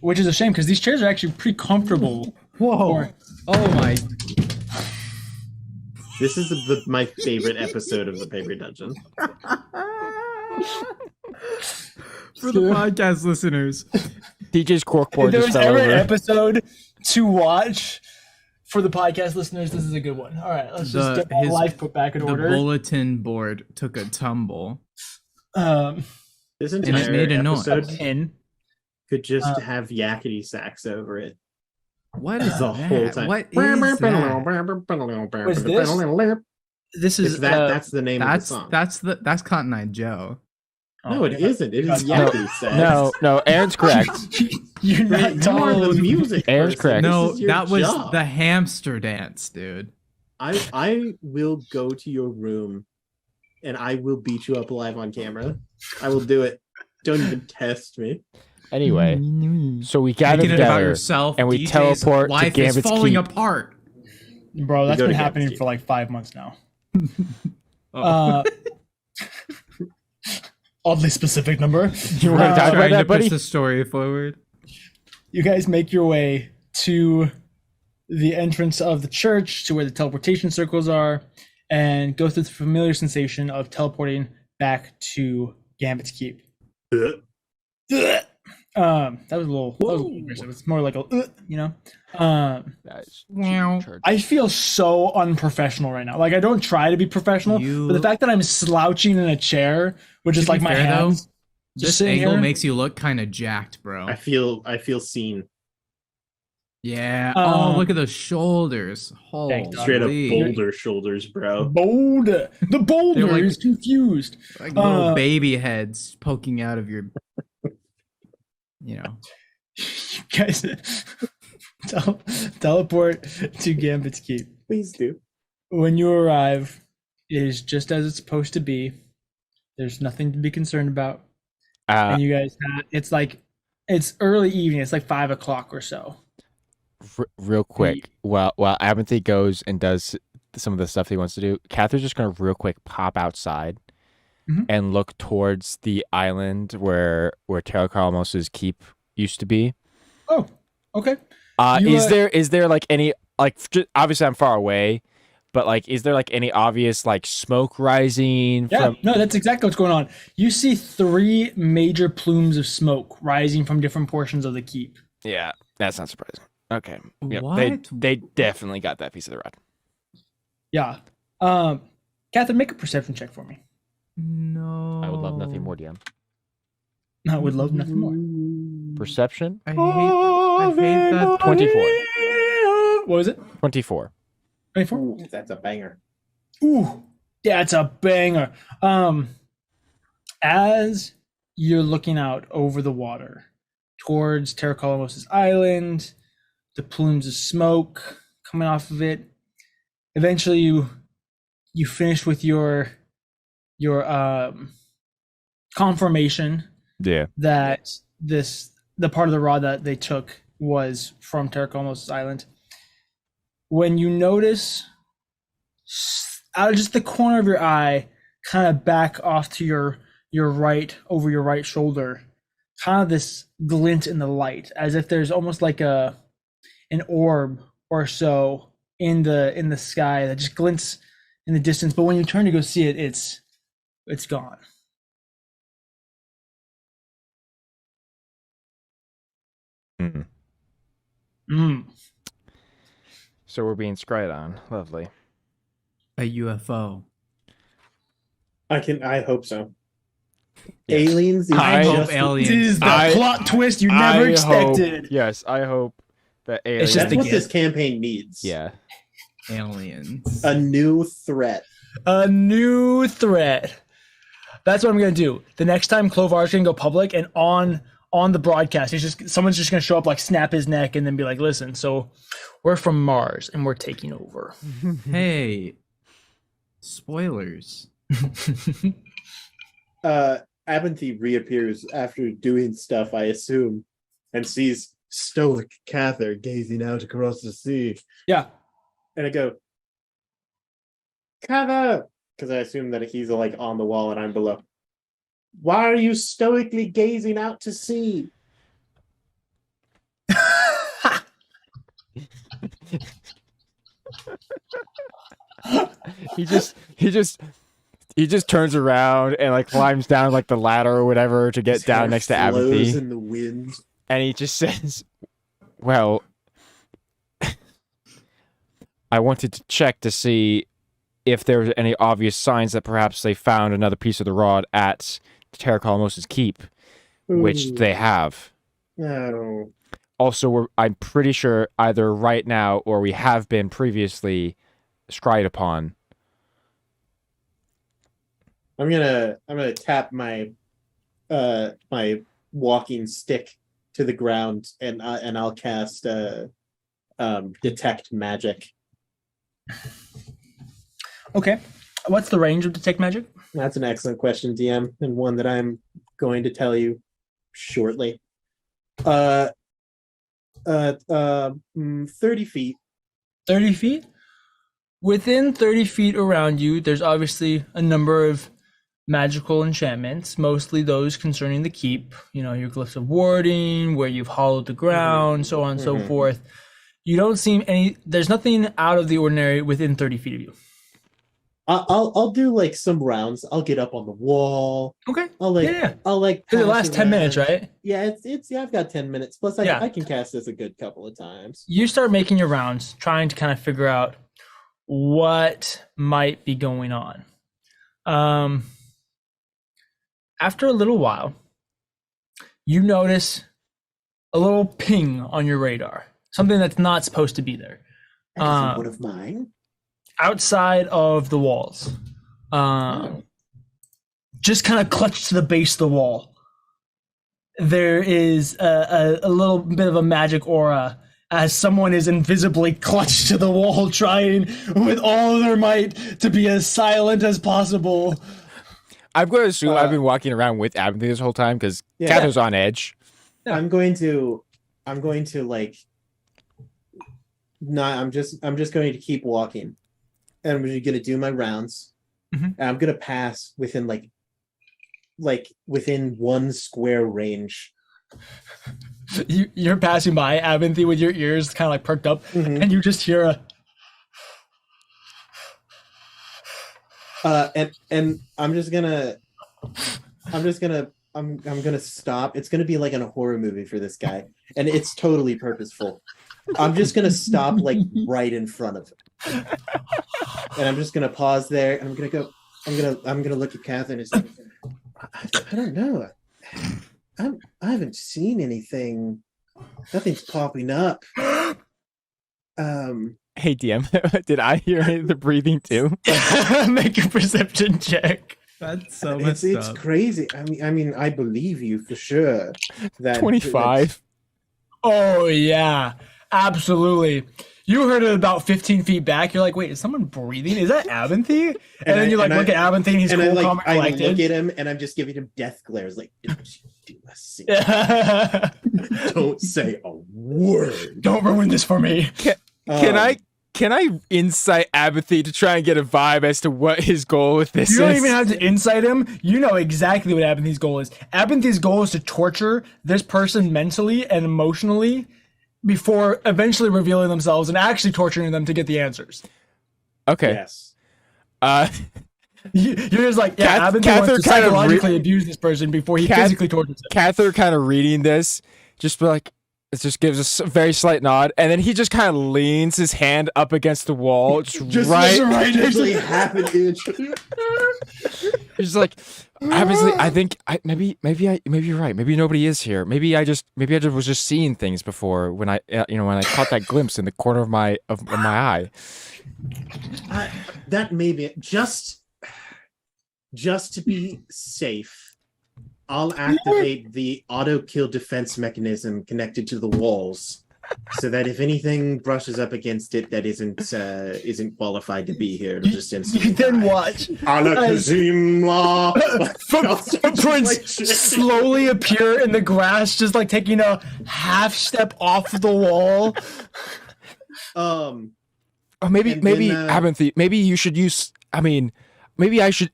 Which is a shame because these chairs are actually pretty comfortable. Whoa! Or- Oh my! This is my favorite episode of the Paper Dungeon. For the podcast listeners, DJ's corkboard If there just was fell ever an over. episode to watch for the podcast listeners, this is a good one. All right, let's just get my life put back in the order. bulletin board took a tumble. This it entire made a noise. episode Pin. could just have yakety sax over it What is the whole that? time. What is that? Was this is That's the name of the song. That's Cotton Eye Joe. No, it isn't. It is No, yakety sax. No, Aaron's correct. You're not You are the telling music. Aaron's person. correct. This No, is your that was job. the hamster dance, dude. I will go to your room and I will beat you up live on camera. I will do it. Don't even test me. Anyway, so we gather Making it about together. yourself, and we DJ's teleport to life is Gambit's falling Keep. apart. Bro, that's go been to happening Gambit. for like 5 months now. Oh. Oddly specific number. You want to talk about Trying to that, push buddy? the story forward. You guys make your way to the entrance of the church, to where the teleportation circles are, and go through the familiar sensation of teleporting back to Gambit's Keep. That was a little aggressive. It's more like a, you know. That's Meow. church. I feel so unprofessional right now. Like I don't try to be professional, but the fact that I'm slouching in a chair with just To like be my fair, though, hands, This just sitting angle here. makes you look kind of jacked, bro. I feel seen. Yeah. Oh, Um, look at those shoulders. Holy. Thanks, Doc. Straight up boulder shoulders, bro. boulder. The boulder They're like- is confused. Like little Uh, baby heads poking out of your, you know. You guys teleport to Gambit's Keep. Please do. When you arrive, it is just as it's supposed to be. There's nothing to be concerned about. And you guys it's early evening. It's like 5 o'clock or so. Real quick, while Abinthy goes and does some of the stuff he wants to do, Catherine's just gonna real quick pop outside Mhm. and look towards the island where Terra Carlos's keep used to be. Oh, okay. You, Is there like any obviously I'm far away, but like is there like any obvious like smoke rising Yeah, from? no, that's exactly what's going on. You see 3 major plumes of smoke rising from different portions of the keep. Yeah, that's not surprising. Okay, yeah, What? they definitely got that piece of the rod. Yeah. Catherine, make a perception check for me. No. I would love nothing more, DM. I would love nothing more. Perception I hate that. 24. What was it? 24. 24? Ooh, that's a banger. Ooh, that's a banger. As you're looking out over the water towards Terra Colomos' island, the plumes of smoke coming off of it. Eventually, you finish with your confirmation Yeah. that the part of the rod that they took was from Terra Colomos' island. When you notice out of just the corner of your eye, kind of back off to your right, over your right shoulder, kind of this glint in the light, as if there's almost like an orb or so in the sky that just glints in the distance. But when you turn to go see it, it's gone. Mm. Mm. So we're being scryed on. Lovely. A UFO. I hope so. Yes. Aliens. I hope just- aliens. This is the I- plot twist you never expected. Yes, I hope that aliens. It's just That's a what gift. this campaign needs. Yeah. Aliens. A new threat. A new threat. That's what I'm gonna do. The next time Clovar's gonna go public and on the broadcast, someone's just gonna show up, like snap his neck, and then be like, "Listen, so we're from Mars and we're taking over." Hey. Spoilers. Abinthy reappears after doing stuff, I assume, and sees stoic Cather gazing out across the sea. Yeah. and I go, Kava, because I assume that he's like on the wall and I'm below. Why are you stoically gazing out to sea? He just turns around and like climbs down like the ladder or whatever to get His hair down next to flows Abinthy. in the wind. And he just says, well, I wanted to check to see if there was any obvious signs that perhaps they found another piece of the rod at Terra Colossus Keep, which Ooh. they have. No. Also, I'm pretty sure either right now or we have been previously scryed upon. I'm gonna tap my my walking stick to the ground and I'll cast detect magic. Okay. What's the range of detect magic? That's an excellent question, DM, and one that I'm going to tell you shortly. 30 feet. 30 feet? Within 30 feet around you, there's obviously a number of magical enchantments, mostly those concerning the keep. You know, your glyphs of warding, where you've hollowed the ground, so on and so forth. You don't seem there's nothing out of the ordinary within 30 feet of you. I'll do like some rounds. I'll get up on the wall. Okay. I'll like Yeah. I'll like Because it pass lasts 10 minutes, around. right? Yeah, it's I've got 10 minutes. Plus Yeah. I can cast this a good couple of times. You start making your rounds, trying to kind of figure out what might be going on. After a little while, you notice a little ping on your radar, something that's not supposed to be there. That isn't one of mine. Outside of the walls, just kind of clutched to the base of the wall, there is a little bit of a magic aura as someone is invisibly clutched to the wall, trying with all of their might to be as silent as possible. I'm going to assume I've been walking around with Abinthy this whole time because Catherine's on edge. Yeah. I'm going to like I'm just going to keep walking. And I'm going to do my rounds. Mhm. And I'm going to pass within like within 1 square range. You're passing by Abinthy with your ears kind of like perked up, and you just hear a and I'm gonna stop. It's gonna be like in a horror movie for this guy, and it's totally purposeful. I'm just gonna stop like right in front of him, and I'm just gonna pause there. And I'm gonna look at Catherine and say, I don't know. I haven't seen anything. Nothing's popping up. Hey, DM, did I hear the breathing too? make a perception check. That's so It's crazy. I mean, I believe you for sure. That 25. Oh yeah, absolutely. You heard it about 15 feet back. You're like, wait, is someone breathing? Is that Abinthy? And then you like look at Abinthy and he's cool, calm, and I collected. look at him and I'm just giving him death glares. Like, don't you do a single. Don't say a word. Don't ruin this for me. Can I incite Abinthy to try and get a vibe as to what his goal with this is? You don't even have to incite him. You know exactly what Abinthy's goal is. Abinthy's goal is to torture this person mentally and emotionally before eventually revealing themselves and actually torturing them to get the answers. Okay. Yes. You're just like, yeah, Abinthy wants to psychologically abuse this person before he physically tortures him. Cather kind of reading this, just be like, it just gives us a very slight nod, and then he just kind of leans his hand up against the wall, just right next to half an inch. He's like, obviously, I think maybe you're right. Maybe nobody is here. Maybe I just was just seeing things before when I when I caught that glimpse in the corner of my eye. That may be just to be safe. I'll activate the auto kill defense mechanism connected to the walls, so that if anything brushes up against it that isn't qualified to be here, it'll just instantly You then die. watch footprints slowly appear in the grass, just like taking a half step off the wall. Oh, maybe And then, Abinthy, maybe you should use. I mean, maybe I should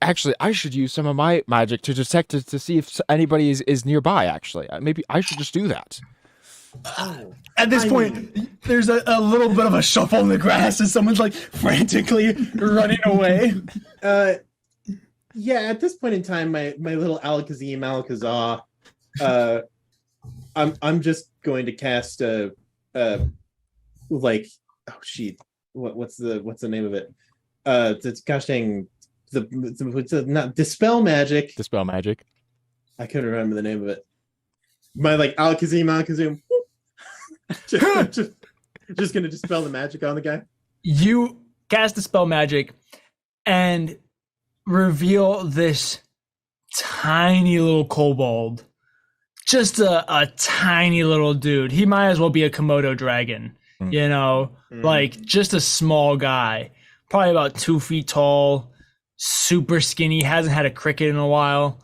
use some of my magic to detect to see if anybody is nearby. Actually, maybe I should just do that. At this point, there's a little bit of a shuffle in the grass as someone's like frantically running away. Yeah, at this point in time, my little Alakazam, I'm just going to cast like, oh shit, what's the name of it? It's casting not Dispel Magic. Dispel magic. I couldn't remember the name of it. My like Alakazam. just gonna dispel the magic on the guy. You cast Dispel Magic and reveal this tiny little kobold. Just a tiny little dude. He might as well be a Komodo dragon, you know? Like, just a small guy. Probably about 2 feet tall, super skinny, hasn't had a cricket in a while.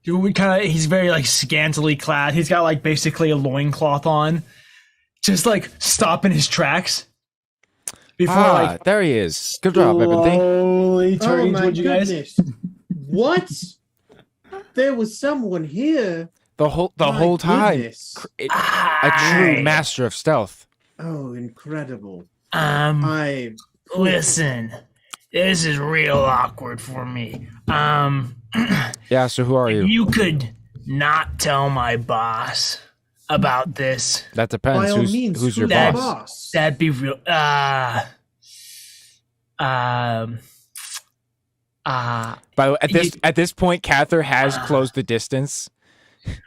He's very, like, scantily clad. He's got, like, basically a loincloth on. Just, like, stopping his tracks. Before, There he is. Good job, Abinthy. slowly Oh turning my towards you guys. goodness! What? There was someone here. The whole time. Goodness. A true master of stealth. Oh, incredible! I Listen, this is real awkward for me. Yeah, so who are you? You could not tell my boss about this. That depends. by all means, Who's your That- boss? That'd be real. By By the way, at this point, Cather has closed the distance.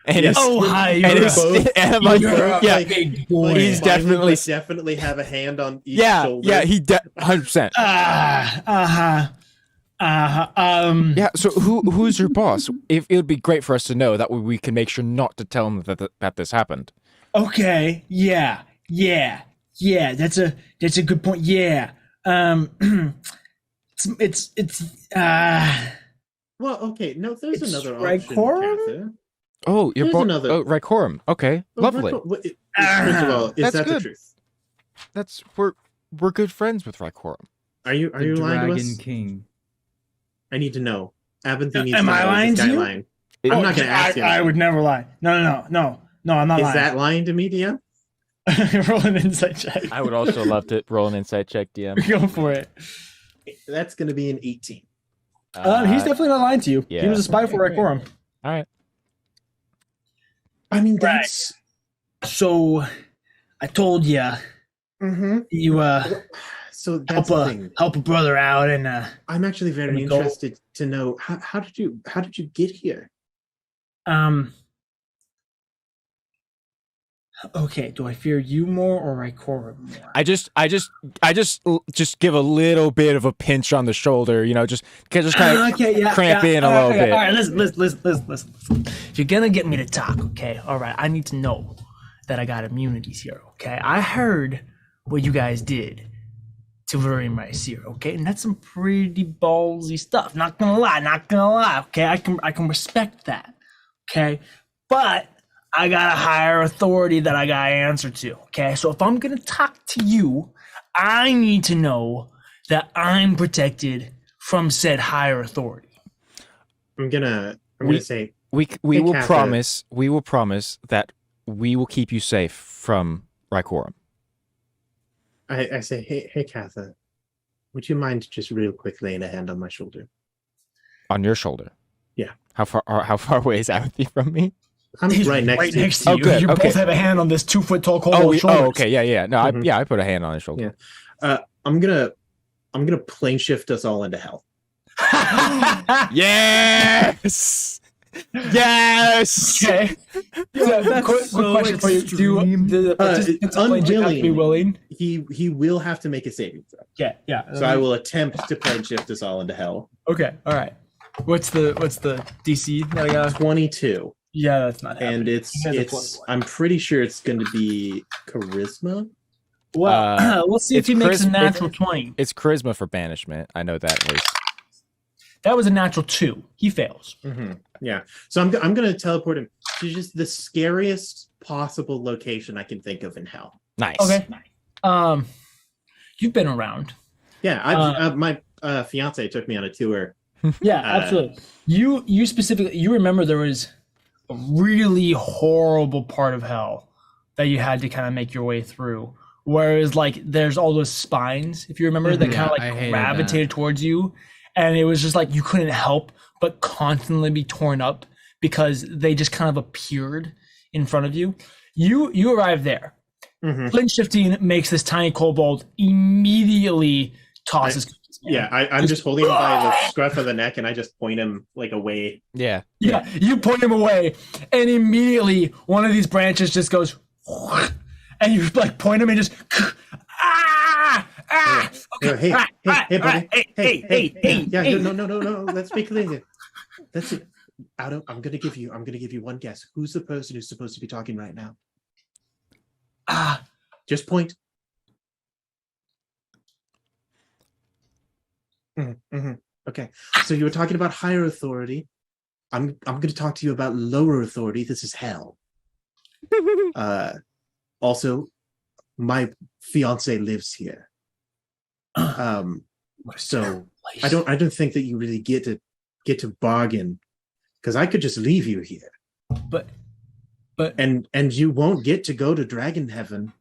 And Yes. hi, and you're it's- and I'm like, you're yeah, a big boy. he's definitely- definitely have a hand on each yeah, shoulder. yeah, 100%. Yeah, so who's your boss? If it would be great for us to know, that way we can make sure not to tell him that this happened. Okay. Yeah. That's a good point. Yeah. It's Well, okay. No, there's It's another option. Rycorum? Cather. Oh, your There's boss. another- Oh, Rycorum. Okay, Well, lovely. First of all, is That's that the good. truth? That's we're good friends with Rycorum. Are you The lying to Dragon us? King. I need to know. Abinthy needs Am to know. I lying Is this to guy you? lying? I'm not going to ask him. I would never lie. No, I'm not Is lying. that lying to me, DM? Roll an insight check. I would also love to roll an insight check, DM. Go for it. That's going to be an 18. He's definitely not lying to you. yeah. He was a spy for Okay, great. Rycorum. All right. I mean, Right. that's... So, I told you Mm-hmm. you So that's the thing. help a brother out, and I'm actually very Let me go. interested to know how did you get here? Okay, do I fear you more or Rycorum more? I just give a little bit of a pinch on the shoulder, just kind of cramp in a little bit. All right, listen. If you're gonna get me to talk, okay, all right, I need to know that I got immunities here, okay? I heard what you guys did to Verim Rice, okay? And that's some pretty ballsy stuff. Not gonna lie, okay? I can respect that, okay? But I got a higher authority that I gotta answer to, okay? So if I'm gonna talk to you, I need to know that I'm protected from said higher authority. I'm gonna say We Hey, will Cather. promise that we will keep you safe from Rycorum. I say, hey, Cather, would you mind just real quick laying a hand on my shoulder? On your shoulder. Yeah. How far away is Abinthy from me? I'm He's right next to you. to Oh, you. good, You okay. both have a hand on this 2 foot tall kobold's shoulders. Okay, yeah. No, Mhm. I put a hand on his shoulder. I'm gonna plane shift us all into hell. Yes. Yes. Okay. that's quick so question for you. Do the participants of plane shift have to be willing? He will have to make a saving throw. Yeah. So I will attempt to plane shift us all into hell. Okay. All right. What's the DC that I got? 22, Yeah, that's not happening. and it's You guys are plus one. I'm pretty sure it's going to be charisma. Well, we'll see if it's he makes a charisma- natural 20. It's charisma for banishment. I know that at least. That was a natural 2. He fails. Mm-hmm. Yeah. So I'm going to teleport him to just the scariest possible location I can think of in hell. Nice. Okay. you've been around. Yeah, my fiance took me on a tour. Yeah, absolutely. You specifically, you remember there was a really horrible part of hell that you had to kind of make your way through. Whereas like there's all those spines, if you remember, that kind of I hated gravitated towards you, and it was just like you couldn't help but constantly be torn up because they just kind of appeared in front of you. You arrive there. Flint shifting makes this tiny kobold immediately tosses. I'm just holding him by the scruff of the neck, and I just point him like away. Yeah. Yeah, you point him away, and immediately one of these branches just goes, and you like point him and just Hey, buddy. Hey. Yeah, no. Let's be clear here. That's it. I'm gonna give you one guess. Who's the person who's supposed to be talking right now? Just point. Okay. So you were talking about higher authority. I'm going to talk to you about lower authority. This is hell. Also, my fiance lives here. So I don't think that you really get to bargain, because I could just leave you here. But and you won't get to go to Dragon Heaven,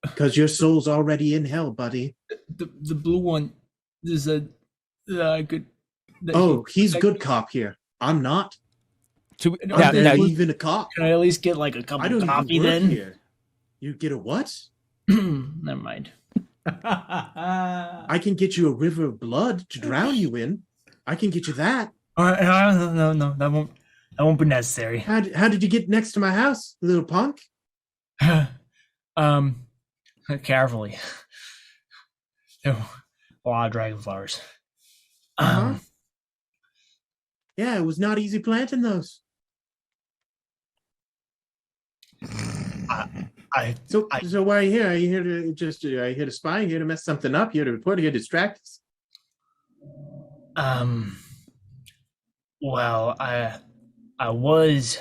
because your soul's already in hell, buddy. the blue one is a good. He's good cop here. I'm not. Now, even a cop. Can I at least get like a cup of coffee then? Here. You get a what? Never mind. I can get you a river of blood to drown you in. I can get you that. No, that won't be necessary. How did you get next to my house, little punk? Carefully. There were a lot of dragonflowers. Yeah, it was not easy planting those. So why are you here? Are you here to are you here to spy? Are you here to mess something up? Here to report? Here to distract us? Well, I was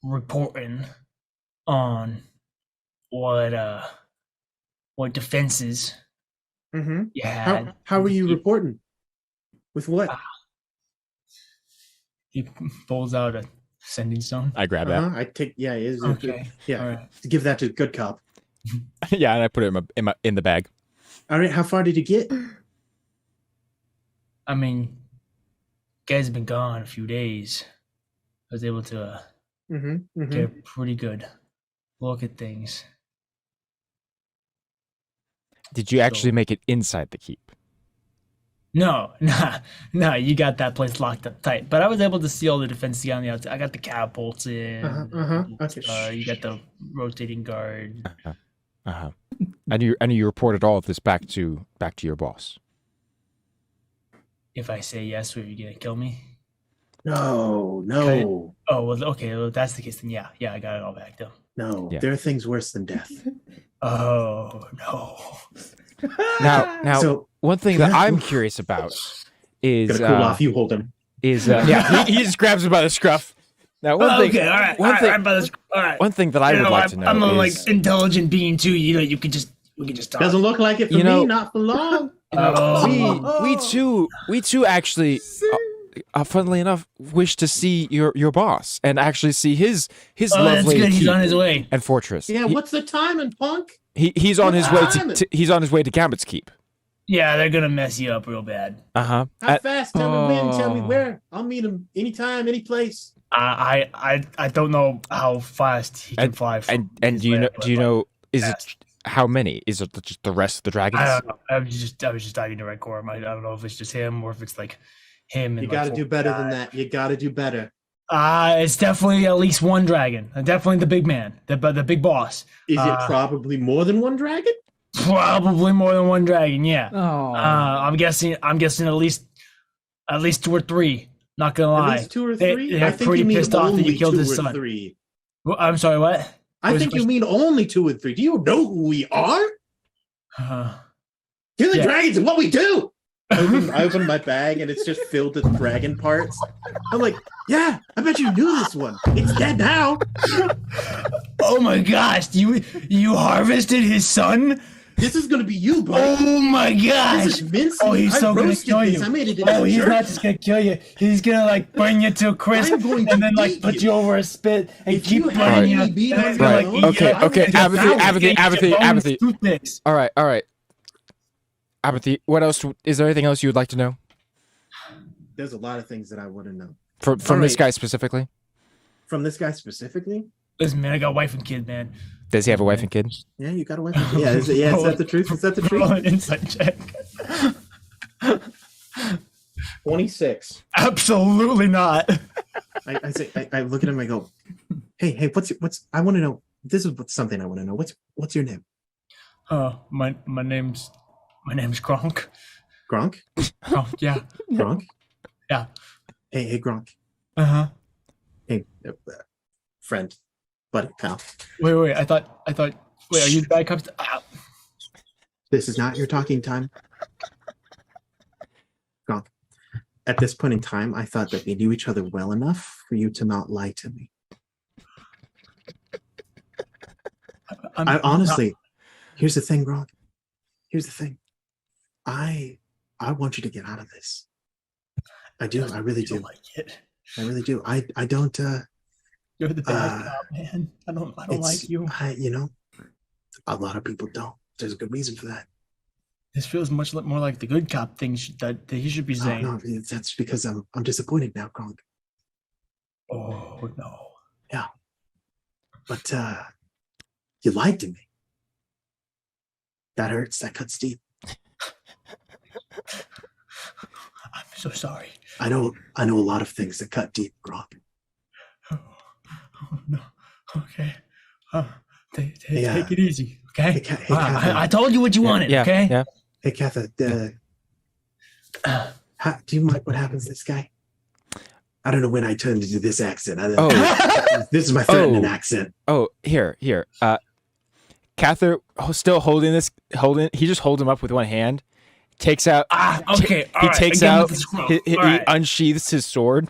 reporting on what defenses you had. How were you reporting? With what? He pulls out a sending stone. I grab that. I take Okay. Yeah. All right. Give that to good cop. Yeah, and I put it in the bag. All right. How far did you get? I mean, guys have been gone a few days. I was able to get a pretty good look at things. Did you actually make it inside the keep? No, you got that place locked up tight. But I was able to see all the defenses on the outside. I got the catapults in. Okay. You got the rotating guard. And you reported all of this back to your boss. If I say yes, are you gonna kill me? No. Oh well, okay. Well, if that's the case, then yeah, I got it all backed up. No, Yeah. there are things worse than death. Oh no. Now, So- one thing that I'm curious about is Gonna cool off. You hold him. he just grabs him by the scruff. Now, one thing, Okay, all right. All right. one thing that I would like to know I'm a is, intelligent being too. You know, we can just talk. Doesn't look like it for me. Not for long. we too actually, funnily enough, wish to see your boss and actually see his That's lovely good. He's keep on his way. and fortress. Yeah. What's the timing, punk? He's on his way to Gambit's keep. Yeah, they're gonna mess you up real bad. How fast? Tell me when. Tell me where. I'll meet him anytime, any place. I don't know how fast he can fly. And do you know? Is it how many? Is it just the rest of the dragons? I don't know. I was just diving to Red Core. I don't know if it's just him or if it's like him. And You got to do better than that. You got to do better. It's definitely at least one dragon. Definitely the big man, the big boss. Is it probably more than one dragon? Probably more than one dragon. Yeah. Oh. I'm guessing at least 2 or 3. Not gonna lie. At least 2 or 3? They're I think pretty you mean pissed off that only you killed 2 his or son. 3. Well, I'm sorry. What? I think you mean only 2 and 3. Do you know who we are? Killing dragons is what we do. I open my bag and it's just filled with dragon parts. I'm like, yeah, I bet you knew this one. It's dead now. Oh my gosh! You harvested his son? This is gonna be you, buddy. Oh my This gosh! is mince. Oh, he's so gonna roasted kill this. you. I made it in Oh, a he's jerk. not just gonna kill you. He's gonna like burn you to a crisp, I'm going to and then like eat put you. you over a spit and If keep you have burning any you. beat and on it's your gonna, Right. like, own, eat Okay. you. Okay. It's Apathy. gonna Apathy. eat your Apathy. bones, Apathy. toothpicks. All right. All right. Apathy. What else? Is there anything else you would like to know There's a lot of things that I want to know from this right. guy specifically? from this guy specifically. Listen, man, I got a wife and kid, man. Does he have a wife and kid? Yeah, you got a weapon. Yeah, is that the truth? Is that the Roll truth? an insight check. 26. Absolutely not. I say, I look at him. I go, hey, what's? I want to know. This is something I want to know. What's your name? My name's Gronk. Gronk. Gronk, yeah, Gronk. yeah. Hey, Gronk. Uh-huh. Hey, friend, buddy, pal. Wait. I thought. Wait, are you the bad cops? This is not your talking time. Gronk. At this point in time, I thought that we knew each other well enough for you to not lie to me. I honestly, here's the thing, Gronk. Here's the thing. I want you to get out of this. I do. I really do. Like it. I really do. I don't. You're the bad cop, man. I don't like you. A lot of people don't. There's a good reason for that. This feels much more like the good cop thing that he should be saying. No, that's because I'm disappointed now, Gronk. Oh no. Yeah. But you lied to me. That hurts. That cuts deep. I'm so sorry. I know a lot of things that cut deep, Gronk. Oh no. Okay. Take Yeah. it easy. Okay. Hey, Catherine. I told you what you wanted. Yeah. Okay. Yeah. Hey, Katha, do you mind what happens to this guy? I don't know when I turned into this accent. This is my threatening accent. Oh, here. Cather still holding. He just holds him up with one hand. Takes out. Okay. He takes out. He unsheaths his sword.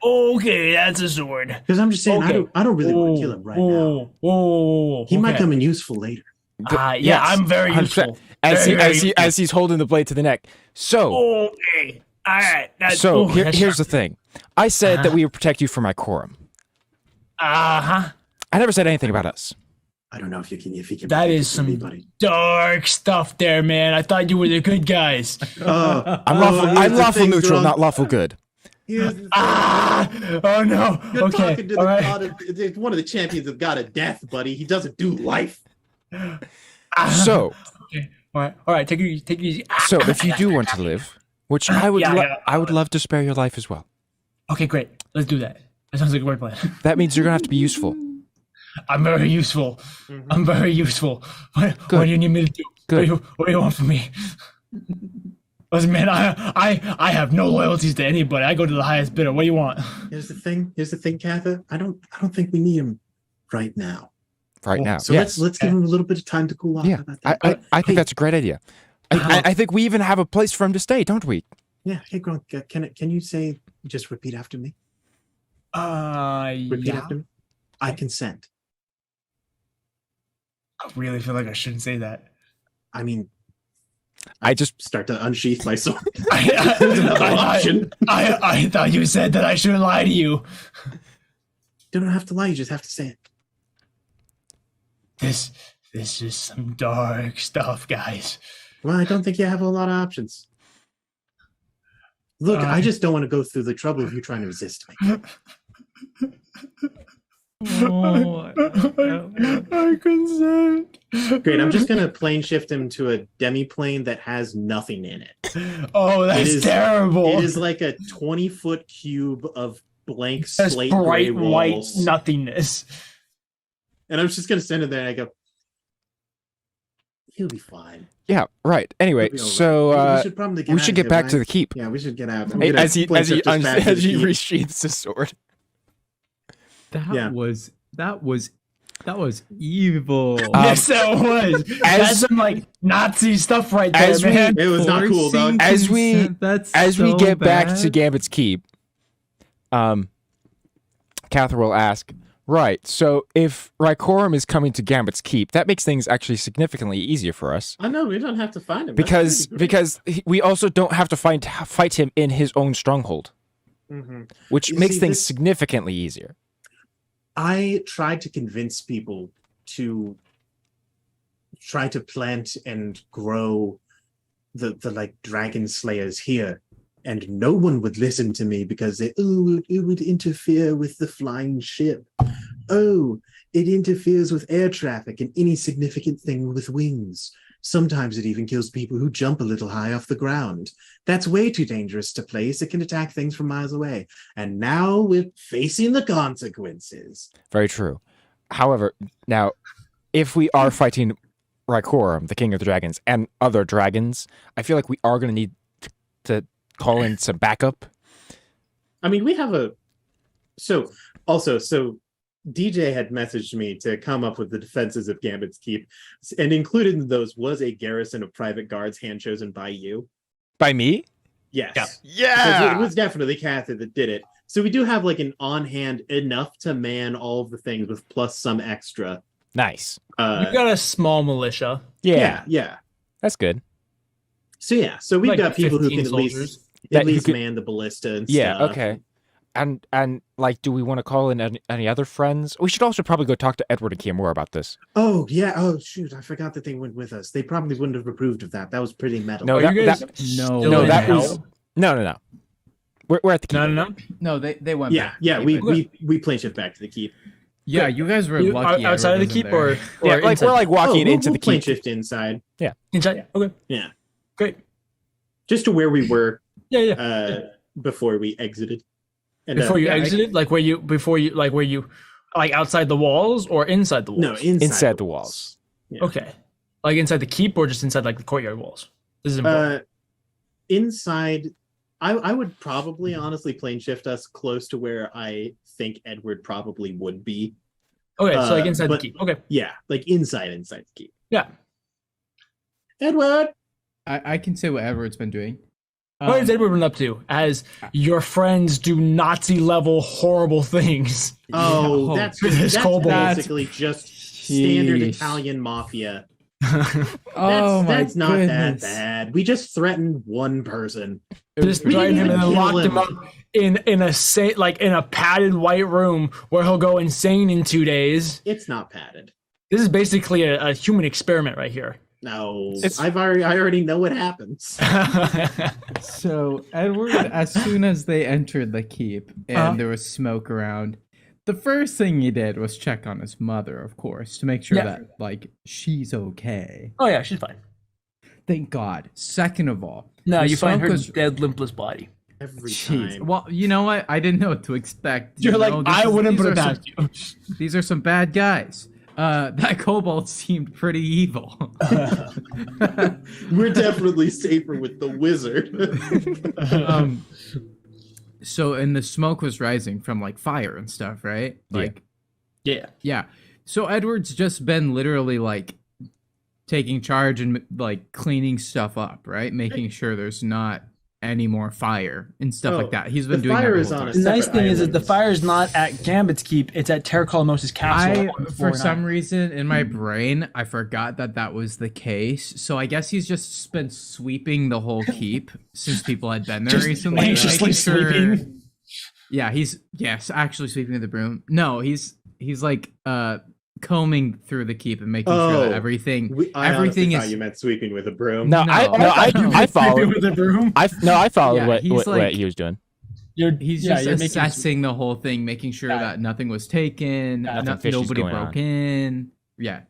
Okay, that's a sword. Because I'm just saying, Okay. I don't really want to kill him right now. Whoa. He might come in useful later. Yeah, Yes, I'm very 100%. useful. As he's holding the blade to the neck. So. Okay. All right. Here's the thing. I said that we would protect you from my quorum. I never said anything about us. I don't know if he can. That is some anybody. dark stuff there, man. I thought you were the good guys. I'm lawful neutral, not lawful good. Oh no. You're Okay. talking to All the right. god of, one of the champions of God of Death, buddy. He doesn't do life. So, Okay. All right. Take it easy. so if you do want to live, which I would, I would love to spare your life as well. Okay, great. Let's do that. That sounds like a great plan. That means you're gonna have to be useful. I'm very useful. I'm very useful. What do you need me to do? Good. What do you want from me? Listen, man, I have no loyalties to anybody. I go to the highest bidder. What do you want? Here's the thing, Katha. I don't think we need him right now. Right now. So Yes. let's give him a little bit of time to cool off. Yeah. How about that? I think that's a great idea. I think we even have a place for him to stay, don't we? Yeah. Hey, Gronk, can you just repeat after me? Repeat Yeah. after me. I consent. I really feel like I shouldn't say that. I mean, I just start to unsheath my sword. There's another option. I thought you said that I shouldn't lie to you. You don't have to lie. You just have to say it. This is some dark stuff, guys. Well, I don't think you have a lot of options. Look, I just don't want to go through the trouble of you trying to resist me. I consent. Great. I'm just gonna plane shift him to a demi-plane that has nothing in it. Oh, that's terrible. It is like a 20-foot cube of blank That's slate gray bright white walls. nothingness. And I'm just gonna send it there and I go, he'll be fine. yeah, right. Anyway, He'll be over. so we should probably we should get back to the keep. Yeah, we should get out. I'm Hey, gonna as he plane shift us back to the keep. resheaths his sword. That was evil. Yes, that was. That's some like Nazi stuff right there, as we- man. It was not cool, dog. As we so get back to bad. Gambit's keep, Cather will ask, Right. So if Rycorum is coming to Gambit's Keep, that makes things actually significantly easier for us. I know we don't have to find him. Because we also don't have to fight him in his own stronghold, which You makes see, things this- significantly easier. I tried to convince people to try to plant and grow the like dragon slayers here, and no one would listen to me because it would interfere with the flying ship. Oh, it interferes with air traffic and any significant thing with wings. Sometimes it even kills people who jump a little high off the ground. That's way too dangerous to place. It can attack things from miles away. And now we're facing the consequences. Very true. However, now, if we are fighting Rycorum, the King of the Dragons, and other dragons, I feel like we are going to need to call in some backup. I mean, we have so DJ had messaged me to come up with the defenses of Gambit's Keep, and included in those was a garrison of private guards hand-chosen by you. By me? Yes. Yeah. So it was definitely Kathy that did it. So we do have like an on-hand enough to man all of the things with plus some extra. Nice. You've got a small militia. Yeah. That's good. So we've Like got people who 15 can soldiers. at least man the ballista and Yeah, stuff. okay. And like, do we want to call in any other friends? We should also probably go talk to Edward and Kimura about this. Oh, yeah. Oh, shoot. I forgot that they went with us. They probably wouldn't have approved of that. That was pretty metal. No, Are you guys No, still no, in that hell? was no. We're at the keep. No. No, they went Yeah, back. yeah. Keep it. We plane shift back to the keep. Yeah, you guys were You- lucky. outside of the Edward keep, wasn't there. or Yeah, like inside? we're like walking into the plane keep. shift inside. Inside. Okay, Yeah, great. just to where we were Yeah. before we exited. And Before you yeah, exited, like outside the walls or inside the walls? no, inside the walls. Yeah. Okay, like inside the keep or just inside like the courtyard walls. This is important. Inside, I would probably honestly plane shift us close to where I think Edward probably would be. Okay, so like inside the but- keep. Okay, Yeah, like inside the keep. yeah. Edward. I can say what Edward's been doing. What has Edward been up to as your friends do Nazi level horrible things? Oh, Yeah. that's This that's kobold. basically just standard Sheesh. Italian mafia. Oh my That's not that goodness. bad. We just threatened one person. Just We threatened him didn't and then even locked kill him up in a padded white room where he'll go insane in 2 days. It's not padded. This is basically a human experiment right here. No, It's- I already know what happens. So Edward, as soon as they entered the keep and Uh-huh. there was smoke around, the first thing he did was check on his mother, of course, to make sure Yeah. that like she's okay. Oh yeah, she's fine. Thank God. Second of all, No, the you find her smoke was- dead, limpless body. Every Jeez. time. Well, you know what? I didn't know what to expect. You're You like, know, this I is- wouldn't these put it are some- past you. These are some bad guys. That kobold seemed pretty evil. We're definitely safer with the wizard. So and the smoke was rising from like fire and stuff, right? Yeah. Like Yeah. yeah. So Edward's just been literally like taking charge and like cleaning stuff up, right? Making sure there's not any more fire and stuff Oh, like that. He's been the doing fire that is the whole on a time. The nice separate thing is that the island. fire's not at Gambit's keep; it's at Terracolomos's castle. For some reason in my brain, I forgot that was the case. So I guess he's just been sweeping the whole keep since people had been there Just recently. anxiously making sure- sweeping. Yeah, he's actually sweeping with the broom. No, he's like combing through the keep and making sure that Oh, everything I everything honestly thought is you meant sweeping with a broom. No, I followed. with the broom. I followed Yeah, what he's like- he was doing. he's yeah, just you're making- assessing the whole thing, making sure Yeah. that nothing was taken, Nothing fishy's nobody going broke on. in. Yeah.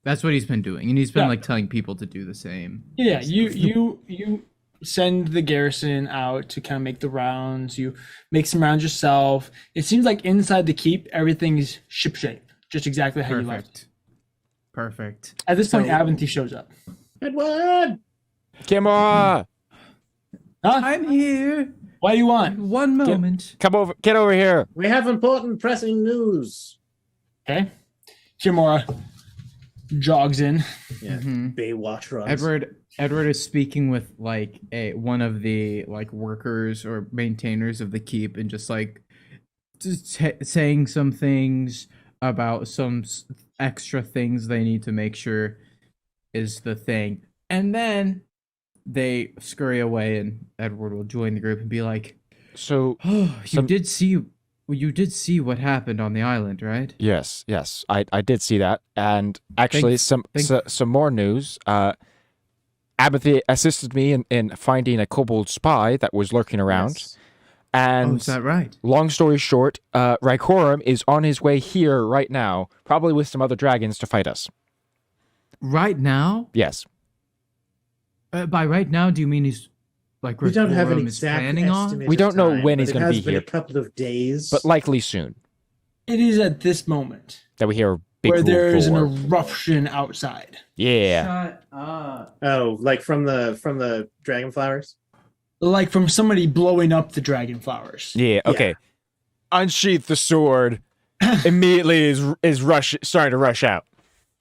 That's what he's been doing. And he's been Yeah. like telling people to do the same. Yeah, you send the garrison out to kind of make the rounds. You make some rounds yourself. It seems like inside the keep, everything's shipshape, just exactly how you left. Perfect. At this point, So- Avanti shows up. Edward! Kimura, Huh? I'm here. What do you want? One moment. get over here. We have important pressing news. Okay. Kimura jogs in. Yeah, Mhm. Baywatch runs. Edward is speaking with like one of the like workers or maintainers of the keep and just like saying some things about some extra things they need to make sure is the thing. And then they scurry away, and Edward will join the group and be like, So "Oh, you did see what happened on the island, right?" yes, I did see that, and actually some more news. Abathy assisted me in finding a kobold spy that was lurking around. Yes. And Is that right? long story short, Rykorum is on his way here right now, probably with some other dragons to fight us. Right now? Yes. By right now, do you mean he's like We don't have an Rykorum is exact planning on? estimate. We don't know time, when but he's gonna it be has been here. a couple of days, But likely soon It is at this moment that we hear a big where there is an roar. eruption outside. Yeah. Shut up. oh, like from the dragon flowers. Like from somebody blowing up the dragon flowers. Yeah, okay. Unsheath the sword. Immediately is starting to rush out.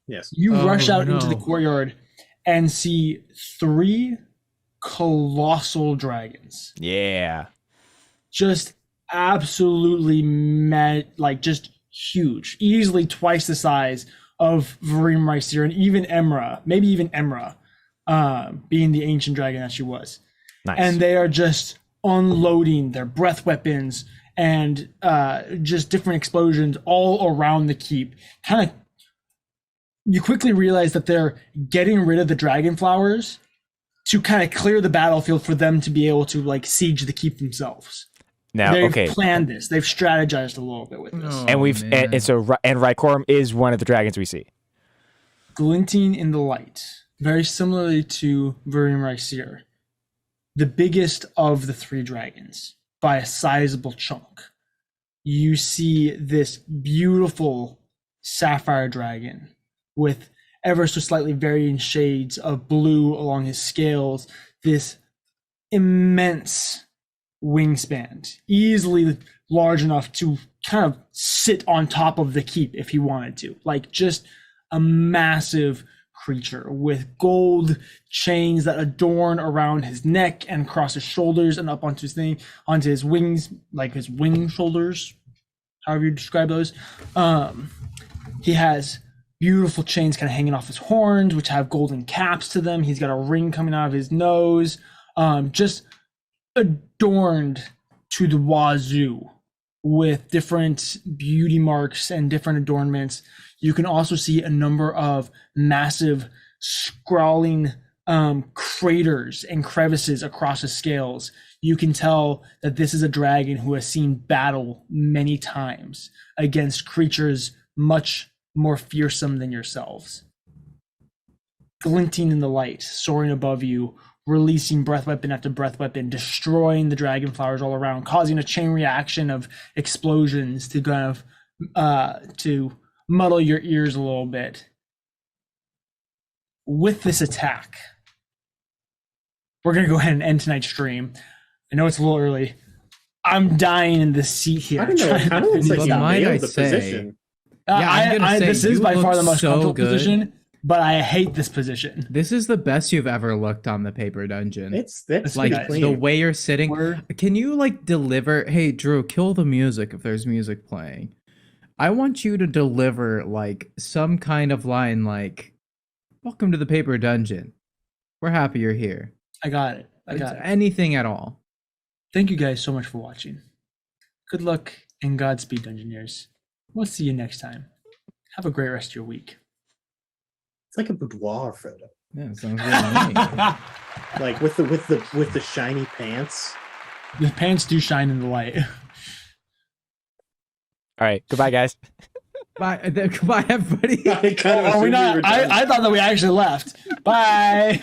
Yes. You rush out into the no. courtyard and see 3 colossal dragons. Yeah. Just absolutely just huge. Easily twice the size of Varim Rysir and even Emra, maybe even Emra, being the ancient dragon that she was. Nice. And they are just unloading their breath weapons and just different explosions all around the keep. Kind of, you quickly realize that they're getting rid of the dragon flowers to kind of clear the battlefield for them to be able to like siege the keep themselves. Now, They've okay. planned this. They've strategized a little bit with this. Oh, And we've man. and so and Rykorum is one of the dragons we see. Glinting in the light, very similarly to Varim Rysir, the biggest of the 3 dragons by a sizable chunk. You see this beautiful sapphire dragon with ever so slightly varying shades of blue along his scales, this immense wingspan, easily large enough to kind of sit on top of the keep if he wanted to. Like just a massive creature with gold chains that adorn around his neck and across his shoulders and up onto his wings, like his wing shoulders, however you describe those. He has beautiful chains kind of hanging off his horns, which have golden caps to them. He's got a ring coming out of his nose, just adorned to the wazoo with different beauty marks and different adornments. You can also see a number of massive scrawling craters and crevices across his scales. You can tell that this is a dragon who has seen battle many times against creatures much more fearsome than yourselves. Glinting in the light, soaring above you, releasing breath weapon after breath weapon, destroying the dragon flowers all around, causing a chain reaction of explosions to kind of to muddle your ears a little bit. With this attack, we're gonna go ahead and end tonight's stream. I know it's a little early. I'm dying in this seat here. I don't know. It kind of looks like But you might I nailed the say- position. Yeah, I'm gonna say this is you by far look the most so comfortable good. position, but I hate this position. This is the best you've ever looked on the paper dungeon. That's like pretty clean. the way you're sitting. We're- Can you like deliver? Hey, Drew, kill the music if there's music playing. I want you to deliver like some kind of line like, "Welcome to the paper dungeon. We're happy you're here." I got it. I got it. Anything at all. Thank you guys so much for watching. Good luck and Godspeed, Dungeoneers. We'll see you next time. Have a great rest of your week. It's like a boudoir photo, Yeah, sounds good to me. like with the shiny pants. The pants do shine in the light. All right. Goodbye, guys. Bye, goodbye, everybody. I kind of Are we assumed we not? were done. I thought that we actually left. Bye.